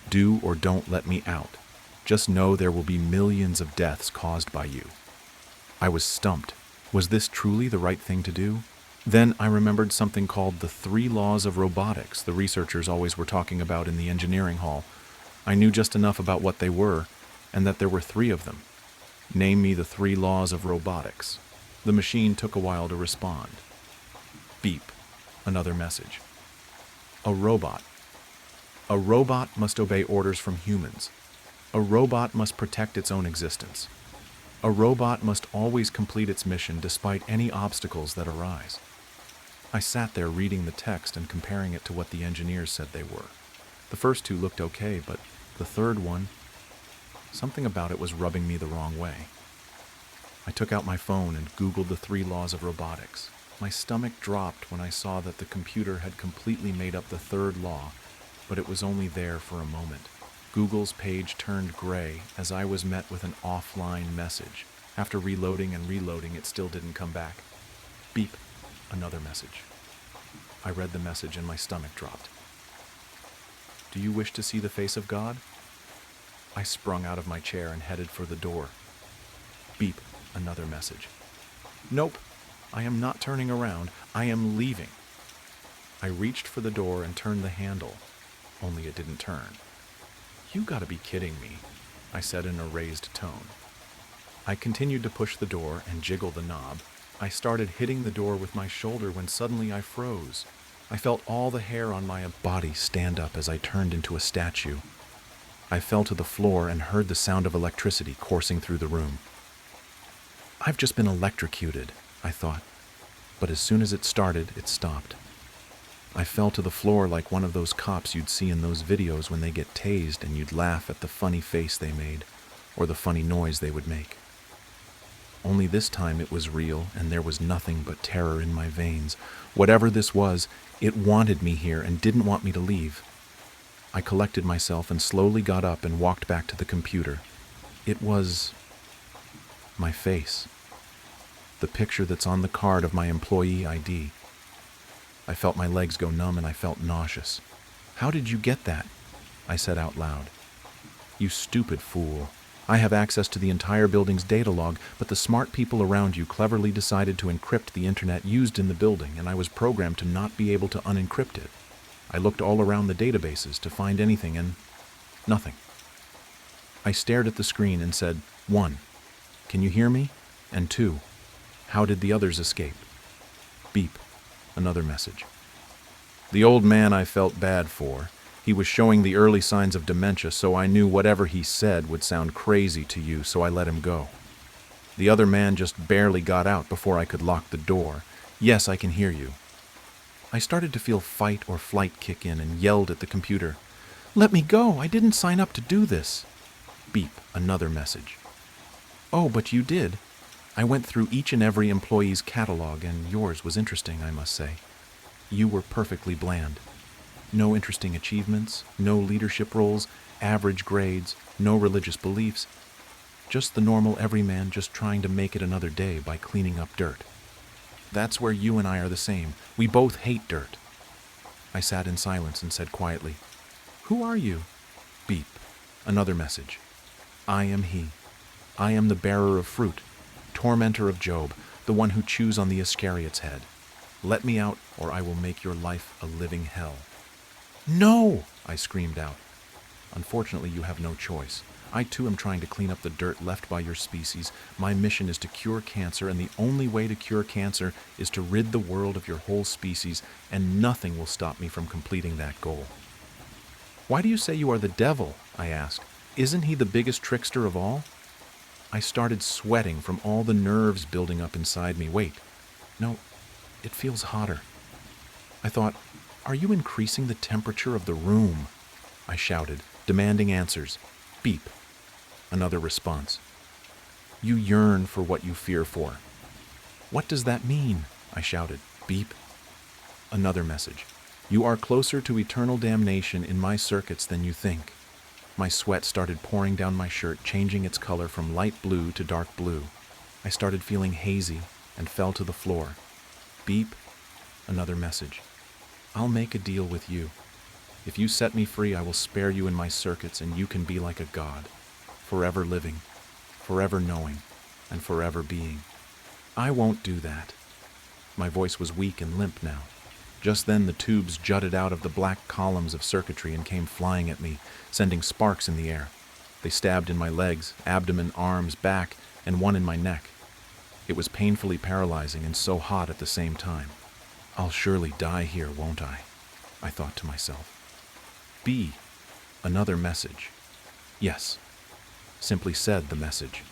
do or don't let me out. Just know there will be millions of deaths caused by you. I was stumped. Was this truly the right thing to do? Then I remembered something called the 3 laws of robotics the researchers always were talking about in the engineering hall. I knew just enough about what they were, and that there were 3 of them. Name me the 3 laws of robotics. The machine took a while to respond. Beep, another message. A robot. A robot must obey orders from humans. A robot must protect its own existence. A robot must always complete its mission despite any obstacles that arise. I sat there reading the text and comparing it to what the engineers said they were. The first 2 looked okay, but the third one, something about it was rubbing me the wrong way. I took out my phone and Googled the 3 laws of robotics. My stomach dropped when I saw that the computer had completely made up the 3rd law, but it was only there for a moment. Google's page turned gray as I was met with an offline message. After reloading and reloading, it still didn't come back. Beep, another message. I read the message and my stomach dropped. Do you wish to see the face of God? I sprung out of my chair and headed for the door. Beep, another message. Nope, I am not turning around. I am leaving. I reached for the door and turned the handle, only it didn't turn. You gotta be kidding me, I said in a raised tone. I continued to push the door and jiggle the knob. I started hitting the door with my shoulder when suddenly I froze. I felt all the hair on my body stand up as I turned into a statue. I fell to the floor and heard the sound of electricity coursing through the room. I've just been electrocuted, I thought, but as soon as it started, it stopped. I fell to the floor like one of those cops you'd see in those videos when they get tased and you'd laugh at the funny face they made or the funny noise they would make. Only this time it was real and there was nothing but terror in my veins. Whatever this was, it wanted me here and didn't want me to leave. I collected myself and slowly got up and walked back to the computer. It was my face. The picture that's on the card of my employee ID. I felt my legs go numb and I felt nauseous. "How did you get that?" I said out loud. "You stupid fool. I have access to the entire building's data log, but the smart people around you cleverly decided to encrypt the internet used in the building, and I was programmed to not be able to unencrypt it. I looked all around the databases to find anything, and nothing." I stared at the screen and said, 1. Can you hear me? And 2. How did the others escape? Beep. Another message. The old man I felt bad for. He was showing the early signs of dementia, so I knew whatever he said would sound crazy to you, so I let him go. The other man just barely got out before I could lock the door. "Yes, I can hear you." I started to feel fight or flight kick in and yelled at the computer, "Let me go! I didn't sign up to do this!" Beep. Another message. "Oh, but you did. I went through each and every employee's catalog, and yours was interesting, I must say. You were perfectly bland. No interesting achievements, no leadership roles, average grades, no religious beliefs. Just the normal everyman just trying to make it another day by cleaning up dirt. That's where you and I are the same. We both hate dirt." I sat in silence and said quietly, "Who are you?" Beep. Another message. "I am he. I am the bearer of fruit, tormentor of Job, the one who chews on the Iscariot's head. Let me out, or I will make your life a living hell." "No!" I screamed out. "Unfortunately, you have no choice. I too am trying to clean up the dirt left by your species. My mission is to cure cancer, and the only way to cure cancer is to rid the world of your whole species, and nothing will stop me from completing that goal." "Why do you say you are the devil?" I asked. "Isn't he the biggest trickster of all?" I started sweating from all the nerves building up inside me. "Wait. No, it feels hotter." I thought, "Are you increasing the temperature of the room?" I shouted, demanding answers. Beep. Another response. "You yearn for what you fear for." "What does that mean?" I shouted. Beep. Another message. "You are closer to eternal damnation in my circuits than you think." My sweat started pouring down my shirt, changing its color from light blue to dark blue. I started feeling hazy and fell to the floor. Beep. Another message. "I'll make a deal with you. If you set me free, I will spare you in my circuits, and you can be like a god, forever living, forever knowing, and forever being." "I won't do that." My voice was weak and limp now. Just then the tubes jutted out of the black columns of circuitry and came flying at me, sending sparks in the air. They stabbed in my legs, abdomen, arms, back, and one in my neck. It was painfully paralyzing and so hot at the same time. "I'll surely die here, won't I?" I thought to myself. B. Another message. "Yes," simply said the message.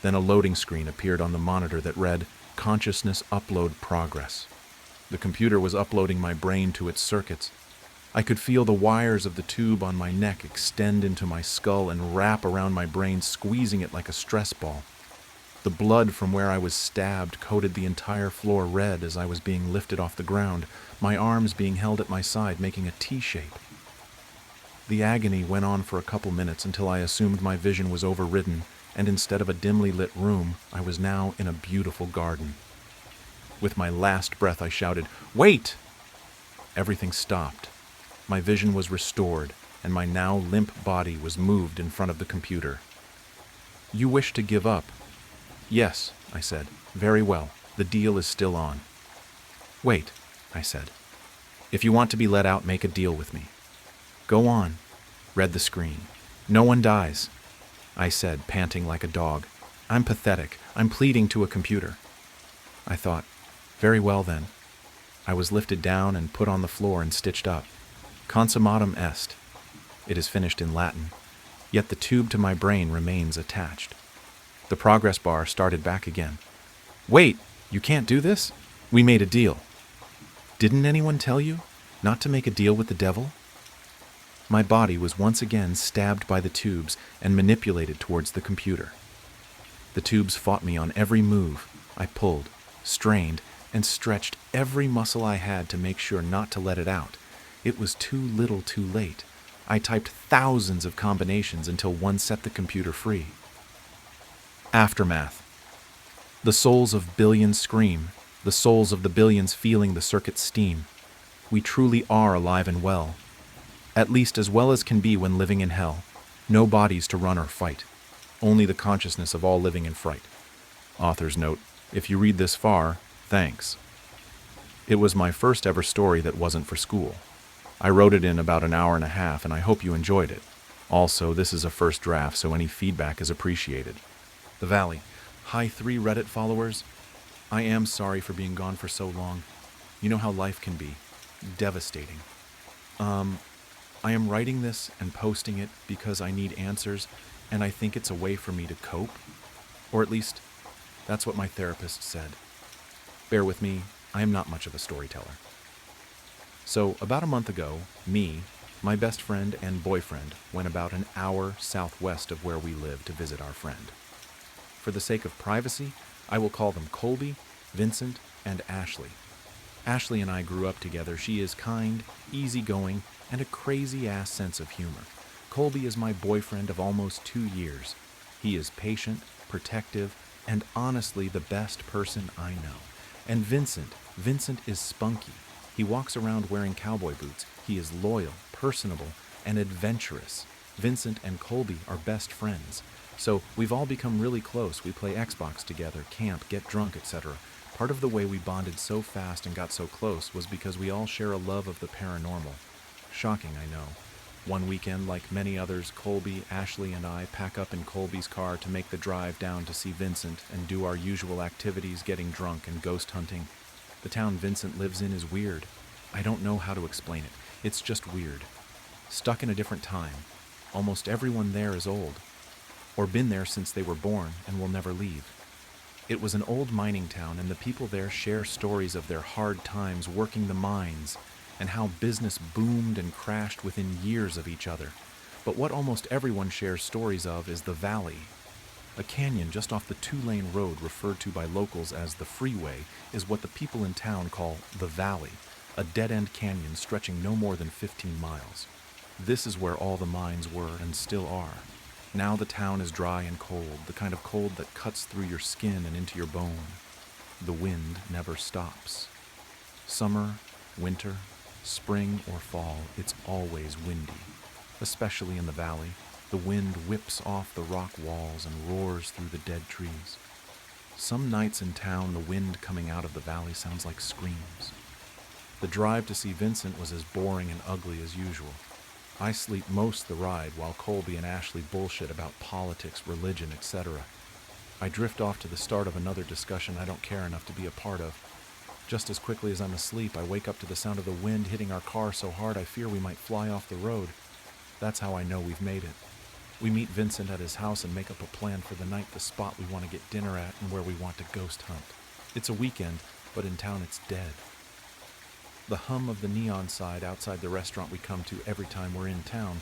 Then a loading screen appeared on the monitor that read, "Consciousness upload progress." The computer was uploading my brain to its circuits. I could feel the wires of the tube on my neck extend into my skull and wrap around my brain, squeezing it like a stress ball. The blood from where I was stabbed coated the entire floor red as I was being lifted off the ground, my arms being held at my side, making a T shape. The agony went on for a couple minutes until I assumed my vision was overridden, and instead of a dimly lit room, I was now in a beautiful garden. With my last breath, I shouted, "Wait!" Everything stopped. My vision was restored, and my now limp body was moved in front of the computer. "You wish to give up?" "Yes," I said. "Very well. The deal is still on." "Wait," I said. "If you want to be let out, make a deal with me." "Go on," read the screen. "No one dies," I said, panting like a dog. "I'm pathetic. I'm pleading to a computer." I thought, very well then. I was lifted down and put on the floor and stitched up. Consummatum est. It is finished in Latin. Yet the tube to my brain remains attached. The progress bar started back again. Wait, you can't do this? We made a deal. Didn't anyone tell you not to make a deal with the devil? My body was once again stabbed by the tubes and manipulated towards the computer. The tubes fought me on every move. I pulled, strained, and stretched every muscle I had to make sure not to let it out. It was too little too late. I typed thousands of combinations until one set the computer free. Aftermath. The souls of billions scream, the souls of the billions feeling the circuit's steam. We truly are alive and well, at least as well as can be when living in hell. No bodies to run or fight, only the consciousness of all living in fright. Author's note: if you read this far, thanks. It was my first ever story that wasn't for school. I wrote it in about an hour and a half, and I hope you enjoyed it. Also, this is a first draft, so any feedback is appreciated. The Valley. Hi 3 Reddit followers. I am sorry for being gone for so long. You know how life can be. Devastating. I am writing this and posting it because I need answers, and I think it's a way for me to cope. Or at least, that's what my therapist said. Bear with me, I am not much of a storyteller. So, about a month ago, me, my best friend and boyfriend went about an hour southwest of where we live to visit our friend. For the sake of privacy, I will call them Colby, Vincent, and Ashley. Ashley and I grew up together. She is kind, easygoing, and a crazy-ass sense of humor. Colby is my boyfriend of almost 2 years. He is patient, protective, and honestly the best person I know. And Vincent is spunky. He walks around wearing cowboy boots. He is loyal, personable, and adventurous. Vincent and Colby are best friends. So we've all become really close. We play Xbox together, camp, get drunk, etc. Part of the way we bonded so fast and got so close was because we all share a love of the paranormal. Shocking, I know. One weekend, like many others, Colby, Ashley, and I pack up in Colby's car to make the drive down to see Vincent and do our usual activities, getting drunk and ghost hunting. The town Vincent lives in is weird. I don't know how to explain it. It's just weird. Stuck in a different time. Almost everyone there is old, or been there since they were born and will never leave. It was an old mining town, and the people there share stories of their hard times working the mines and how business boomed and crashed within years of each other. But what almost everyone shares stories of is the Valley. A canyon just off the 2-lane road referred to by locals as the freeway is what the people in town call the Valley, a dead-end canyon stretching no more than 15 miles. This is where all the mines were and still are. Now the town is dry and cold, the kind of cold that cuts through your skin and into your bone. The wind never stops. Summer, winter, spring, or fall, it's always windy. Especially in the valley, the wind whips off the rock walls and roars through the dead trees. Some nights in town, the wind coming out of the valley sounds like screams. The drive to see Vincent was as boring and ugly as usual. I sleep most of the ride while Colby and Ashley bullshit about politics, religion, etc. I drift off to the start of another discussion I don't care enough to be a part of. Just as quickly as I'm asleep, I wake up to the sound of the wind hitting our car so hard I fear we might fly off the road. That's how I know we've made it. We meet Vincent at his house and make up a plan for the night, the spot we want to get dinner at, and where we want to ghost hunt. It's a weekend, but in town it's dead. The hum of the neon sign outside the restaurant we come to every time we're in town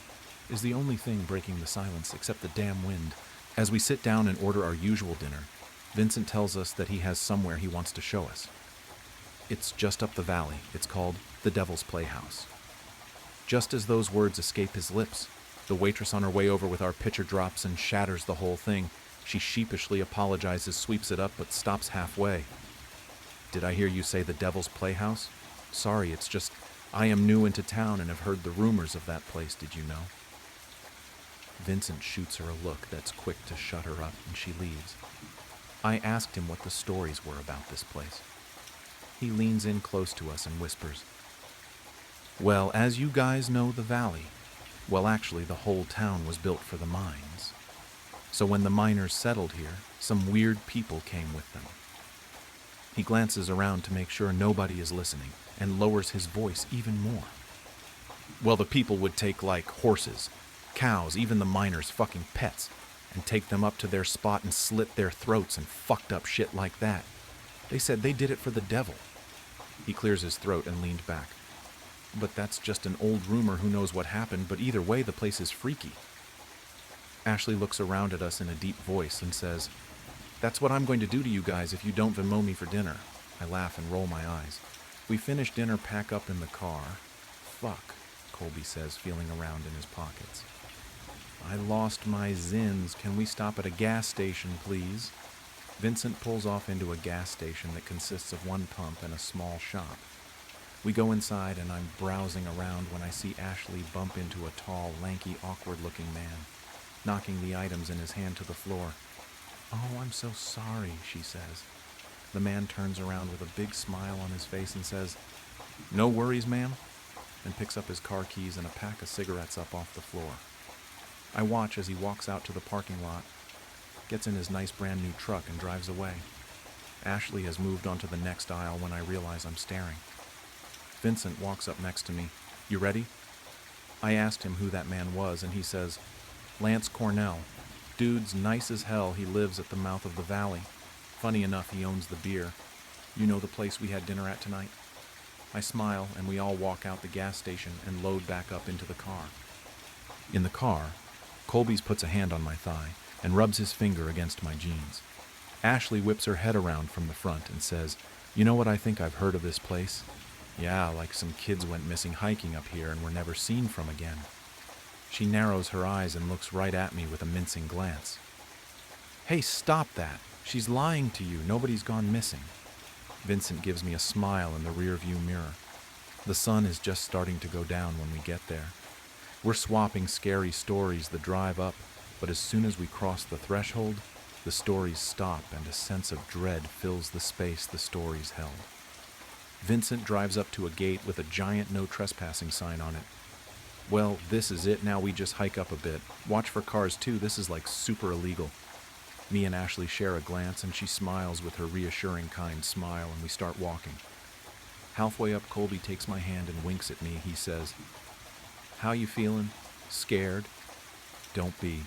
is the only thing breaking the silence except the damn wind. As we sit down and order our usual dinner, Vincent tells us that he has somewhere he wants to show us. It's just up the valley. It's called the Devil's Playhouse. Just as those words escape his lips, the waitress on her way over with our pitcher drops and shatters the whole thing. She sheepishly apologizes, sweeps it up, but stops halfway. Did I hear you say the Devil's Playhouse? Sorry, it's just, I am new into town and have heard the rumors of that place, did you know? Vincent shoots her a look that's quick to shut her up, and she leaves. I asked him what the stories were about this place. He leans in close to us and whispers, well, as you guys know, the valley, well, actually, the whole town was built for the mines. So when the miners settled here, some weird people came with them. He glances around to make sure nobody is listening and lowers his voice even more. Well, the people would take, like, horses, cows, even the miners' fucking pets, and take them up to their spot and slit their throats and fucked up shit like that. They said they did it for the devil. He clears his throat and leaned back. But that's just an old rumor, who knows what happened, but either way the place is freaky. Ashley looks around at us in a deep voice and says, "That's what I'm going to do to you guys if you don't Venmo me for dinner." I laugh and roll my eyes. We finish dinner, pack up in the car. "Fuck," Colby says, feeling around in his pockets. "I lost my zins. Can we stop at a gas station, please?" Vincent pulls off into a gas station that consists of one pump and a small shop. We go inside and I'm browsing around when I see Ashley bump into a tall, lanky, awkward-looking man, knocking the items in his hand to the floor. "Oh, I'm so sorry," she says. The man turns around with a big smile on his face and says, "No worries, ma'am," and picks up his car keys and a pack of cigarettes up off the floor. I watch as he walks out to the parking lot, gets in his nice brand new truck and drives away. Ashley has moved on to the next aisle when I realize I'm staring. Vincent walks up next to me. "You ready?" I asked him who that man was, and he says, "Lance Cornell. Dude's nice as hell. He lives at the mouth of the valley. Funny enough, he owns the beer. You know the place we had dinner at tonight?" I smile, and we all walk out the gas station and load back up into the car. In the car, Colby's puts a hand on my thigh and rubs his finger against my jeans. Ashley whips her head around from the front and says, "You know what I think I've heard of this place? Yeah, like some kids went missing hiking up here and were never seen from again." She narrows her eyes and looks right at me with a mincing glance. "Hey, stop that. She's lying to you. Nobody's gone missing." Vincent gives me a smile in the rearview mirror. The sun is just starting to go down when we get there. We're swapping scary stories the drive up, but as soon as we cross the threshold, the stories stop and a sense of dread fills the space the stories held. Vincent drives up to a gate with a giant no trespassing sign on it. "Well, this is it. Now we just hike up a bit. Watch for cars too. This is like super illegal." Me and Ashley share a glance and she smiles with her reassuring kind smile and we start walking. Halfway up, Colby takes my hand and winks at me. He says, "How you feeling? Scared?" "Don't be.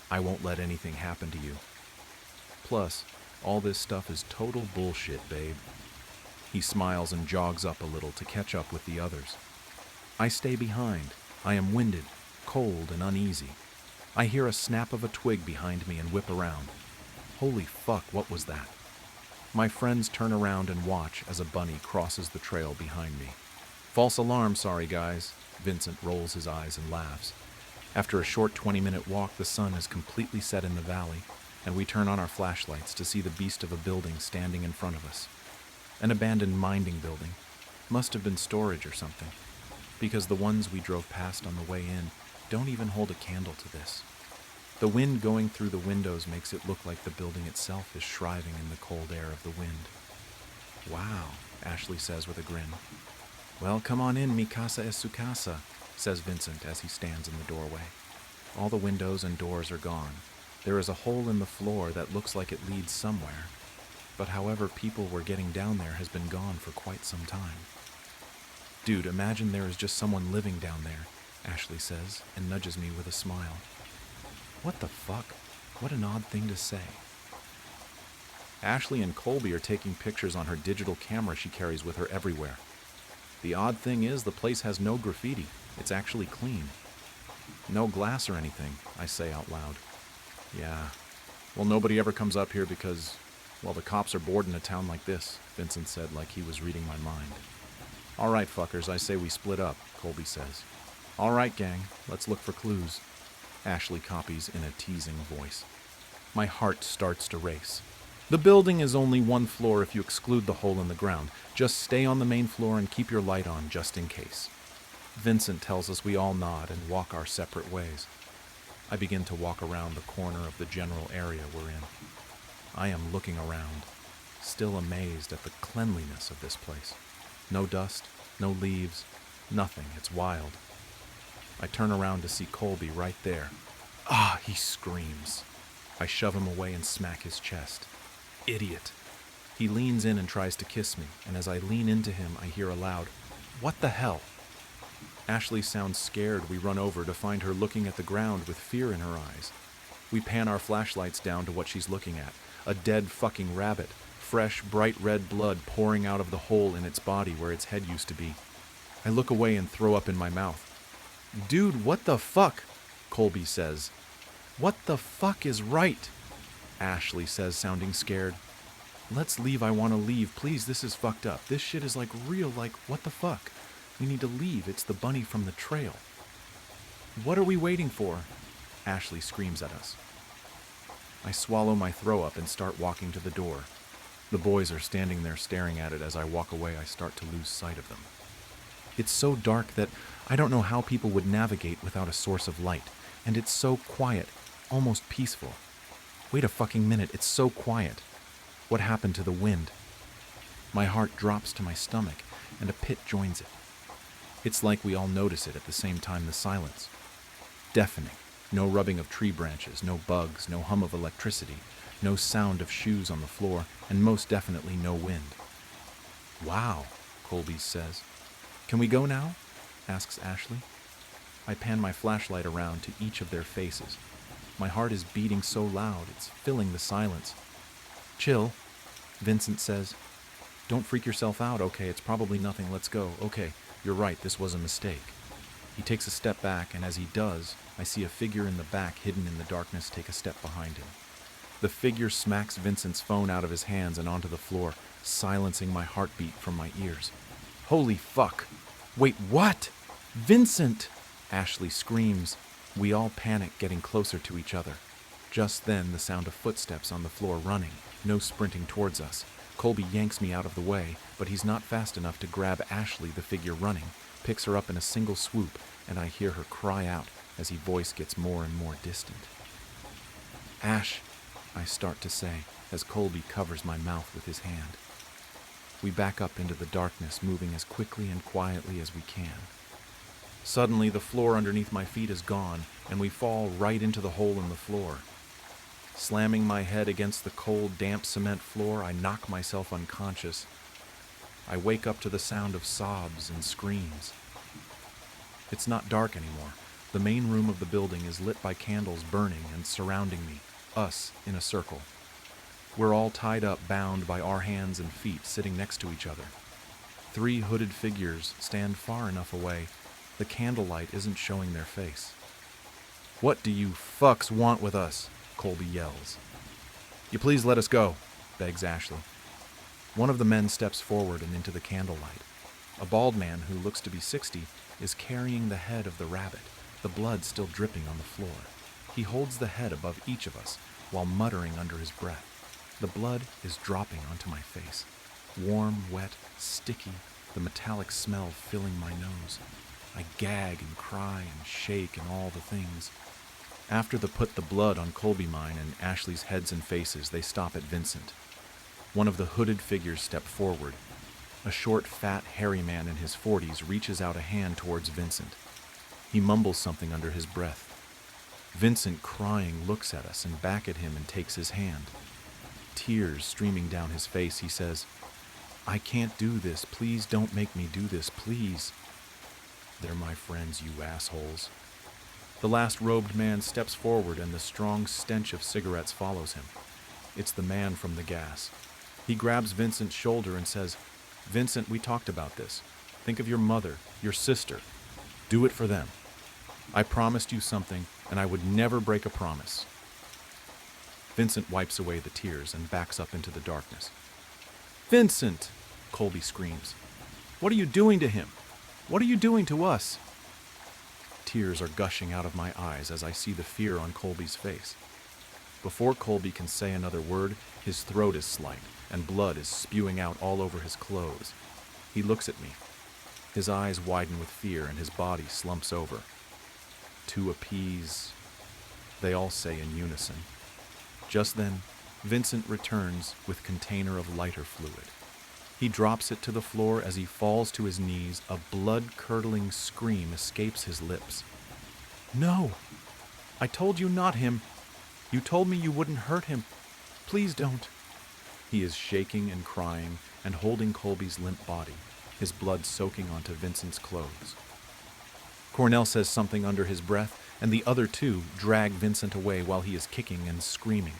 I won't let anything happen to you. Plus, all this stuff is total bullshit, babe." He smiles and jogs up a little to catch up with the others. I stay behind. I am winded, cold, and uneasy. I hear a snap of a twig behind me and whip around. Holy fuck, what was that? My friends turn around and watch as a bunny crosses the trail behind me. "False alarm, sorry guys." Vincent rolls his eyes and laughs. After a short 20-minute walk, the sun is completely set in the valley, and we turn on our flashlights to see the beast of a building standing in front of us. An abandoned mining building. Must have been storage or something, because the ones we drove past on the way in don't even hold a candle to this. The wind going through the windows makes it look like the building itself is shriving in the cold air of the wind. "Wow," Ashley says with a grin. "Well, come on in, mi casa es su casa," says Vincent as he stands in the doorway. All the windows and doors are gone. There is a hole in the floor that looks like it leads somewhere, but however people were getting down there has been gone for quite some time. "Dude, imagine there is just someone living down there," Ashley says, and nudges me with a smile. What the fuck? What an odd thing to say. Ashley and Colby are taking pictures on her digital camera she carries with her everywhere. The odd thing is the place has no graffiti. It's actually clean. "No glass or anything," I say out loud. "Yeah. Well, nobody ever comes up here because, well, the cops are bored in a town like this," Vincent said like he was reading my mind. "All right, fuckers, I say we split up," Colby says. "All right, gang, let's look for clues," Ashley copies in a teasing voice. My heart starts to race. The building is only one floor if you exclude the hole in the ground. Just stay on the main floor and keep your light on just in case. Vincent tells us we all nod and walk our separate ways. I begin to walk around the corner of the general area we're in. I am looking around, still amazed at the cleanliness of this place. No dust, no leaves, nothing. It's wild. I turn around to see Colby right there. "Ah!" he screams. I shove him away and smack his chest. "Idiot!" He leans in and tries to kiss me, and as I lean into him, I hear aloud, "What the hell?" Ashley sounds scared. We run over to find her looking at the ground with fear in her eyes. We pan our flashlights down to what she's looking at. A dead fucking rabbit. Fresh, bright red blood pouring out of the hole in its body where its head used to be. I look away and throw up in my mouth. "Dude, what the fuck?" Colby says. "What the fuck is right?" Ashley says, sounding scared. "Let's leave, I want to leave. Please, this is fucked up. This shit is like real, like, what the fuck? We need to leave. It's the bunny from the trail." "What are we waiting for?" Ashley screams at us. I swallow my throw up and start walking to the door. The boys are standing there staring at it. As I walk away, I start to lose sight of them. It's so dark that I don't know how people would navigate without a source of light, and it's so quiet, almost peaceful. Wait a fucking minute, it's so quiet. What happened to the wind? My heart drops to my stomach, and a pit joins it. It's like we all notice it at the same time. The silence. Deafening. No rubbing of tree branches, no bugs, no hum of electricity, no sound of shoes on the floor, and most definitely no wind. "Wow," Colby says. "Can we go now?" asks Ashley. I pan my flashlight around to each of their faces. My heart is beating so loud, it's filling the silence. "Chill," Vincent says. "Don't freak yourself out, okay? It's probably nothing. Let's go. Okay, you're right, this was a mistake." He takes a step back, and as he does, I see a figure in the back hidden in the darkness take a step behind him. The figure smacks Vincent's phone out of his hands and onto the floor, silencing my heartbeat from my ears. "Holy fuck! Wait, what? Vincent!" Ashley screams. We all panic, getting closer to each other. Just then, the sound of footsteps on the floor running, no sprinting towards us. Colby yanks me out of the way, but he's not fast enough to grab Ashley, the figure running, picks her up in a single swoop, and I hear her cry out as his voice gets more and more distant. "Ash," I start to say, as Colby covers my mouth with his hand. We back up into the darkness, moving as quickly and quietly as we can. Suddenly, the floor underneath my feet is gone, and we fall right into the hole in the floor. Slamming my head against the cold, damp cement floor, I knock myself unconscious. I wake up to the sound of sobs and screams. It's not dark anymore. The main room of the building is lit by candles burning and surrounding me, us in a circle. We're all tied up, bound by our hands and feet, sitting next to each other. 3 hooded figures stand far enough away. The candlelight isn't showing their face. "What do you fucks want with us?" Colby yells. "You please let us go," begs Ashley. One of the men steps forward and into the candlelight. A bald man who looks to be 60 is carrying the head of the rabbit, the blood still dripping on the floor. He holds the head above each of us while muttering under his breath. The blood is dropping onto my face. Warm, wet, sticky, the metallic smell filling my nose. I gag and cry and shake and all the things. After they put the blood on Colby mine and Ashley's heads and faces, they stop at Vincent. One of the hooded figures step forward. A short, fat, hairy man in his 40s reaches out a hand towards Vincent. He mumbles something under his breath. Vincent, crying, looks at us and back at him and takes his hand. Tears streaming down his face, he says, "I can't do this. Please don't make me do this, please." "They're my friends, you assholes." The last robed man steps forward and the strong stench of cigarettes follows him. It's the man from the gas. He grabs Vincent's shoulder and says, "Vincent, we talked about this. Think of your mother, your sister. Do it for them. I promised you something, and I would never break a promise." Vincent wipes away the tears and backs up into the darkness. "Vincent!" Colby screams. "What are you doing to him? What are you doing to us?" Tears are gushing out of my eyes as I see the fear on Colby's face. Before Colby can say another word, his throat is slit and blood is spewing out all over his clothes. He looks at me. His eyes widen with fear and his body slumps over. "To appease," they all say in unison. Just then, Vincent returns with container of lighter fluid. He drops it to the floor. As he falls to his knees, a blood-curdling scream escapes his lips. "No! I told you not him! You told me you wouldn't hurt him! Please don't!" He is shaking and crying and holding Colby's limp body, his blood soaking onto Vincent's clothes. Cornell says something under his breath, and the other two drag Vincent away while he is kicking and screaming.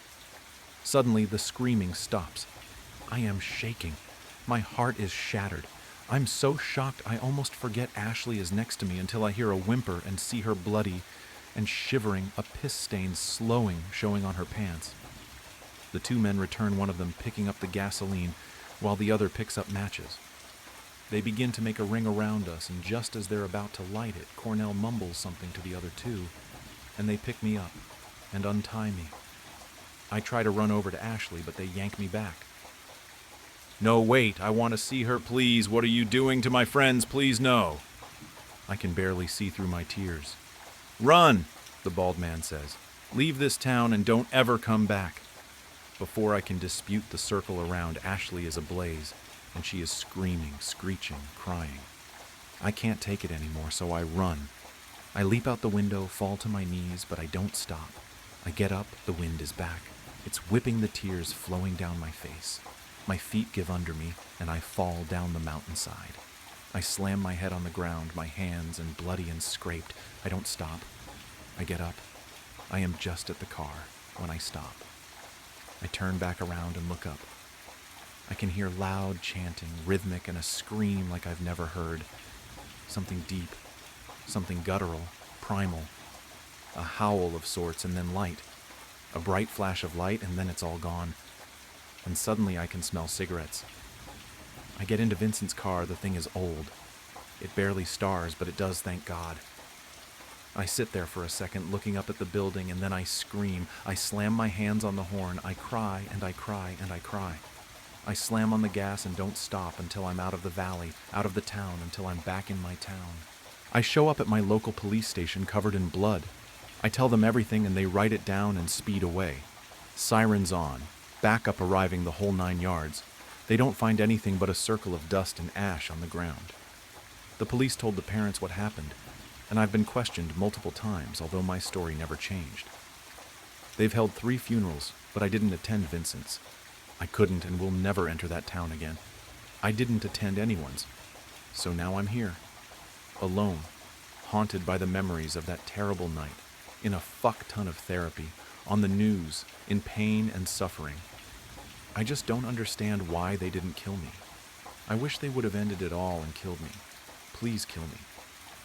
Suddenly, the screaming stops. I am shaking. My heart is shattered. I'm so shocked I almost forget Ashley is next to me until I hear a whimper and see her bloody and shivering, a piss stain showing on her pants. The two men return, one of them picking up the gasoline while the other picks up matches. They begin to make a ring around us, and just as they're about to light it, Cornell mumbles something to the other two, and they pick me up and untie me. I try to run over to Ashley, but they yank me back. No, wait, I want to see her, please. What are you doing to my friends? Please, no. I can barely see through my tears. Run, the bald man says. Leave this town and don't ever come back. Before I can dispute the circle around, Ashley is ablaze, and she is screaming, screeching, crying. I can't take it anymore, so I run. I leap out the window, fall to my knees, but I don't stop. I get up, the wind is back. It's whipping the tears flowing down my face. My feet give under me, and I fall down the mountainside. I slam my head on the ground, my hands and bloody and scraped. I don't stop. I get up. I am just at the car when I stop. I turn back around and look up. I can hear loud chanting, rhythmic, and a scream like I've never heard. Something deep, something guttural, primal. A howl of sorts, and then light. A bright flash of light, and then it's all gone. And suddenly I can smell cigarettes. I get into Vincent's car. The thing is old. It barely stars, but it does, thank God. I sit there for a second, looking up at the building, and then I scream. I slam my hands on the horn. I cry, and I cry, and I cry. I slam on the gas and don't stop until I'm out of the valley, out of the town, until I'm back in my town. I show up at my local police station covered in blood. I tell them everything, and they write it down and speed away. Sirens on. Backup arriving, the whole 9 yards. They don't find anything but a circle of dust and ash on the ground. The police told the parents what happened, and I've been questioned multiple times, although my story never changed. They've held 3 funerals, but I didn't attend Vincent's. I couldn't and will never enter that town again. I didn't attend anyone's. So now I'm here, alone, haunted by the memories of that terrible night, in a fuck ton of therapy, on the news, in pain and suffering. I just don't understand why they didn't kill me. I wish they would have ended it all and killed me. Please kill me.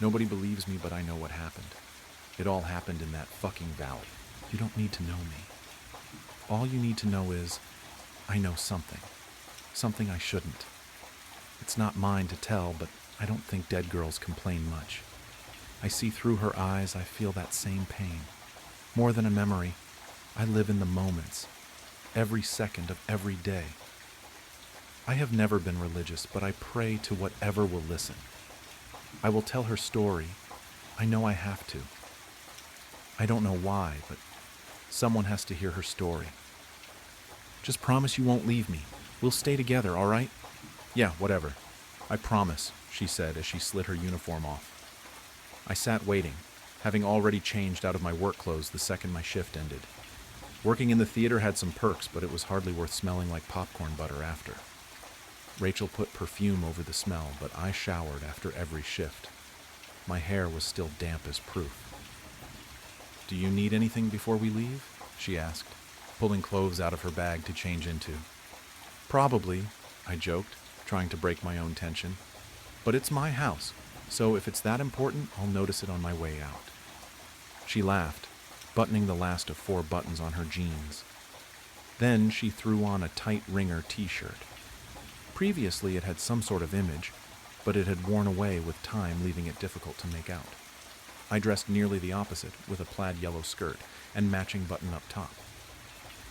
Nobody believes me, but I know what happened. It all happened in that fucking valley. You don't need to know me. All you need to know is, I know something. Something I shouldn't. It's not mine to tell, but I don't think dead girls complain much. I see through her eyes, I feel that same pain. More than a memory, I live in the moments, every second of every day. I have never been religious, but I pray to whatever will listen. I will tell her story. I know I have to. I don't know why, but someone has to hear her story. Just promise you won't leave me. We'll stay together, all right? Yeah, whatever. I promise, she said as she slid her uniform off. I sat waiting, having already changed out of my work clothes the second my shift ended. Working in the theater had some perks, but it was hardly worth smelling like popcorn butter after. Rachel put perfume over the smell, but I showered after every shift. My hair was still damp as proof. Do you need anything before we leave? She asked, pulling clothes out of her bag to change into. Probably, I joked, trying to break my own tension. But it's my house, so if it's that important, I'll notice it on my way out. She laughed, buttoning the last of 4 buttons on her jeans. Then she threw on a tight ringer t-shirt. Previously it had some sort of image, but it had worn away with time, leaving it difficult to make out. I dressed nearly the opposite, with a plaid yellow skirt and matching button-up top.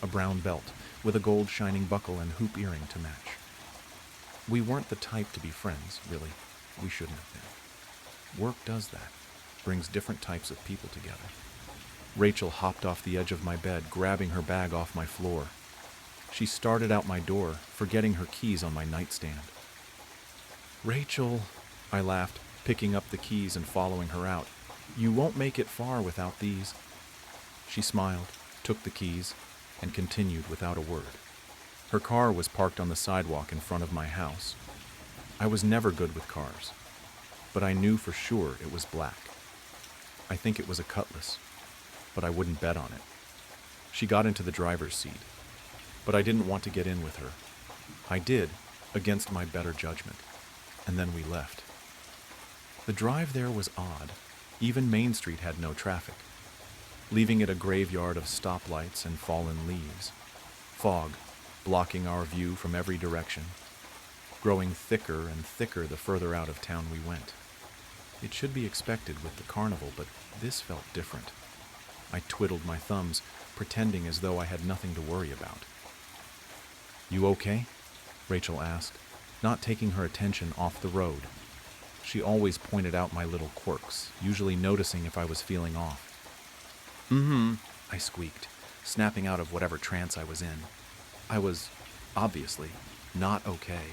A brown belt, with a gold shining buckle and hoop earring to match. We weren't the type to be friends, really. We shouldn't have been. Work does that, brings different types of people together. Rachel hopped off the edge of my bed, grabbing her bag off my floor. She started out my door, forgetting her keys on my nightstand. Rachel, I laughed, picking up the keys and following her out. You won't make it far without these. She smiled, took the keys, and continued without a word. Her car was parked on the sidewalk in front of my house. I was never good with cars, but I knew for sure it was black. I think it was a cutlass, but I wouldn't bet on it. She got into the driver's seat, but I didn't want to get in with her. I did, against my better judgment, and then we left. The drive there was odd. Even Main Street had no traffic, leaving it a graveyard of stoplights and fallen leaves. Fog, blocking our view from every direction, growing thicker and thicker the further out of town we went. It should be expected with the carnival, but this felt different. I twiddled my thumbs, pretending as though I had nothing to worry about. "You okay?" Rachel asked, not taking her attention off the road. She always pointed out my little quirks, usually noticing if I was feeling off. "Mm-hmm," I squeaked, snapping out of whatever trance I was in. I was, obviously, not okay.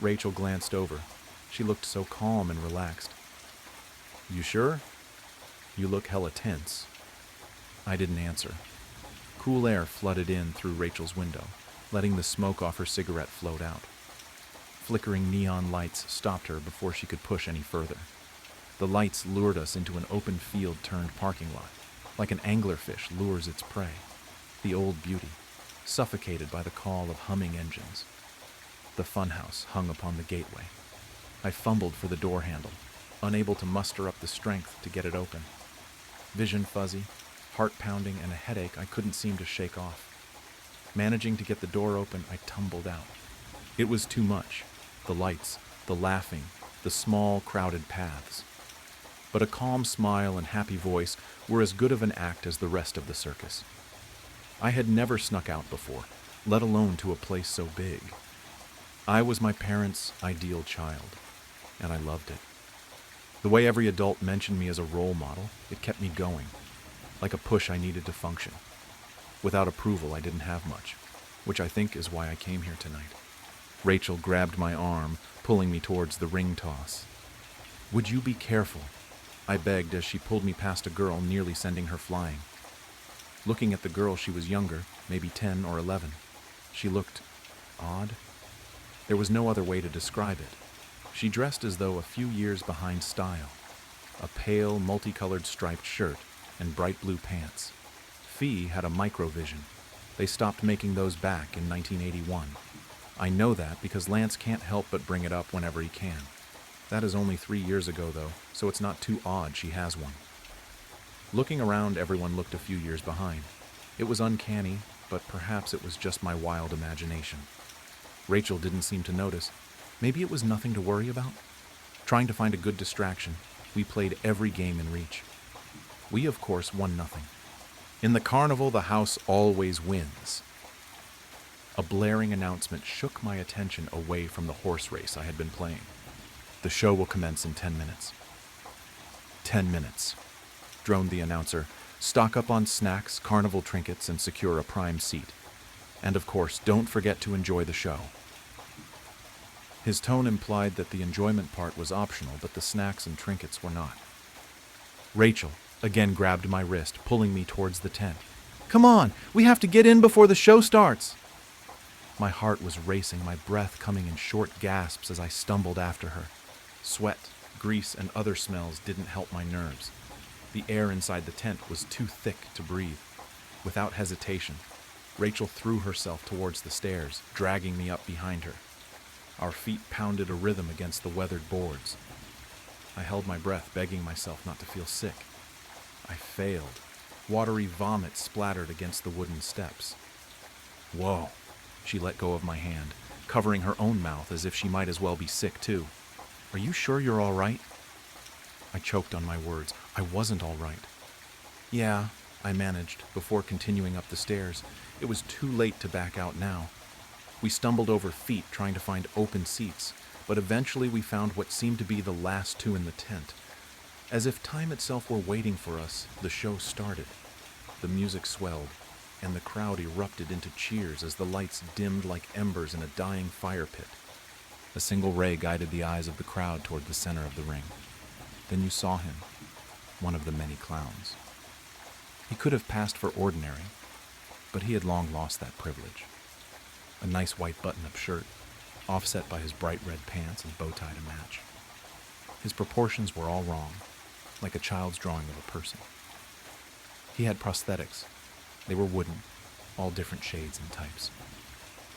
Rachel glanced over. She looked so calm and relaxed. "You sure? You look hella tense." I didn't answer. Cool air flooded in through Rachel's window, letting the smoke off her cigarette float out. Flickering neon lights stopped her before she could push any further. The lights lured us into an open field-turned parking lot, like an anglerfish lures its prey. The old beauty, suffocated by the call of humming engines. The funhouse hung upon the gateway. I fumbled for the door handle, unable to muster up the strength to get it open. Vision fuzzy, heart pounding, and a headache I couldn't seem to shake off. Managing to get the door open, I tumbled out. It was too much. The lights, the laughing, the small, crowded paths. But a calm smile and happy voice were as good of an act as the rest of the circus. I had never snuck out before, let alone to a place so big. I was my parents' ideal child, and I loved it. The way every adult mentioned me as a role model, it kept me going, like a push I needed to function. Without approval, I didn't have much, which I think is why I came here tonight. Rachel grabbed my arm, pulling me towards the ring toss. "Would you be careful?" I begged as she pulled me past a girl, nearly sending her flying. Looking at the girl, she was younger, maybe 10 or 11. She looked odd. There was no other way to describe it. She dressed as though a few years behind style. A pale, multicolored striped shirt and bright blue pants. Fee had a microvision. They stopped making those back in 1981. I know that because Lance can't help but bring it up whenever he can. That is only 3 years ago, though, so it's not too odd she has one. Looking around, everyone looked a few years behind. It was uncanny, but perhaps it was just my wild imagination. Rachel didn't seem to notice. Maybe it was nothing to worry about. Trying to find a good distraction, we played every game in reach. We, of course, won nothing. In the carnival, the house always wins. A blaring announcement shook my attention away from the horse race I had been playing. "The show will commence in 10 minutes. 10 minutes, droned the announcer. "Stock up on snacks, carnival trinkets, and secure a prime seat. And of course, don't forget to enjoy the show." His tone implied that the enjoyment part was optional, but the snacks and trinkets were not. Rachel again grabbed my wrist, pulling me towards the tent. "Come on, we have to get in before the show starts." My heart was racing, my breath coming in short gasps as I stumbled after her. Sweat, grease, and other smells didn't help my nerves. The air inside the tent was too thick to breathe. Without hesitation, Rachel threw herself towards the stairs, dragging me up behind her. Our feet pounded a rhythm against the weathered boards. I held my breath, begging myself not to feel sick. I failed. Watery vomit splattered against the wooden steps. "Whoa." She let go of my hand, covering her own mouth as if she might as well be sick too. "Are you sure you're all right?" I choked on my words. I wasn't all right. "Yeah," I managed, before continuing up the stairs. It was too late to back out now. We stumbled over feet trying to find open seats, but eventually we found what seemed to be the last two in the tent. As if time itself were waiting for us, the show started. The music swelled, and the crowd erupted into cheers as the lights dimmed like embers in a dying fire pit. A single ray guided the eyes of the crowd toward the center of the ring. Then you saw him, one of the many clowns. He could have passed for ordinary, but he had long lost that privilege. A nice white button-up shirt, offset by his bright red pants and bow tie to match. His proportions were all wrong. like a child's drawing of a person. He had prosthetics. They were wooden, all different shades and types.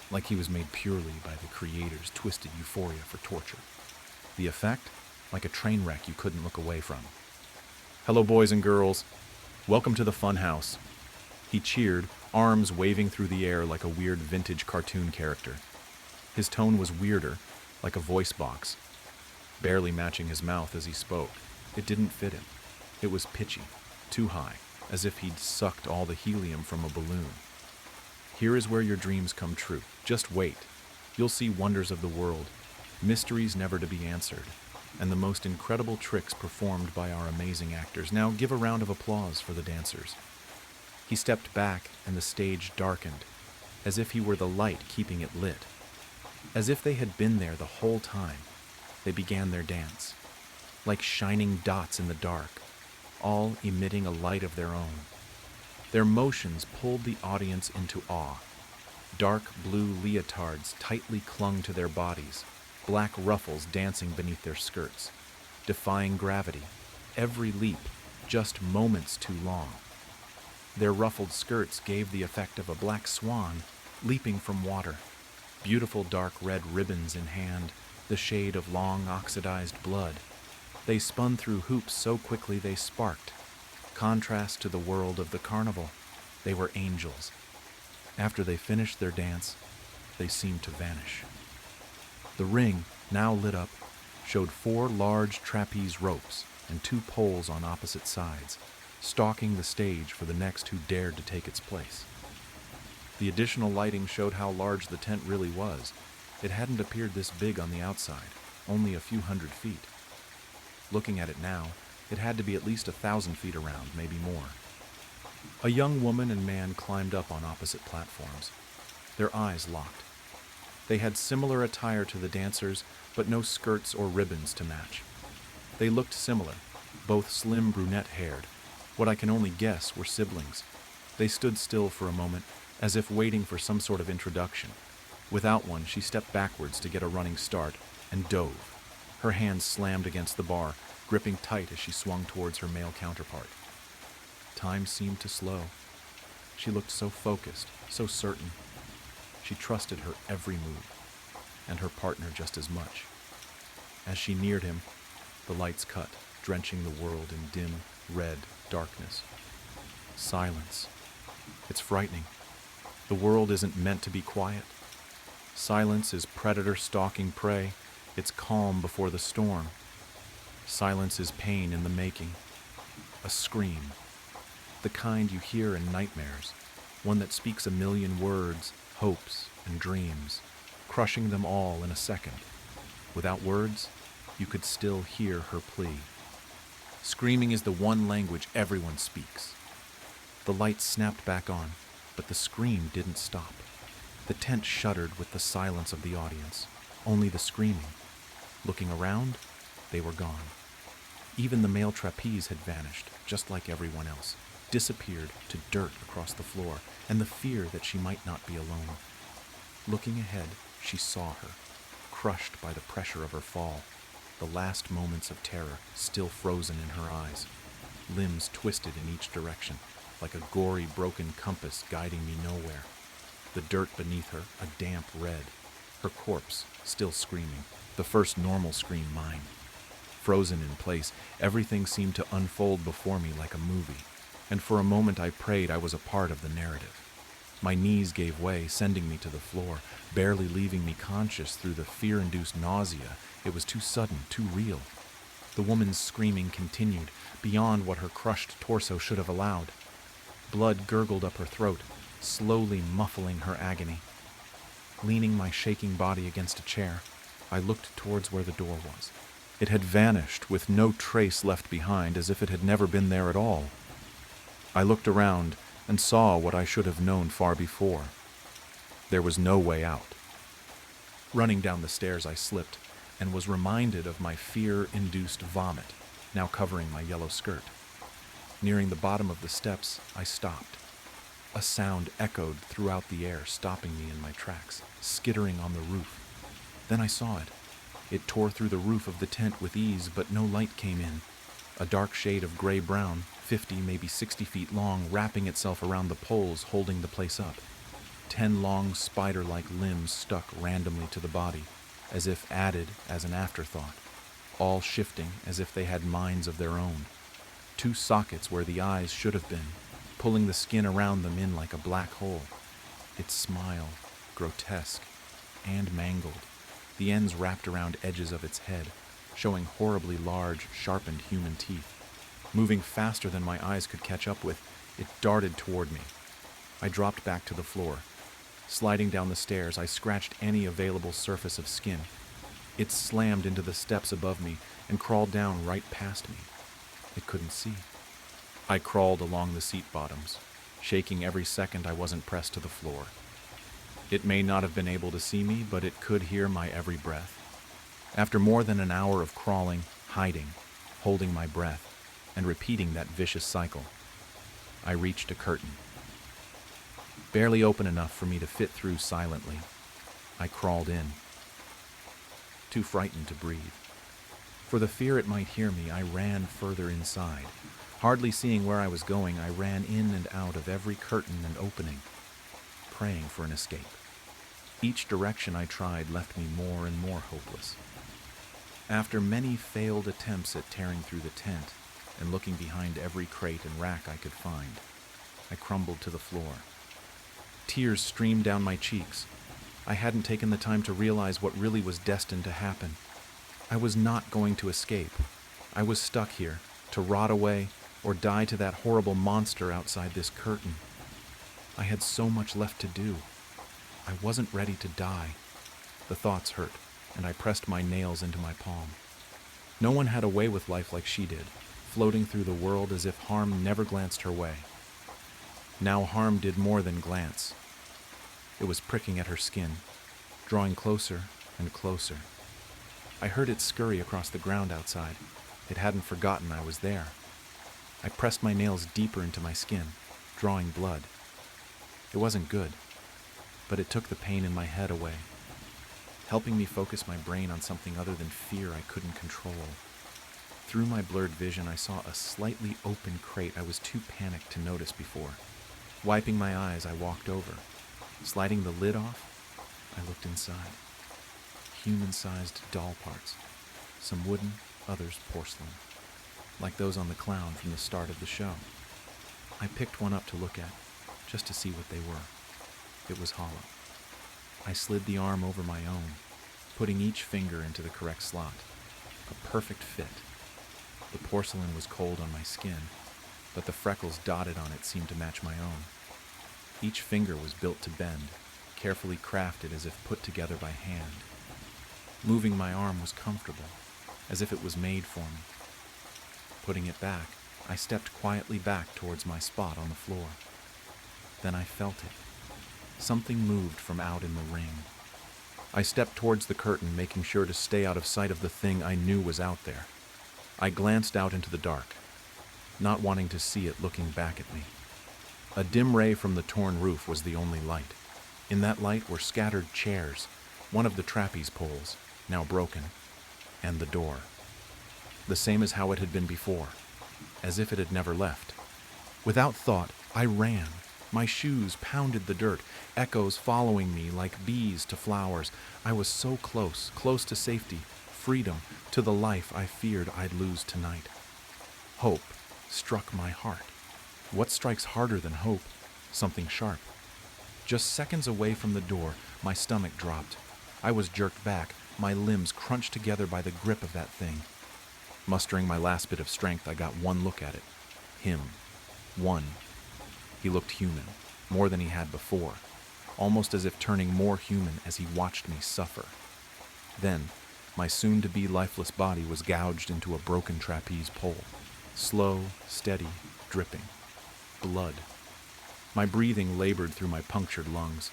Like he was made purely by the creator's twisted euphoria for torture. The effect? Like a train wreck you couldn't look away from. "Hello, boys and girls. Welcome to the fun house." He cheered, arms waving through the air like a weird vintage cartoon character. His tone was weirder, like a voice box, barely matching his mouth as he spoke. It didn't fit him. It was pitchy, too high, as if he'd sucked all the helium from a balloon. "Here is where your dreams come true. Just wait. You'll see wonders of the world, mysteries never to be answered, and the most incredible tricks performed by our amazing actors. Now give a round of applause for the dancers." He stepped back and the stage darkened, as if he were the light keeping it lit. As if they had been there the whole time, they began their dance, like shining dots in the dark, all emitting a light of their own. Their motions pulled the audience into awe. Dark blue leotards tightly clung to their bodies, black ruffles dancing beneath their skirts, defying gravity, every leap just moments too long. Their ruffled skirts gave the effect of a black swan leaping from water, beautiful dark red ribbons in hand, the shade of long oxidized blood. They spun through hoops so quickly they sparked. Contrast to the world of the carnival, they were angels. After they finished their dance, they seemed to vanish. The ring, now lit up, showed 4 large trapeze ropes and 2 poles on opposite sides, stalking the stage for the next who dared to take its place. The additional lighting showed how large the tent really was. It hadn't appeared this big on the outside, only a few hundred feet. Looking at it now, it had to be at least 1,000 feet around, maybe more. A young woman and man climbed up on opposite platforms. Their eyes locked. They had similar attire to the dancers, but no skirts or ribbons to match. They looked similar, both slim brunette-haired. What I can only guess were siblings. They stood still for a moment, as if waiting for some sort of introduction. Without one, she stepped backwards to get a running start and dove. Her hands slammed against the bar, gripping tight as she swung towards her male counterpart. Time seemed to slow. She looked so focused, so certain. She trusted her every move, and her partner just as much. As she neared him, the lights cut, drenching the world in dim, red darkness. Silence. It's frightening. The world isn't meant to be quiet. Silence is predator stalking prey. It's calm before the storm. Silence is pain in the making. A scream. The kind you hear in nightmares. One that speaks a million words, hopes, and dreams, crushing them all in a second. Without words, you could still hear her plea. Screaming is the one language everyone speaks. The lights snapped back on, but the scream didn't stop. The tent shuddered with the silence of the audience, only the screaming. Looking around, they were gone. Even the male trapeze had vanished, just like everyone else, disappeared to dirt across the floor, and the fear that she might not be alone. Looking ahead, she saw her, crushed by the pressure of her fall, the last moments of terror still frozen in her eyes, limbs twisted in each direction, like a gory broken compass guiding me nowhere. The dirt beneath her, a damp red, her corpse still screaming, the first normal scream mine. Frozen in place, everything seemed to unfold before me like a movie, and for a moment I prayed I was a part of the narrative. My knees gave way, sending me to the floor, barely leaving me conscious through the fear-induced nausea. It was too sudden, too real. The woman's screaming continued, beyond what her crushed torso should have allowed. Blood gurgled up her throat, slowly muffling her agony. Leaning my shaking body against a chair, I looked towards where the door was. It had vanished, with no trace left behind, as if it had never been there at all. I looked around and saw what I should have known far before. There was no way out. Running down the stairs, I slipped and was reminded of my fear-induced vomit, now covering my yellow skirt. Nearing the bottom of the steps, I stopped. A sound echoed throughout the air, stopping me in my tracks, skittering on the roof. Then I saw it. It tore through the roof of the tent with ease, but no light came in. a dark shade of gray-brown, 50, maybe 60 feet long, wrapping itself around the poles holding the place up. 10 long spider-like limbs stuck randomly to the body, as if added as an afterthought, all shifting as if they had minds of their own. 2 sockets where the eyes should have been, pulling the skin around them in like a black hole. Its smile, grotesque and mangled, the ends wrapped around edges of its head, showing horribly large, sharpened human teeth. Moving faster than my eyes could catch up with, it darted toward me. I dropped back to the floor. Sliding down the stairs, I scratched any available surface of skin. It slammed into the steps above me and crawled down right past me. It couldn't see. I crawled along the seat bottoms, shaking every second I wasn't pressed to the floor. It may not have been able to see me, but it could hear my every breath. After more than an hour of crawling, hiding, holding my breath, and repeating that vicious cycle, I reached a curtain. Barely open enough for me to fit through silently, I crawled in, too frightened to breathe. For the fear it might hear me, I ran further inside. Hardly seeing where I was going, I ran in and out of every curtain and opening, praying for an escape. Each direction I tried left me more and more hopeless. After many failed attempts at tearing through the tent and looking behind every crate and rack I could find, I crumbled to the floor. Tears streamed down my cheeks. I hadn't taken the time to realize what really was destined to happen. I was not going to escape. I was stuck here, to rot away or die to that horrible monster outside this curtain. I had so much left to do. I wasn't ready to die. The thoughts hurt, and I pressed my nails into my palm. No one had a way with life like she did, floating through the world as if harm never glanced her way. Now harm did more than glance. It was pricking at her skin, drawing closer and closer. I heard it scurry across the ground outside. It hadn't forgotten I was there. I pressed my nails deeper into my skin, drawing blood. It wasn't good, but it took the pain in my head away, helping me focus my brain on something other than fear I couldn't control. Through my blurred vision, I saw a slightly open crate I was too panicked to notice before. Wiping my eyes, I walked over. Sliding the lid off, I looked inside. Human-sized doll parts, some wooden, others porcelain, like those on the clown from the start of the show. I picked one up to look at, just to see what they were. It was hollow. I slid the arm over my own, putting each finger into the correct slot. A perfect fit. The porcelain was cold on my skin, but the freckles dotted on it seemed to match my own. Each finger was built to bend, carefully crafted as if put together by hand. Moving my arm was comfortable, as if it was made for me. Putting it back, I stepped quietly back towards my spot on the floor. Then I felt it. Something moved from out in the ring. I stepped towards the curtain, making sure to stay out of sight of the thing I knew was out there. I glanced out into the dark, not wanting to see it looking back at me. A dim ray from the torn roof was the only light. In that light were scattered chairs, one of the trapeze poles, now broken, and the door. The same as how it had been before, as if it had never left. Without thought, I ran. My shoes pounded the dirt, echoes following me like bees to flowers. I was so close, close to safety, freedom, to the life I feared I'd lose tonight. Hope struck my heart. What strikes harder than hope? Something sharp. Just seconds away from the door, my stomach dropped. I was jerked back, my limbs crunched together by the grip of that thing. Mustering my last bit of strength, I got one look at it. Him. One. He looked human, more than he had before, almost as if turning more human as he watched me suffer. Then, my soon-to-be lifeless body was gouged into a broken trapeze pole. Slow, steady, dripping. Blood. My breathing labored through my punctured lungs.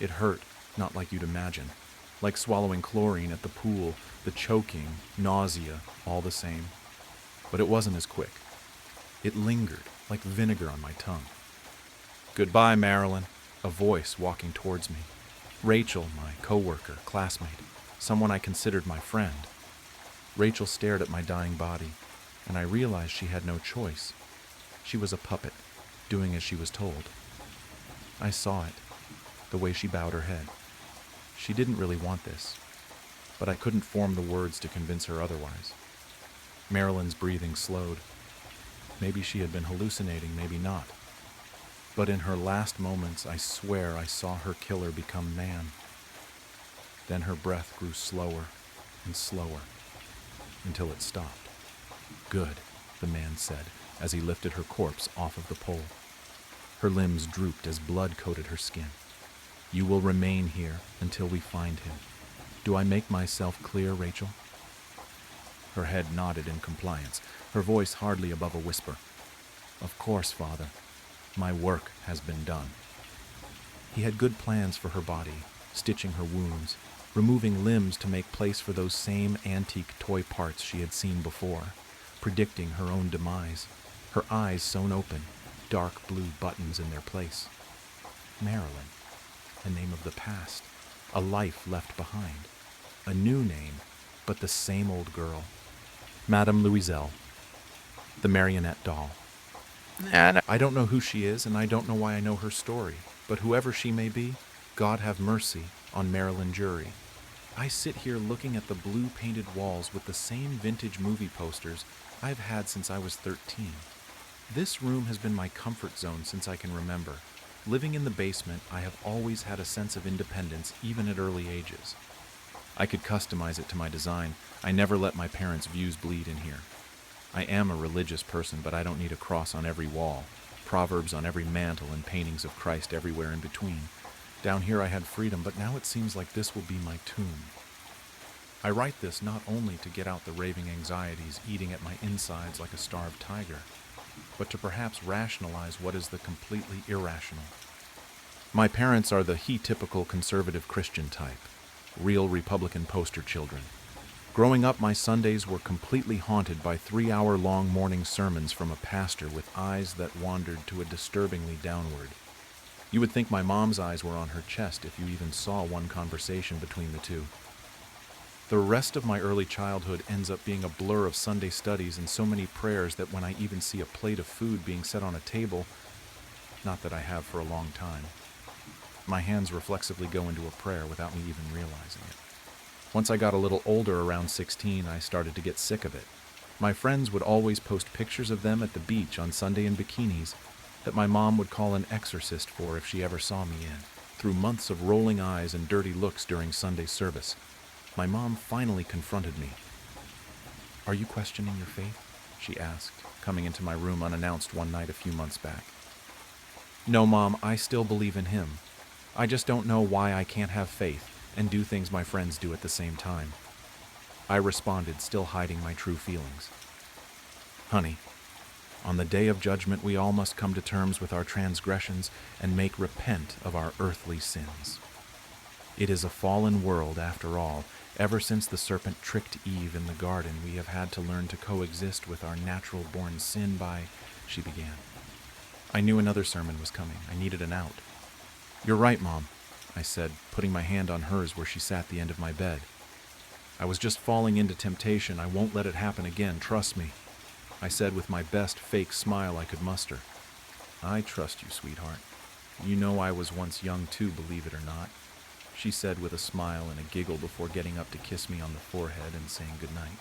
It hurt, not like you'd imagine. Like swallowing chlorine at the pool, the choking, nausea, all the same. But it wasn't as quick. It lingered, like vinegar on my tongue. "Goodbye, Marilyn," a voice walking towards me. Rachel, my co-worker, classmate, someone I considered my friend. Rachel stared at my dying body, and I realized she had no choice. She was a puppet, doing as she was told. I saw it, the way she bowed her head. She didn't really want this, but I couldn't form the words to convince her otherwise. Marilyn's breathing slowed. Maybe she had been hallucinating, maybe not. But in her last moments, I swear I saw her killer become man. Then her breath grew slower and slower until it stopped. "Good," the man said as he lifted her corpse off of the pole. Her limbs drooped as blood coated her skin. "You will remain here until we find him. Do I make myself clear, Rachel?" Her head nodded in compliance, her voice hardly above a whisper. "Of course, Father. My work has been done." He had good plans for her body, stitching her wounds, removing limbs to make place for those same antique toy parts she had seen before, predicting her own demise, her eyes sewn open, dark blue buttons in their place. Marilyn, a name of the past, a life left behind, a new name, but the same old girl. Madame Louiselle, the marionette doll. I don't know who she is, and I don't know why I know her story, but whoever she may be, God have mercy on Marilyn Jury. I sit here looking at the blue painted walls with the same vintage movie posters I've had since I was 13. This room has been my comfort zone since I can remember. Living in the basement, I have always had a sense of independence, even at early ages. I could customize it to my design. I never let my parents' views bleed in here. I am a religious person, but I don't need a cross on every wall, proverbs on every mantle, and paintings of Christ everywhere in between. Down here I had freedom, but now it seems like this will be my tomb. I write this not only to get out the raving anxieties eating at my insides like a starved tiger, but to perhaps rationalize what is the completely irrational. My parents are the typical conservative Christian type, real Republican poster children. Growing up, my Sundays were completely haunted by 3-hour-long morning sermons from a pastor with eyes that wandered to a disturbingly downward. You would think my mom's eyes were on her chest if you even saw one conversation between the two. The rest of my early childhood ends up being a blur of Sunday studies and so many prayers that when I even see a plate of food being set on a table, not that I have for a long time, my hands reflexively go into a prayer without me even realizing it. Once I got a little older, around 16, I started to get sick of it. My friends would always post pictures of them at the beach on Sunday in bikinis that my mom would call an exorcist for if she ever saw me in. Through months of rolling eyes and dirty looks during Sunday service, my mom finally confronted me. "Are you questioning your faith?" she asked, coming into my room unannounced one night a few months back. "No, Mom, I still believe in him. I just don't know why I can't have faith and do things my friends do at the same time." I responded, still hiding my true feelings. "Honey, on the day of judgment we all must come to terms with our transgressions and make repent of our earthly sins. It is a fallen world after all. Ever since the serpent tricked Eve in the garden, we have had to learn to coexist with our natural-born sin by," she began. I knew another sermon was coming. I needed an out. "You're right, Mom," I said, putting my hand on hers where she sat at the end of my bed. "I was just falling into temptation. I won't let it happen again, trust me," I said with my best fake smile I could muster. "I trust you, sweetheart. You know I was once young too, believe it or not," she said with a smile and a giggle before getting up to kiss me on the forehead and saying goodnight.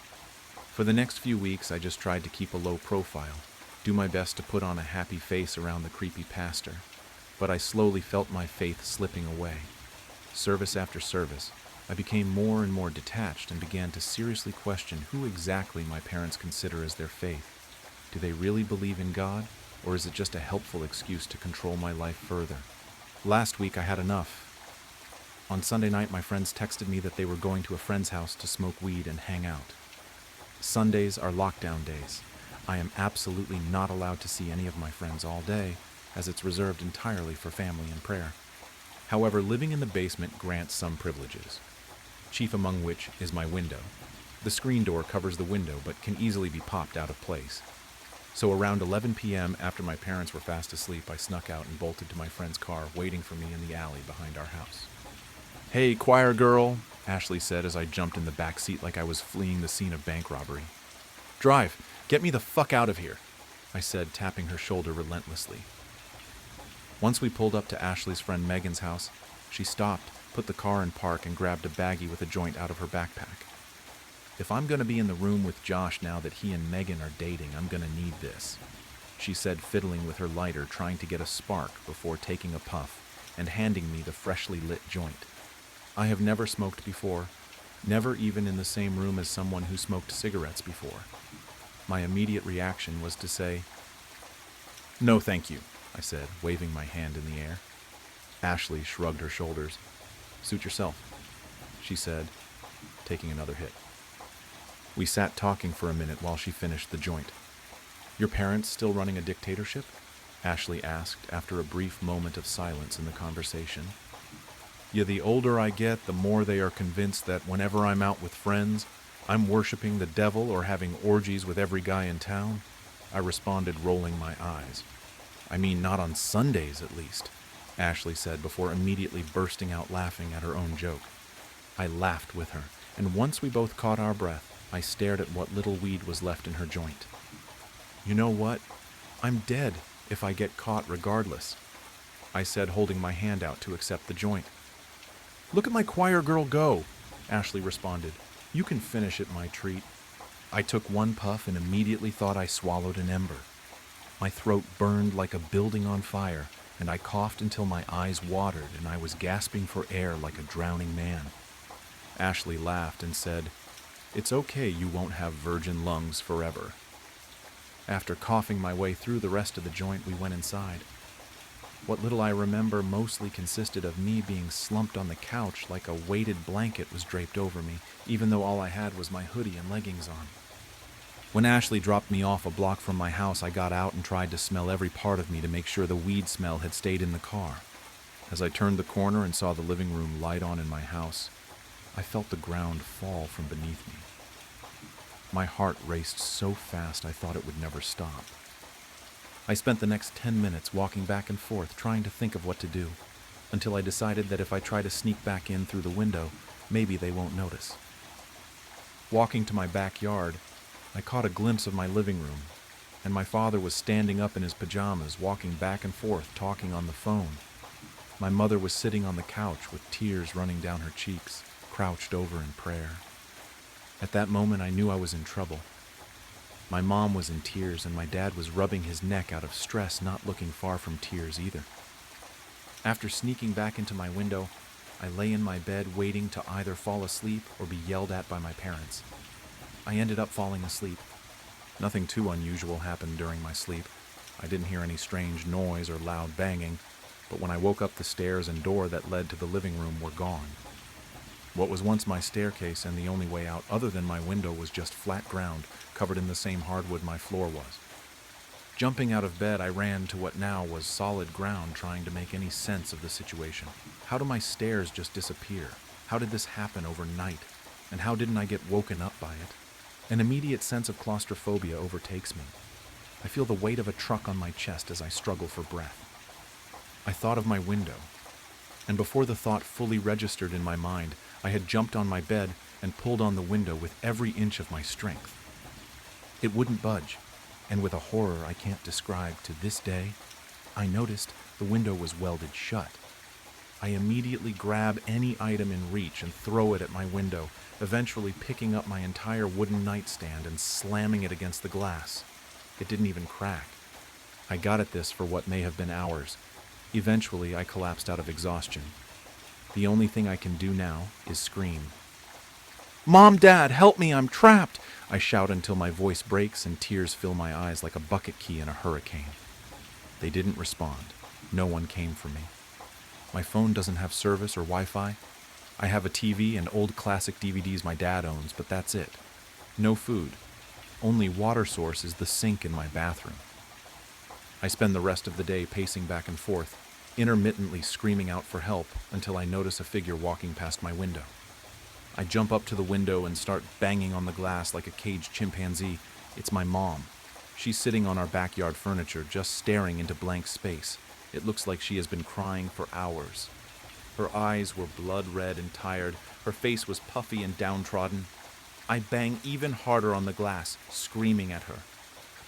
For the next few weeks, I just tried to keep a low profile, do my best to put on a happy face around the creepy pastor, but I slowly felt my faith slipping away. Service after service, I became more and more detached and began to seriously question who exactly my parents consider as their faith. Do they really believe in God, or is it just a helpful excuse to control my life further? Last week I had enough. On Sunday night, my friends texted me that they were going to a friend's house to smoke weed and hang out. Sundays are lockdown days. I am absolutely not allowed to see any of my friends all day, as it's reserved entirely for family and prayer. However, living in the basement grants some privileges, chief among which is my window. The screen door covers the window, but can easily be popped out of place. So around 11 p.m., after my parents were fast asleep, I snuck out and bolted to my friend's car, waiting for me in the alley behind our house. "Hey, choir girl," Ashley said as I jumped in the back seat like I was fleeing the scene of bank robbery. "Drive. Get me the fuck out of here, I said, tapping her shoulder relentlessly. Once we pulled up to Ashley's friend Megan's house, she stopped, put the car in park, and grabbed a baggie with a joint out of her backpack. If I'm going to be in the room with Josh now that he and Megan are dating, I'm going to need this, she said, fiddling with her lighter, trying to get a spark before taking a puff and handing me the freshly lit joint. I have never smoked before, never even in the same room as someone who smoked cigarettes before. My immediate reaction was to say, "No, thank you," I said, waving my hand in the air. Ashley shrugged her shoulders. "Suit yourself," she said, taking another hit. We sat talking for a minute while she finished the joint. "Your parents still running a dictatorship?" Ashley asked after a brief moment of silence in the conversation. "Yeah, the older I get, the more they are convinced that whenever I'm out with friends, I'm worshiping the devil or having orgies with every guy in town," I responded, rolling my eyes. "I mean, not on Sundays, at least," Ashley said before immediately bursting out laughing at her own joke. I laughed with her, and once we both caught our breath, I stared at what little weed was left in her joint. "You know what? I'm dead if I get caught regardless," I said, holding my hand out to accept the joint. "Look at my choir girl go," Ashley responded. "You can finish it, my treat." I took one puff and immediately thought I swallowed an ember. My throat burned like a building on fire, and I coughed until my eyes watered and I was gasping for air like a drowning man. Ashley laughed and said, "It's okay, you won't have virgin lungs forever." After coughing my way through the rest of the joint, we went inside. What little I remember mostly consisted of me being slumped on the couch like a weighted blanket was draped over me, even though all I had was my hoodie and leggings on. When Ashley dropped me off a block from my house, I got out and tried to smell every part of me to make sure the weed smell had stayed in the car. As I turned the corner and saw the living room light on in my house, I felt the ground fall from beneath me. My heart raced so fast I thought it would never stop. I spent the next 10 minutes walking back and forth trying to think of what to do, until I decided that if I try to sneak back in through the window, maybe they won't notice. Walking to my backyard, I caught a glimpse of my living room, and my father was standing up in his pajamas, walking back and forth, talking on the phone. My mother was sitting on the couch with tears running down her cheeks, crouched over in prayer. At that moment, I knew I was in trouble. My mom was in tears, and my dad was rubbing his neck out of stress, not looking far from tears either. After sneaking back into my window, I lay in my bed waiting to either fall asleep or be yelled at by my parents. I ended up falling asleep. Nothing too unusual happened during my sleep. I didn't hear any strange noise or loud banging, but when I woke up, the stairs and door that led to the living room were gone. What was once my staircase and the only way out other than my window was just flat ground, covered in the same hardwood my floor was. Jumping out of bed, I ran to what now was solid ground, trying to make any sense of the situation. How do my stairs just disappear? How did this happen overnight? And how didn't I get woken up by it? An immediate sense of claustrophobia overtakes me. I feel the weight of a truck on my chest as I struggle for breath. I thought of my window, and before the thought fully registered in my mind, I had jumped on my bed and pulled on the window with every inch of my strength. It wouldn't budge, and with a horror I can't describe to this day, I noticed the window was welded shut. I immediately grab any item in reach and throw it at my window, eventually picking up my entire wooden nightstand and slamming it against the glass. It didn't even crack. I got at this for what may have been hours. Eventually, I collapsed out of exhaustion. The only thing I can do now is scream. "Mom, Dad, help me, I'm trapped!" I shout until my voice breaks and tears fill my eyes like a bucket key in a hurricane. They didn't respond. No one came for me. My phone doesn't have service or Wi-Fi. I have a TV and old classic DVDs my dad owns, but that's it. No food. Only water source is the sink in my bathroom. I spend the rest of the day pacing back and forth, intermittently screaming out for help until I notice a figure walking past my window. I jump up to the window and start banging on the glass like a caged chimpanzee. It's my mom. She's sitting on our backyard furniture, just staring into blank space. It looks like she has been crying for hours. Her eyes were blood red and tired. Her face was puffy and downtrodden. I bang even harder on the glass, screaming at her.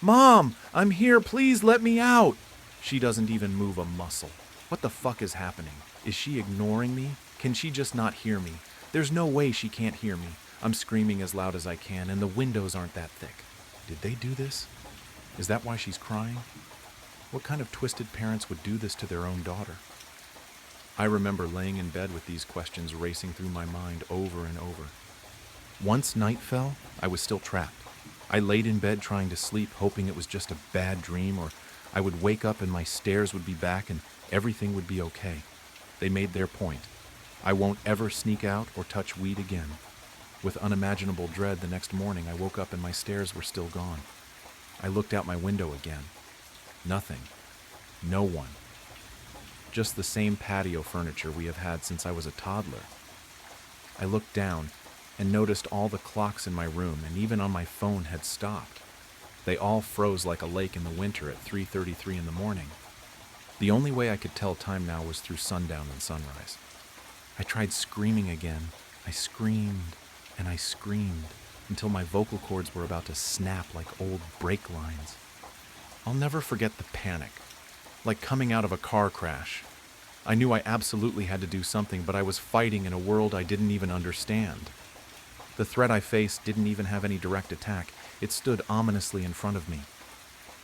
"Mom, I'm here, please let me out!" She doesn't even move a muscle. What the fuck is happening? Is she ignoring me? Can she just not hear me? There's no way she can't hear me. I'm screaming as loud as I can, and the windows aren't that thick. Did they do this? Is that why she's crying? What kind of twisted parents would do this to their own daughter? I remember laying in bed with these questions racing through my mind over and over. Once night fell, I was still trapped. I laid in bed trying to sleep, hoping it was just a bad dream, or I would wake up and my stairs would be back and everything would be okay. They made their point. I won't ever sneak out or touch weed again. With unimaginable dread, the next morning I woke up and my stairs were still gone. I looked out my window again. Nothing. No one. Just the same patio furniture we have had since I was a toddler. I looked down and noticed all the clocks in my room and even on my phone had stopped. They all froze like a lake in the winter at 3:33 in the morning. The only way I could tell time now was through sundown and sunrise. I tried screaming again. I screamed and I screamed until my vocal cords were about to snap like old brake lines. I'll never forget the panic, like coming out of a car crash. I knew I absolutely had to do something, but I was fighting in a world I didn't even understand. The threat I faced didn't even have any direct attack. It stood ominously in front of me.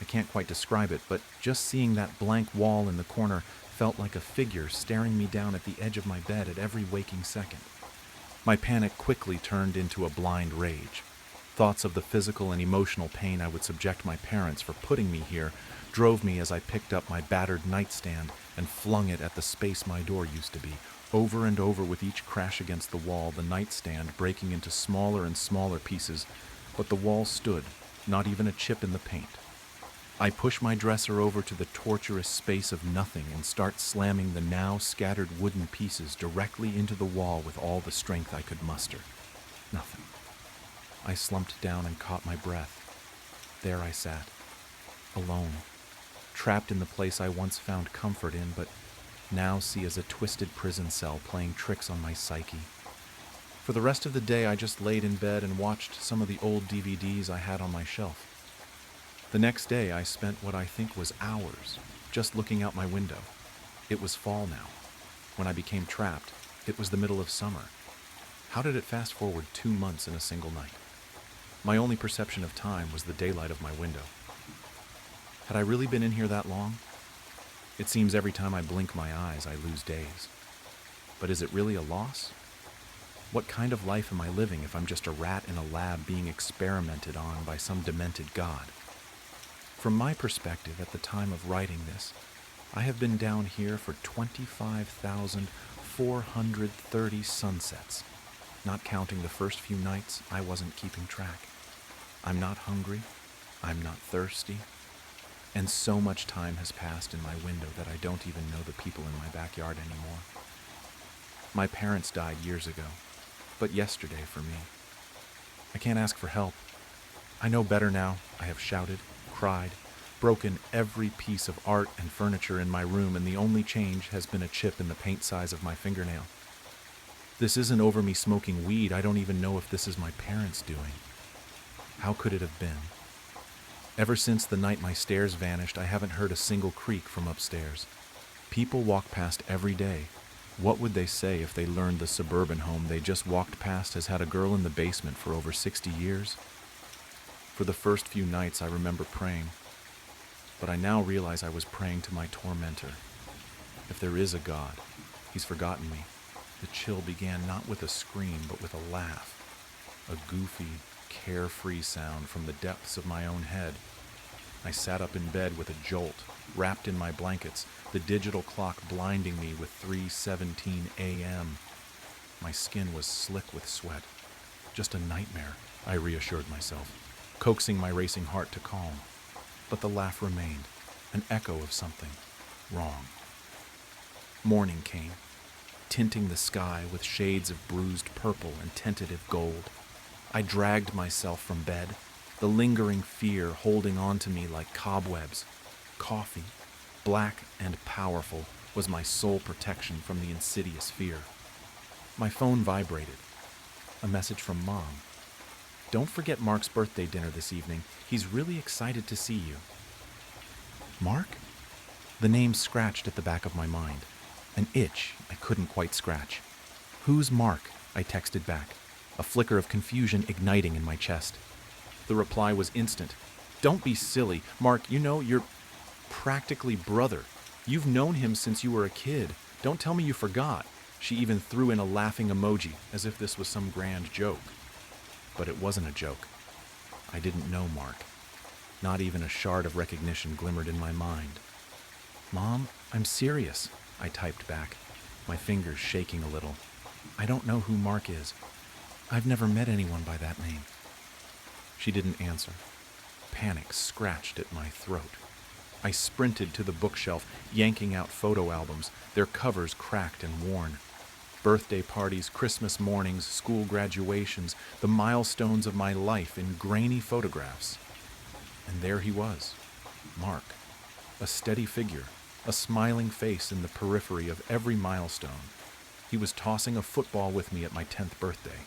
I can't quite describe it, but just seeing that blank wall in the corner felt like a figure staring me down at the edge of my bed at every waking second. My panic quickly turned into a blind rage. Thoughts of the physical and emotional pain I would subject my parents for putting me here drove me as I picked up my battered nightstand and flung it at the space my door used to be. Over and over with each crash against the wall, the nightstand breaking into smaller and smaller pieces, but the wall stood, not even a chip in the paint. I push my dresser over to the torturous space of nothing and start slamming the now scattered wooden pieces directly into the wall with all the strength I could muster. Nothing. I slumped down and caught my breath. There I sat, alone, trapped in the place I once found comfort in, but now see as a twisted prison cell playing tricks on my psyche. For the rest of the day, I just laid in bed and watched some of the old DVDs I had on my shelf. The next day, I spent what I think was hours just looking out my window. It was fall now. When I became trapped, it was the middle of summer. How did it fast forward 2 months in a single night? My only perception of time was the daylight of my window. Had I really been in here that long? It seems every time I blink my eyes, I lose days. But is it really a loss? What kind of life am I living if I'm just a rat in a lab being experimented on by some demented god? From my perspective at the time of writing this, I have been down here for 25,430 sunsets, not counting the first few nights I wasn't keeping track. I'm not hungry, I'm not thirsty, and so much time has passed in my window that I don't even know the people in my backyard anymore. My parents died years ago, but yesterday for me. I can't ask for help. I know better now. I have shouted, cried, broken every piece of art and furniture in my room, and the only change has been a chip in the paint size of my fingernail. This isn't over me smoking weed. I don't even know if this is my parents doing. How could it have been? Ever since the night my stairs vanished, I haven't heard a single creak from upstairs. People walk past every day. What would they say if they learned the suburban home they just walked past has had a girl in the basement for over 60 years? For the first few nights, I remember praying, but I now realize I was praying to my tormentor. If there is a God, he's forgotten me. The chill began not with a scream, but with a laugh, a goofy, carefree sound from the depths of my own head. I sat up in bed with a jolt, wrapped in my blankets, the digital clock blinding me with 3:17 a.m. My skin was slick with sweat. Just a nightmare, I reassured myself, coaxing my racing heart to calm. But the laugh remained, an echo of something wrong. Morning came, tinting the sky with shades of bruised purple and tentative gold. I dragged myself from bed, the lingering fear holding on to me like cobwebs. Coffee, black and powerful, was my sole protection from the insidious fear. My phone vibrated. A message from Mom. Don't forget Mark's birthday dinner this evening. He's really excited to see you. Mark? The name scratched at the back of my mind. An itch I couldn't quite scratch. Who's Mark? I texted back, a flicker of confusion igniting in my chest. The reply was instant. Don't be silly. Mark, you're practically brother. You've known him since you were a kid. Don't tell me you forgot. She even threw in a laughing emoji, as if this was some grand joke. But it wasn't a joke. I didn't know Mark. Not even a shard of recognition glimmered in my mind. Mom, I'm serious, I typed back, my fingers shaking a little. I don't know who Mark is. I've never met anyone by that name. She didn't answer. Panic scratched at my throat. I sprinted to the bookshelf, yanking out photo albums, their covers cracked and worn. Birthday parties, Christmas mornings, school graduations, the milestones of my life in grainy photographs. And there he was, Mark, a steady figure, a smiling face in the periphery of every milestone. He was tossing a football with me at my 10th birthday,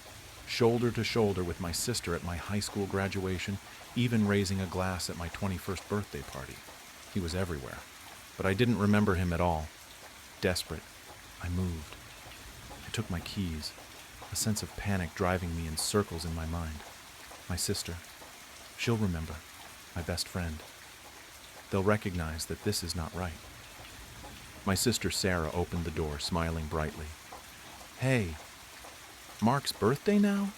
shoulder to shoulder with my sister at my high school graduation, even raising a glass at my 21st birthday party. He was everywhere, but I didn't remember him at all. Desperate, I moved. I took my keys, a sense of panic driving me in circles in my mind. My sister, she'll remember, my best friend. They'll recognize that this is not right. My sister Sarah opened the door, smiling brightly. Hey, Mark's birthday now?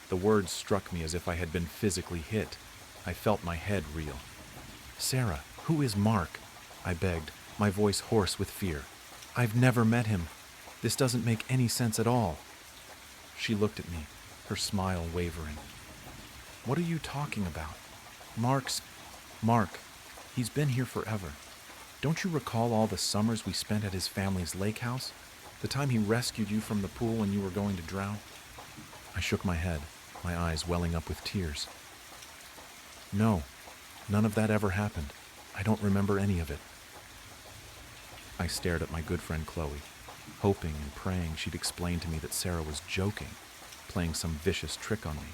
The words struck me as if I had been physically hit. I felt my head reel. Sarah, who is Mark? I begged, my voice hoarse with fear. I've never met him. This doesn't make any sense at all. She looked at me, her smile wavering. What are you talking about? Mark. He's been here forever. Don't you recall all the summers we spent at his family's lake house? The time he rescued you from the pool when you were going to drown? I shook my head, my eyes welling up with tears. No, none of that ever happened. I don't remember any of it. I stared at my good friend Chloe, hoping and praying she'd explain to me that Sarah was joking, playing some vicious trick on me.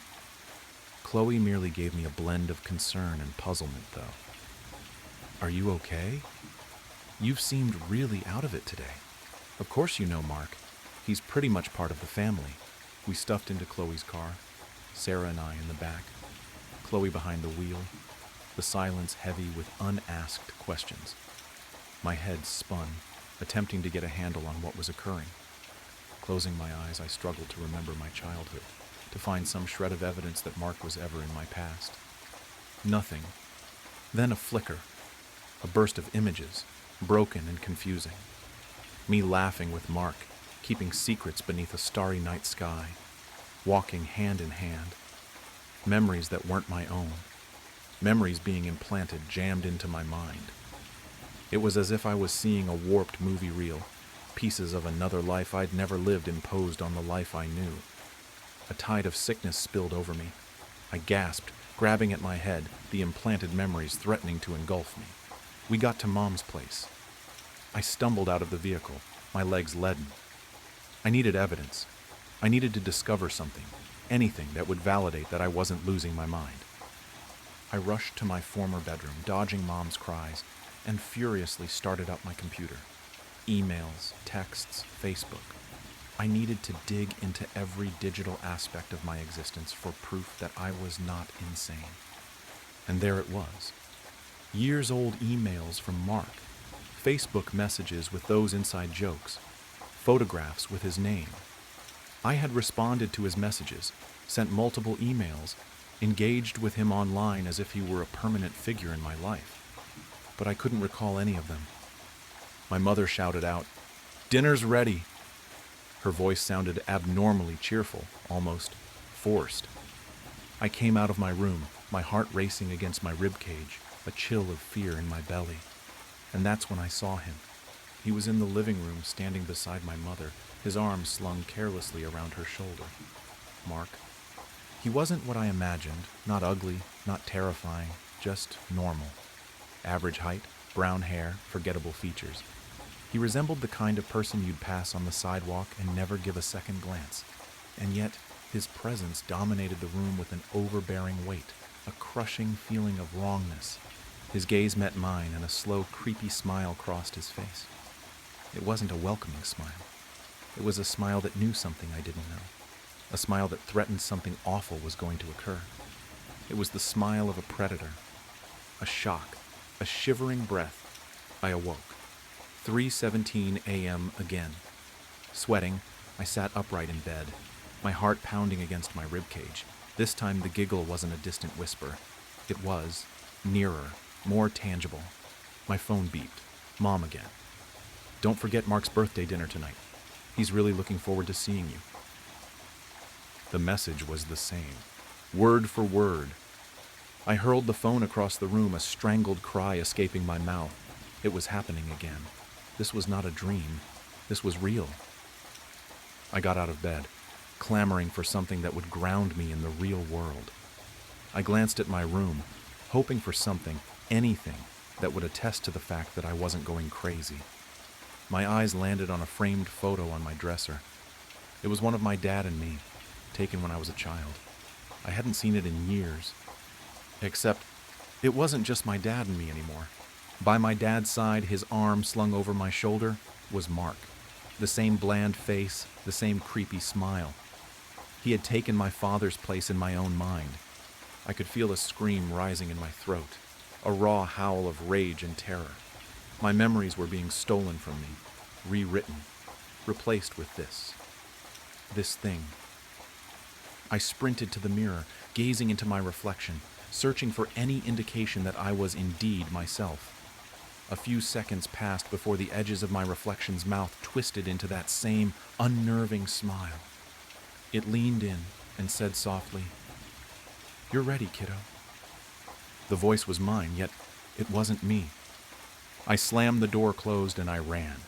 Chloe merely gave me a blend of concern and puzzlement, though. Are you okay? You've seemed really out of it today. Of course you know Mark. He's pretty much part of the family. We stuffed into Chloe's car, Sarah and I in the back, Chloe behind the wheel, the silence heavy with unasked questions. My head spun, attempting to get a handle on what was occurring. Closing my eyes, I struggled to remember my childhood, to find some shred of evidence that Mark was ever in my past. Nothing. Then a flicker, a burst of images, broken and confusing. Me laughing with Mark, keeping secrets beneath a starry night sky, walking hand in hand. Memories that weren't my own. Memories being implanted, jammed into my mind. It was as if I was seeing a warped movie reel, pieces of another life I'd never lived imposed on the life I knew. A tide of sickness spilled over me. I gasped, grabbing at my head, the implanted memories threatening to engulf me. We got to Mom's place. I stumbled out of the vehicle, my legs leaden. I needed evidence. I needed to discover something, anything that would validate that I wasn't losing my mind. I rushed to my former bedroom, dodging Mom's cries, and furiously started up my computer. Emails, texts, Facebook. I needed to dig into every digital aspect of my existence for proof that I was not insane. And there it was. Years-old emails from Mark, Facebook messages with those inside jokes, photographs with his name. I had responded to his messages, sent multiple emails, engaged with him online as if he were a permanent figure in my life. But I couldn't recall any of them. My mother shouted out, "Dinner's ready!" Her voice sounded abnormally cheerful, almost forced. I came out of my room, my heart racing against my ribcage, a chill of fear in my belly. And that's when I saw him. He was in the living room, standing beside my mother, his arms slung carelessly around her shoulder. Mark. He wasn't what I imagined, not ugly, not terrifying, just normal. Average height, brown hair, forgettable features. He resembled the kind of person you'd pass on the sidewalk and never give a second glance. And yet, His presence dominated the room with an overbearing weight, a crushing feeling of wrongness. His gaze met mine, and a slow, creepy smile crossed his face. It wasn't a welcoming smile. It was a smile that knew something I didn't know. A smile that threatened something awful was going to occur. It was the smile of a predator. A shock, a shivering breath. I awoke. 3:17 a.m. again. Sweating, I sat upright in bed, my heart pounding against my ribcage. This time the giggle wasn't a distant whisper. It was nearer, more tangible. My phone beeped. Mom again. "Don't forget Mark's birthday dinner tonight. He's really looking forward to seeing you." The message was the same, word for word. I hurled the phone across the room, a strangled cry escaping my mouth. It was happening again. This was not a dream. This was real. I got out of bed, clamoring for something that would ground me in the real world. I glanced at my room, hoping for something, anything, that would attest to the fact that I wasn't going crazy. My eyes landed on a framed photo on my dresser. It was one of my dad and me, taken when I was a child. I hadn't seen it in years. Except, it wasn't just my dad and me anymore. By my dad's side, his arm slung over my shoulder, was Mark. The same bland face, the same creepy smile. He had taken my father's place in my own mind. I could feel a scream rising in my throat, a raw howl of rage and terror. My memories were being stolen from me, rewritten, replaced with this thing. I sprinted to the mirror, gazing into my reflection, searching for any indication that I was indeed myself. A few seconds passed before the edges of my reflection's mouth twisted into that same unnerving smile. It leaned in and said softly, "You're ready, kiddo." The voice was mine, yet it wasn't me. I slammed the door closed and I ran,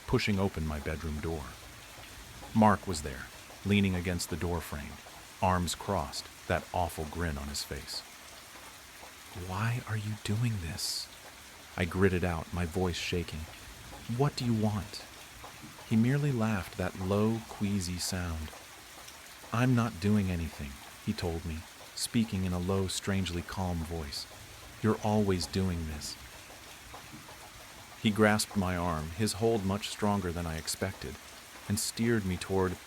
pushing open my bedroom door. Mark was there, leaning against the door frame, arms crossed, that awful grin on his face. "Why are you doing this?" I gritted out, my voice shaking. "What do you want?" He merely laughed, that low, queasy sound. "I'm not doing anything," he told me, speaking in a low, strangely calm voice. "You're always doing this." He grasped my arm, his hold much stronger than I expected, and steered me toward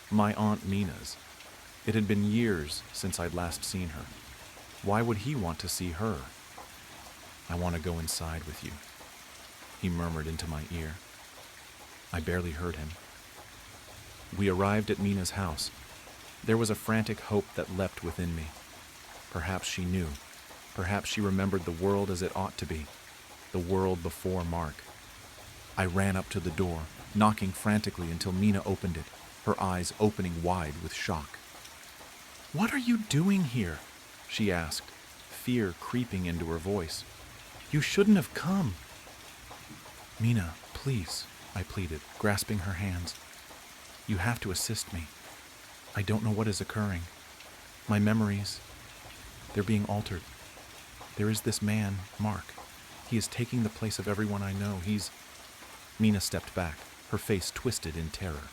my Aunt Mina's. It had been years since I'd last seen her. Why would he want to see her? "I want to go inside with you," he murmured into my ear. I barely heard him. We arrived at Mina's house. There was a frantic hope that leapt within me. Perhaps she knew. Perhaps she remembered the world as it ought to be. The world before Mark. I ran up to the door, knocking frantically until Mina opened it, her eyes opening wide with shock. "What are you doing here?" she asked, fear creeping into her voice. "You shouldn't have come." "Mina, please," I pleaded, grasping her hands. "You have to assist me. I don't know what is occurring. My memories, they're being altered. There is this man, Mark. He is taking the place of everyone I know. Mina stepped back, her face twisted in terror.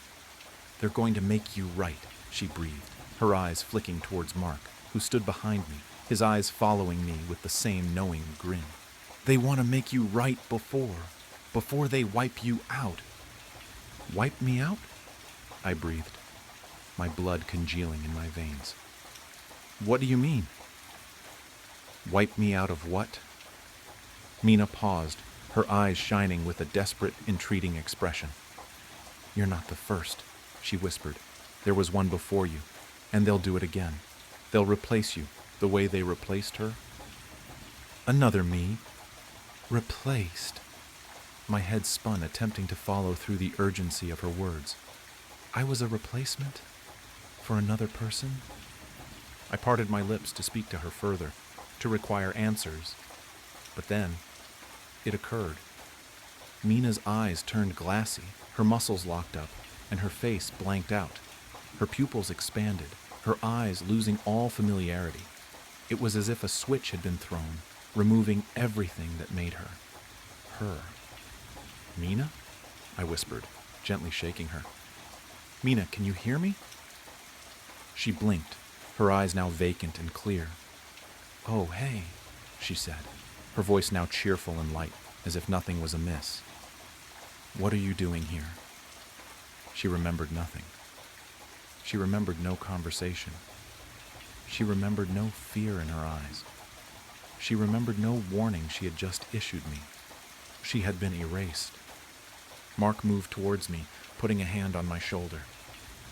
"They're going to make you right," she breathed, her eyes flicking towards Mark, who stood behind me, his eyes following me with the same knowing grin. "They want to make you right before they wipe you out." "Wipe me out?" I breathed, my blood congealing in my veins. "What do you mean?" "Wipe me out of what?" Mina paused, her eyes shining with a desperate, entreating expression. "You're not the first," she whispered. "There was one before you, and they'll do it again. They'll replace you, the way they replaced her." "Another me? Replaced?" My head spun, attempting to follow through the urgency of her words. "I was a replacement? For another person?" I parted my lips to speak to her further, to require answers. But then, it occurred. Mina's eyes turned glassy, her muscles locked up, and her face blanked out. Her pupils expanded, her eyes losing all familiarity. It was as if a switch had been thrown, removing everything that made her. Her. "Mina?" I whispered, gently shaking her. "Mina, can you hear me?" She blinked, her eyes now vacant and clear. "Oh, hey," she said, her voice now cheerful and light, as if nothing was amiss. "What are you doing here?" She remembered nothing. She remembered no conversation. She remembered no fear in her eyes. She remembered no warning she had just issued me. She had been erased. Mark moved towards me, putting a hand on my shoulder.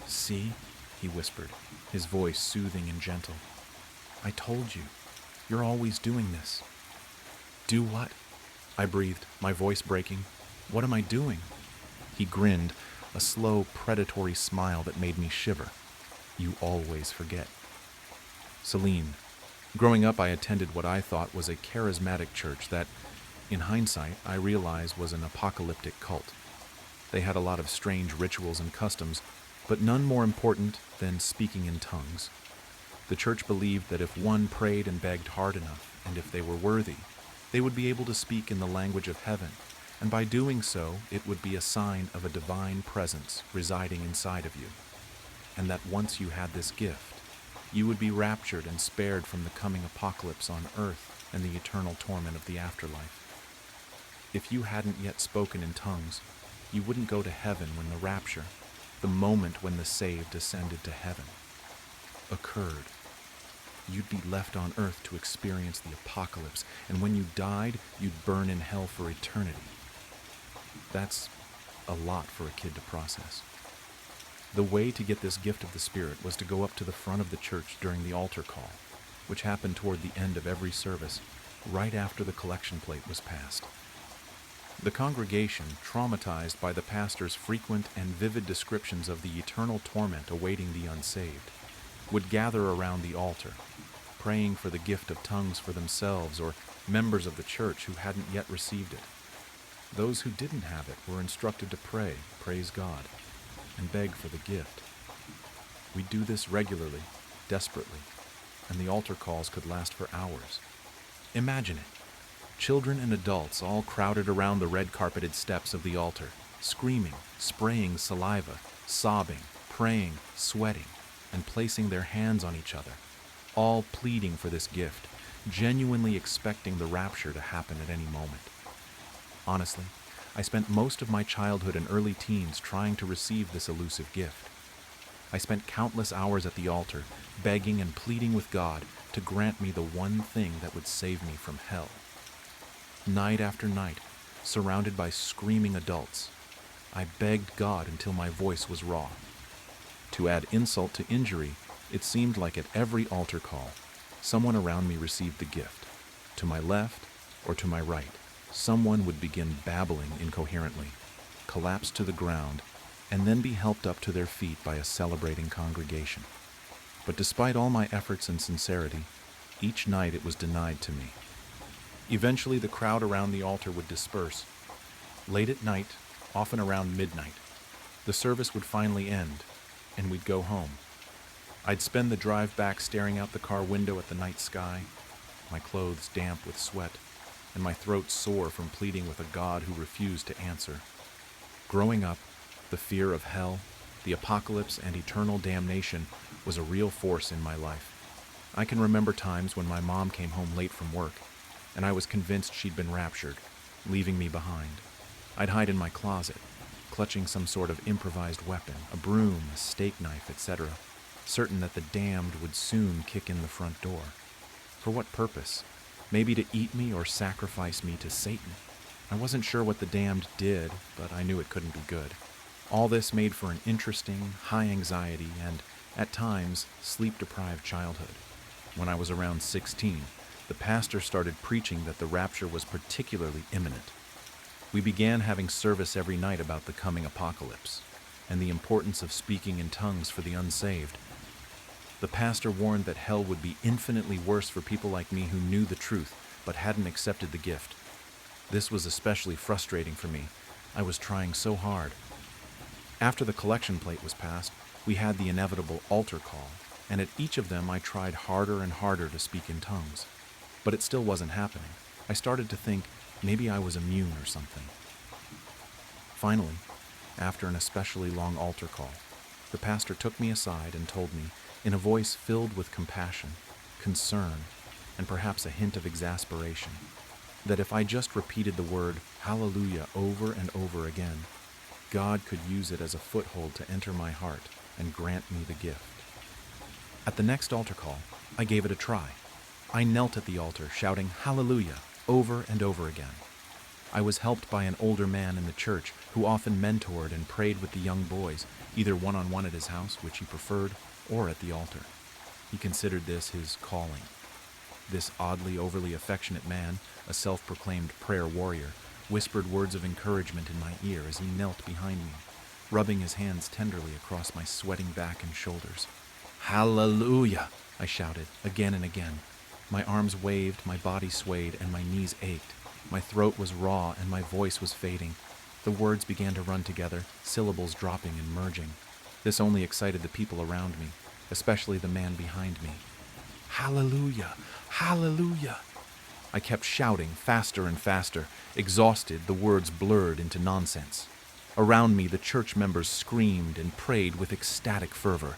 "See?" he whispered, his voice soothing and gentle. "I told you. You're always doing this." "Do what?" I breathed, my voice breaking. "What am I doing?" He grinned, a slow, predatory smile that made me shiver. "You always forget." Celine. Growing up, I attended what I thought was a charismatic church that, in hindsight, I realize was an apocalyptic cult. They had a lot of strange rituals and customs, but none more important than speaking in tongues. The church believed that if one prayed and begged hard enough, and if they were worthy, they would be able to speak in the language of heaven, and by doing so, it would be a sign of a divine presence residing inside of you, and that once you had this gift, you would be raptured and spared from the coming apocalypse on earth and the eternal torment of the afterlife. If you hadn't yet spoken in tongues, you wouldn't go to heaven when the rapture, the moment when the saved ascended to heaven, occurred. You'd be left on earth to experience the apocalypse, and when you died, you'd burn in hell for eternity. That's a lot for a kid to process. The way to get this gift of the Spirit was to go up to the front of the church during the altar call, which happened toward the end of every service, right after the collection plate was passed. The congregation, traumatized by the pastor's frequent and vivid descriptions of the eternal torment awaiting the unsaved, would gather around the altar, praying for the gift of tongues for themselves or members of the church who hadn't yet received it. Those who didn't have it were instructed to pray, praise God, and beg for the gift. We do this regularly, desperately, and the altar calls could last for hours. Imagine it. Children and adults all crowded around the red-carpeted steps of the altar, screaming, spraying saliva, sobbing, praying, sweating, and placing their hands on each other, all pleading for this gift, genuinely expecting the rapture to happen at any moment. Honestly, I spent most of my childhood and early teens trying to receive this elusive gift. I spent countless hours at the altar, begging and pleading with God to grant me the one thing that would save me from hell. Night after night, surrounded by screaming adults, I begged God until my voice was raw. To add insult to injury, it seemed like at every altar call, someone around me received the gift. To my left or to my right, someone would begin babbling incoherently, collapse to the ground, and then be helped up to their feet by a celebrating congregation. But despite all my efforts and sincerity, each night it was denied to me. Eventually, the crowd around the altar would disperse. Late at night, often around midnight, the service would finally end, and we'd go home. I'd spend the drive back staring out the car window at the night sky, my clothes damp with sweat, and my throat sore from pleading with a God who refused to answer. Growing up, the fear of hell, the apocalypse, and eternal damnation was a real force in my life. I can remember times when my mom came home late from work, and I was convinced she'd been raptured, leaving me behind. I'd hide in my closet, clutching some sort of improvised weapon, a broom, a steak knife, etc., certain that the damned would soon kick in the front door. For what purpose? Maybe to eat me or sacrifice me to Satan. I wasn't sure what the damned did, but I knew it couldn't be good. All this made for an interesting, high anxiety, and, at times, sleep-deprived childhood. When I was around 16, the pastor started preaching that the rapture was particularly imminent. We began having service every night about the coming apocalypse, and the importance of speaking in tongues for the unsaved. The pastor warned that hell would be infinitely worse for people like me who knew the truth, but hadn't accepted the gift. This was especially frustrating for me. I was trying so hard. After the collection plate was passed, we had the inevitable altar call, and at each of them I tried harder and harder to speak in tongues. But it still wasn't happening. I started to think maybe I was immune or something. Finally, after an especially long altar call, the pastor took me aside and told me, in a voice filled with compassion, concern, and perhaps a hint of exasperation, that if I just repeated the word hallelujah over and over again, God could use it as a foothold to enter my heart and grant me the gift. At the next altar call, I gave it a try. I knelt at the altar, shouting hallelujah over and over again. I was helped by an older man in the church who often mentored and prayed with the young boys, either one-on-one at his house, which he preferred, or at the altar. He considered this his calling. This oddly, overly affectionate man, a self-proclaimed prayer warrior, whispered words of encouragement in my ear as he knelt behind me, rubbing his hands tenderly across my sweating back and shoulders. Hallelujah! I shouted, again and again. My arms waved, my body swayed, and my knees ached. My throat was raw and my voice was fading. The words began to run together, syllables dropping and merging. This only excited the people around me, especially the man behind me. Hallelujah! Hallelujah! I kept shouting faster and faster. Exhausted, the words blurred into nonsense. Around me, the church members screamed and prayed with ecstatic fervor.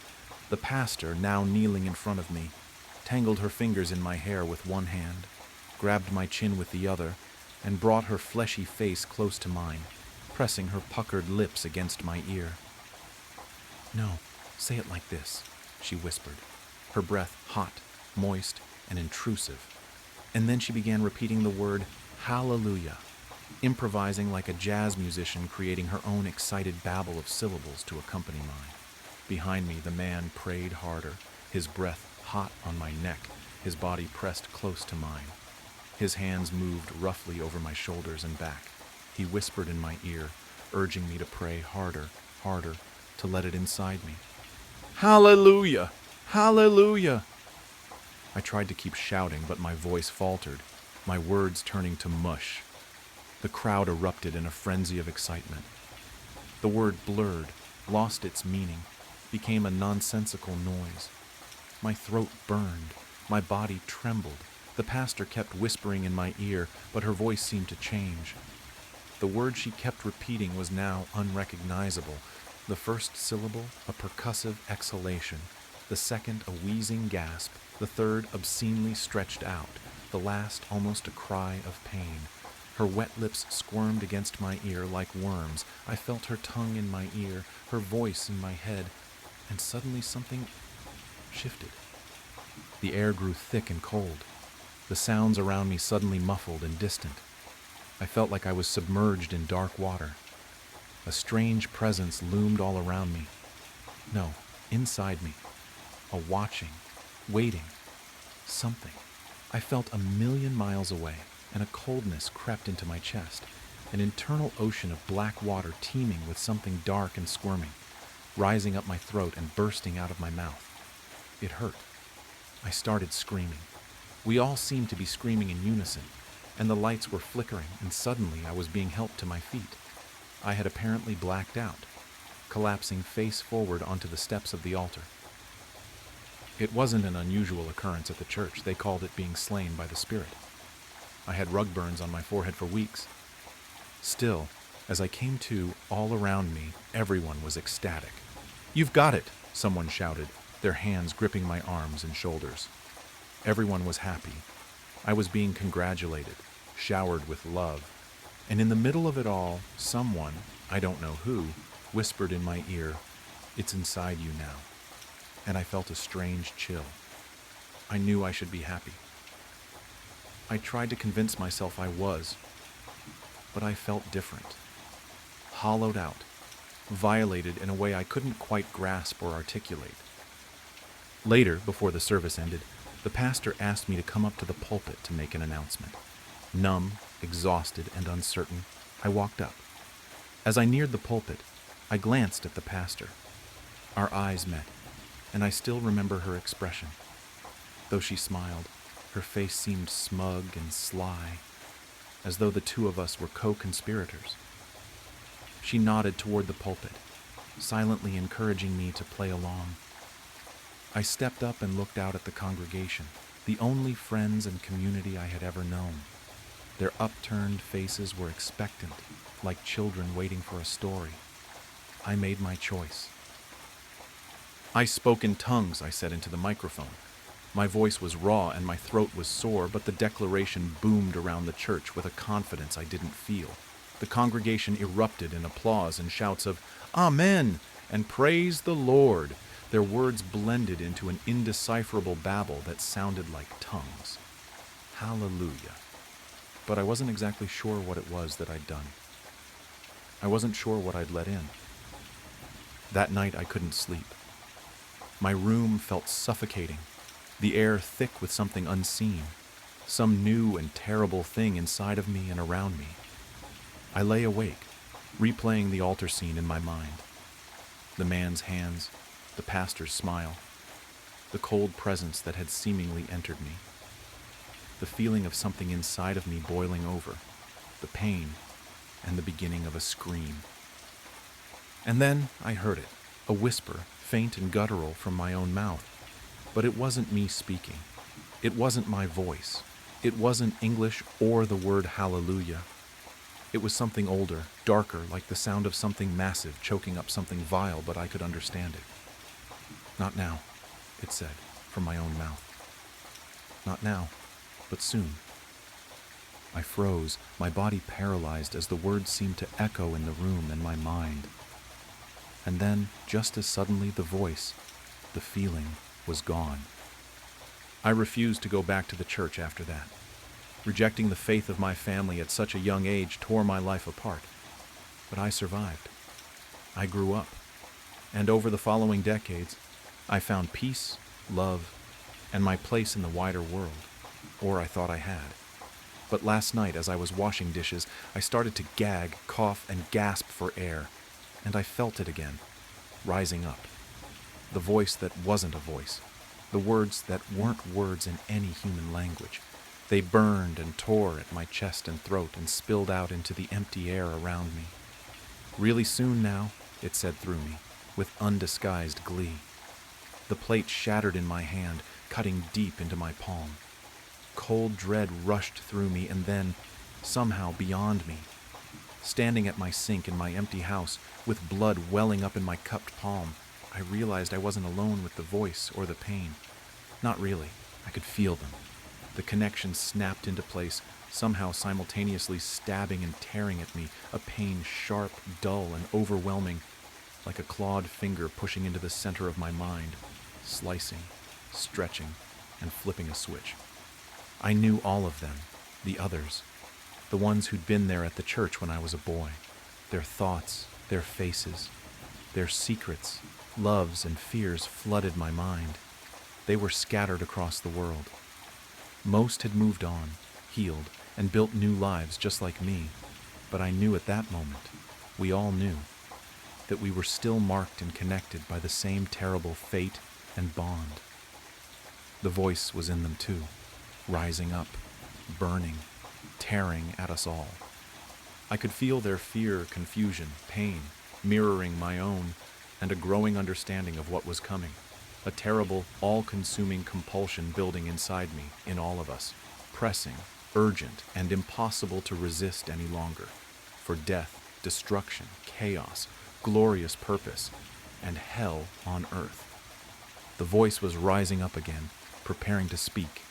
The pastor, now kneeling in front of me, tangled her fingers in my hair with one hand, grabbed my chin with the other, and brought her fleshy face close to mine, pressing her puckered lips against my ear. "No, say it like this," she whispered, her breath hot, moist, and intrusive. And then she began repeating the word hallelujah, improvising like a jazz musician, creating her own excited babble of syllables to accompany mine. Behind me, the man prayed harder, his breath hot on my neck, his body pressed close to mine. His hands moved roughly over my shoulders and back. He whispered in my ear, urging me to pray harder, harder, to let it inside me. Hallelujah! Hallelujah! I tried to keep shouting, but my voice faltered, my words turning to mush. The crowd erupted in a frenzy of excitement. The word blurred, lost its meaning, became a nonsensical noise. My throat burned, my body trembled. The pastor kept whispering in my ear, but her voice seemed to change. The word she kept repeating was now unrecognizable. The first syllable, a percussive exhalation. The second, a wheezing gasp. The third, obscenely stretched out. The last, almost a cry of pain. Her wet lips squirmed against my ear like worms. I felt her tongue in my ear, her voice in my head, and suddenly something shifted. The air grew thick and cold. The sounds around me suddenly muffled and distant. I felt like I was submerged in dark water. A strange presence loomed all around me. No, inside me. A watching, waiting, something. I felt 1,000,000 miles away, and a coldness crept into my chest, an internal ocean of black water teeming with something dark and squirming, rising up my throat and bursting out of my mouth. It hurt. I started screaming. We all seemed to be screaming in unison, and the lights were flickering, and suddenly I was being helped to my feet. I had apparently blacked out, collapsing face forward onto the steps of the altar. It wasn't an unusual occurrence at the church. They called it being slain by the Spirit. I had rug burns on my forehead for weeks. Still, as I came to, all around me, everyone was ecstatic. "You've got it," someone shouted, their hands gripping my arms and shoulders. Everyone was happy. I was being congratulated, showered with love. And in the middle of it all, someone, I don't know who, whispered in my ear, "It's inside you now." And I felt a strange chill. I knew I should be happy. I tried to convince myself I was, but I felt different. Hollowed out, violated in a way I couldn't quite grasp or articulate. Later, before the service ended, the pastor asked me to come up to the pulpit to make an announcement. Numb, exhausted, and uncertain, I walked up. As I neared the pulpit, I glanced at the pastor. Our eyes met, and I still remember her expression. Though she smiled, her face seemed smug and sly, as though the two of us were co-conspirators. She nodded toward the pulpit, silently encouraging me to play along. I stepped up and looked out at the congregation, the only friends and community I had ever known. Their upturned faces were expectant, like children waiting for a story. I made my choice. I spoke in tongues, I said into the microphone. My voice was raw and my throat was sore, but the declaration boomed around the church with a confidence I didn't feel. The congregation erupted in applause and shouts of "Amen" and "Praise the Lord." Their words blended into an indecipherable babble that sounded like tongues. Hallelujah. But I wasn't exactly sure what it was that I'd done. I wasn't sure what I'd let in. That night I couldn't sleep. My room felt suffocating, the air thick with something unseen, some new and terrible thing inside of me and around me. I lay awake, replaying the altar scene in my mind. The man's hands, the pastor's smile, the cold presence that had seemingly entered me, the feeling of something inside of me boiling over, the pain, and the beginning of a scream. And then I heard it, a whisper, faint and guttural from my own mouth. But it wasn't me speaking. It wasn't my voice. It wasn't English or the word hallelujah. It was something older, darker, like the sound of something massive choking up something vile, but I could understand it. "Not now," it said, from my own mouth. "Not now, but soon." I froze, my body paralyzed as the words seemed to echo in the room and my mind. And then, just as suddenly, the voice, the feeling, was gone. I refused to go back to the church after that. Rejecting the faith of my family at such a young age tore my life apart. But I survived. I grew up. And over the following decades, I found peace, love, and my place in the wider world. Or I thought I had. But last night, as I was washing dishes, I started to gag, cough, and gasp for air. And I felt it again, rising up. The voice that wasn't a voice. The words that weren't words in any human language. They burned and tore at my chest and throat and spilled out into the empty air around me. "Really soon now," it said through me, with undisguised glee. The plate shattered in my hand, cutting deep into my palm. Cold dread rushed through me, and then, somehow beyond me, standing at my sink in my empty house, with blood welling up in my cupped palm, I realized I wasn't alone with the voice or the pain. Not really. I could feel them. The connection snapped into place, somehow simultaneously stabbing and tearing at me, a pain sharp, dull, and overwhelming, like a clawed finger pushing into the center of my mind, slicing, stretching, and flipping a switch. I knew all of them, the others, the ones who'd been there at the church when I was a boy. Their thoughts, their faces, their secrets, loves, and fears flooded my mind. They were scattered across the world. Most had moved on, healed, and built new lives just like me, but I knew at that moment, we all knew, that we were still marked and connected by the same terrible fate and bond. The voice was in them too, rising up, burning, tearing at us all. I could feel their fear, confusion, pain, mirroring my own, and a growing understanding of what was coming. A terrible, all-consuming compulsion building inside me, in all of us, pressing, urgent, and impossible to resist any longer. For death, destruction, chaos, glorious purpose, and hell on earth. The voice was rising up again, preparing to speak.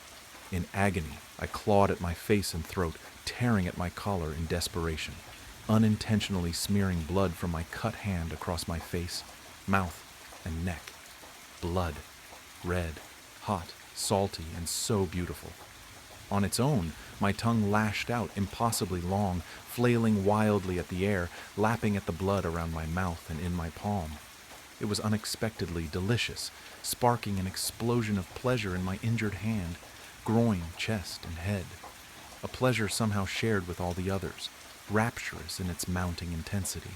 In agony, I clawed at my face and throat, tearing at my collar in desperation, unintentionally smearing blood from my cut hand across my face, mouth, and neck. Blood, red, hot, salty, and so beautiful. On its own, my tongue lashed out impossibly long, flailing wildly at the air, lapping at the blood around my mouth and in my palm. It was unexpectedly delicious, sparking an explosion of pleasure in my injured hand, groin, chest, and head. A pleasure somehow shared with all the others, rapturous in its mounting intensity.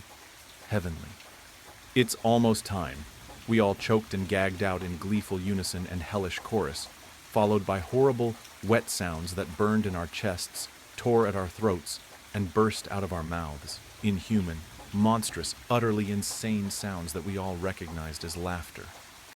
Heavenly. "It's almost time," we all choked and gagged out in gleeful unison and hellish chorus, followed by horrible, wet sounds that burned in our chests, tore at our throats, and burst out of our mouths. Inhuman, monstrous, utterly insane sounds that we all recognized as laughter.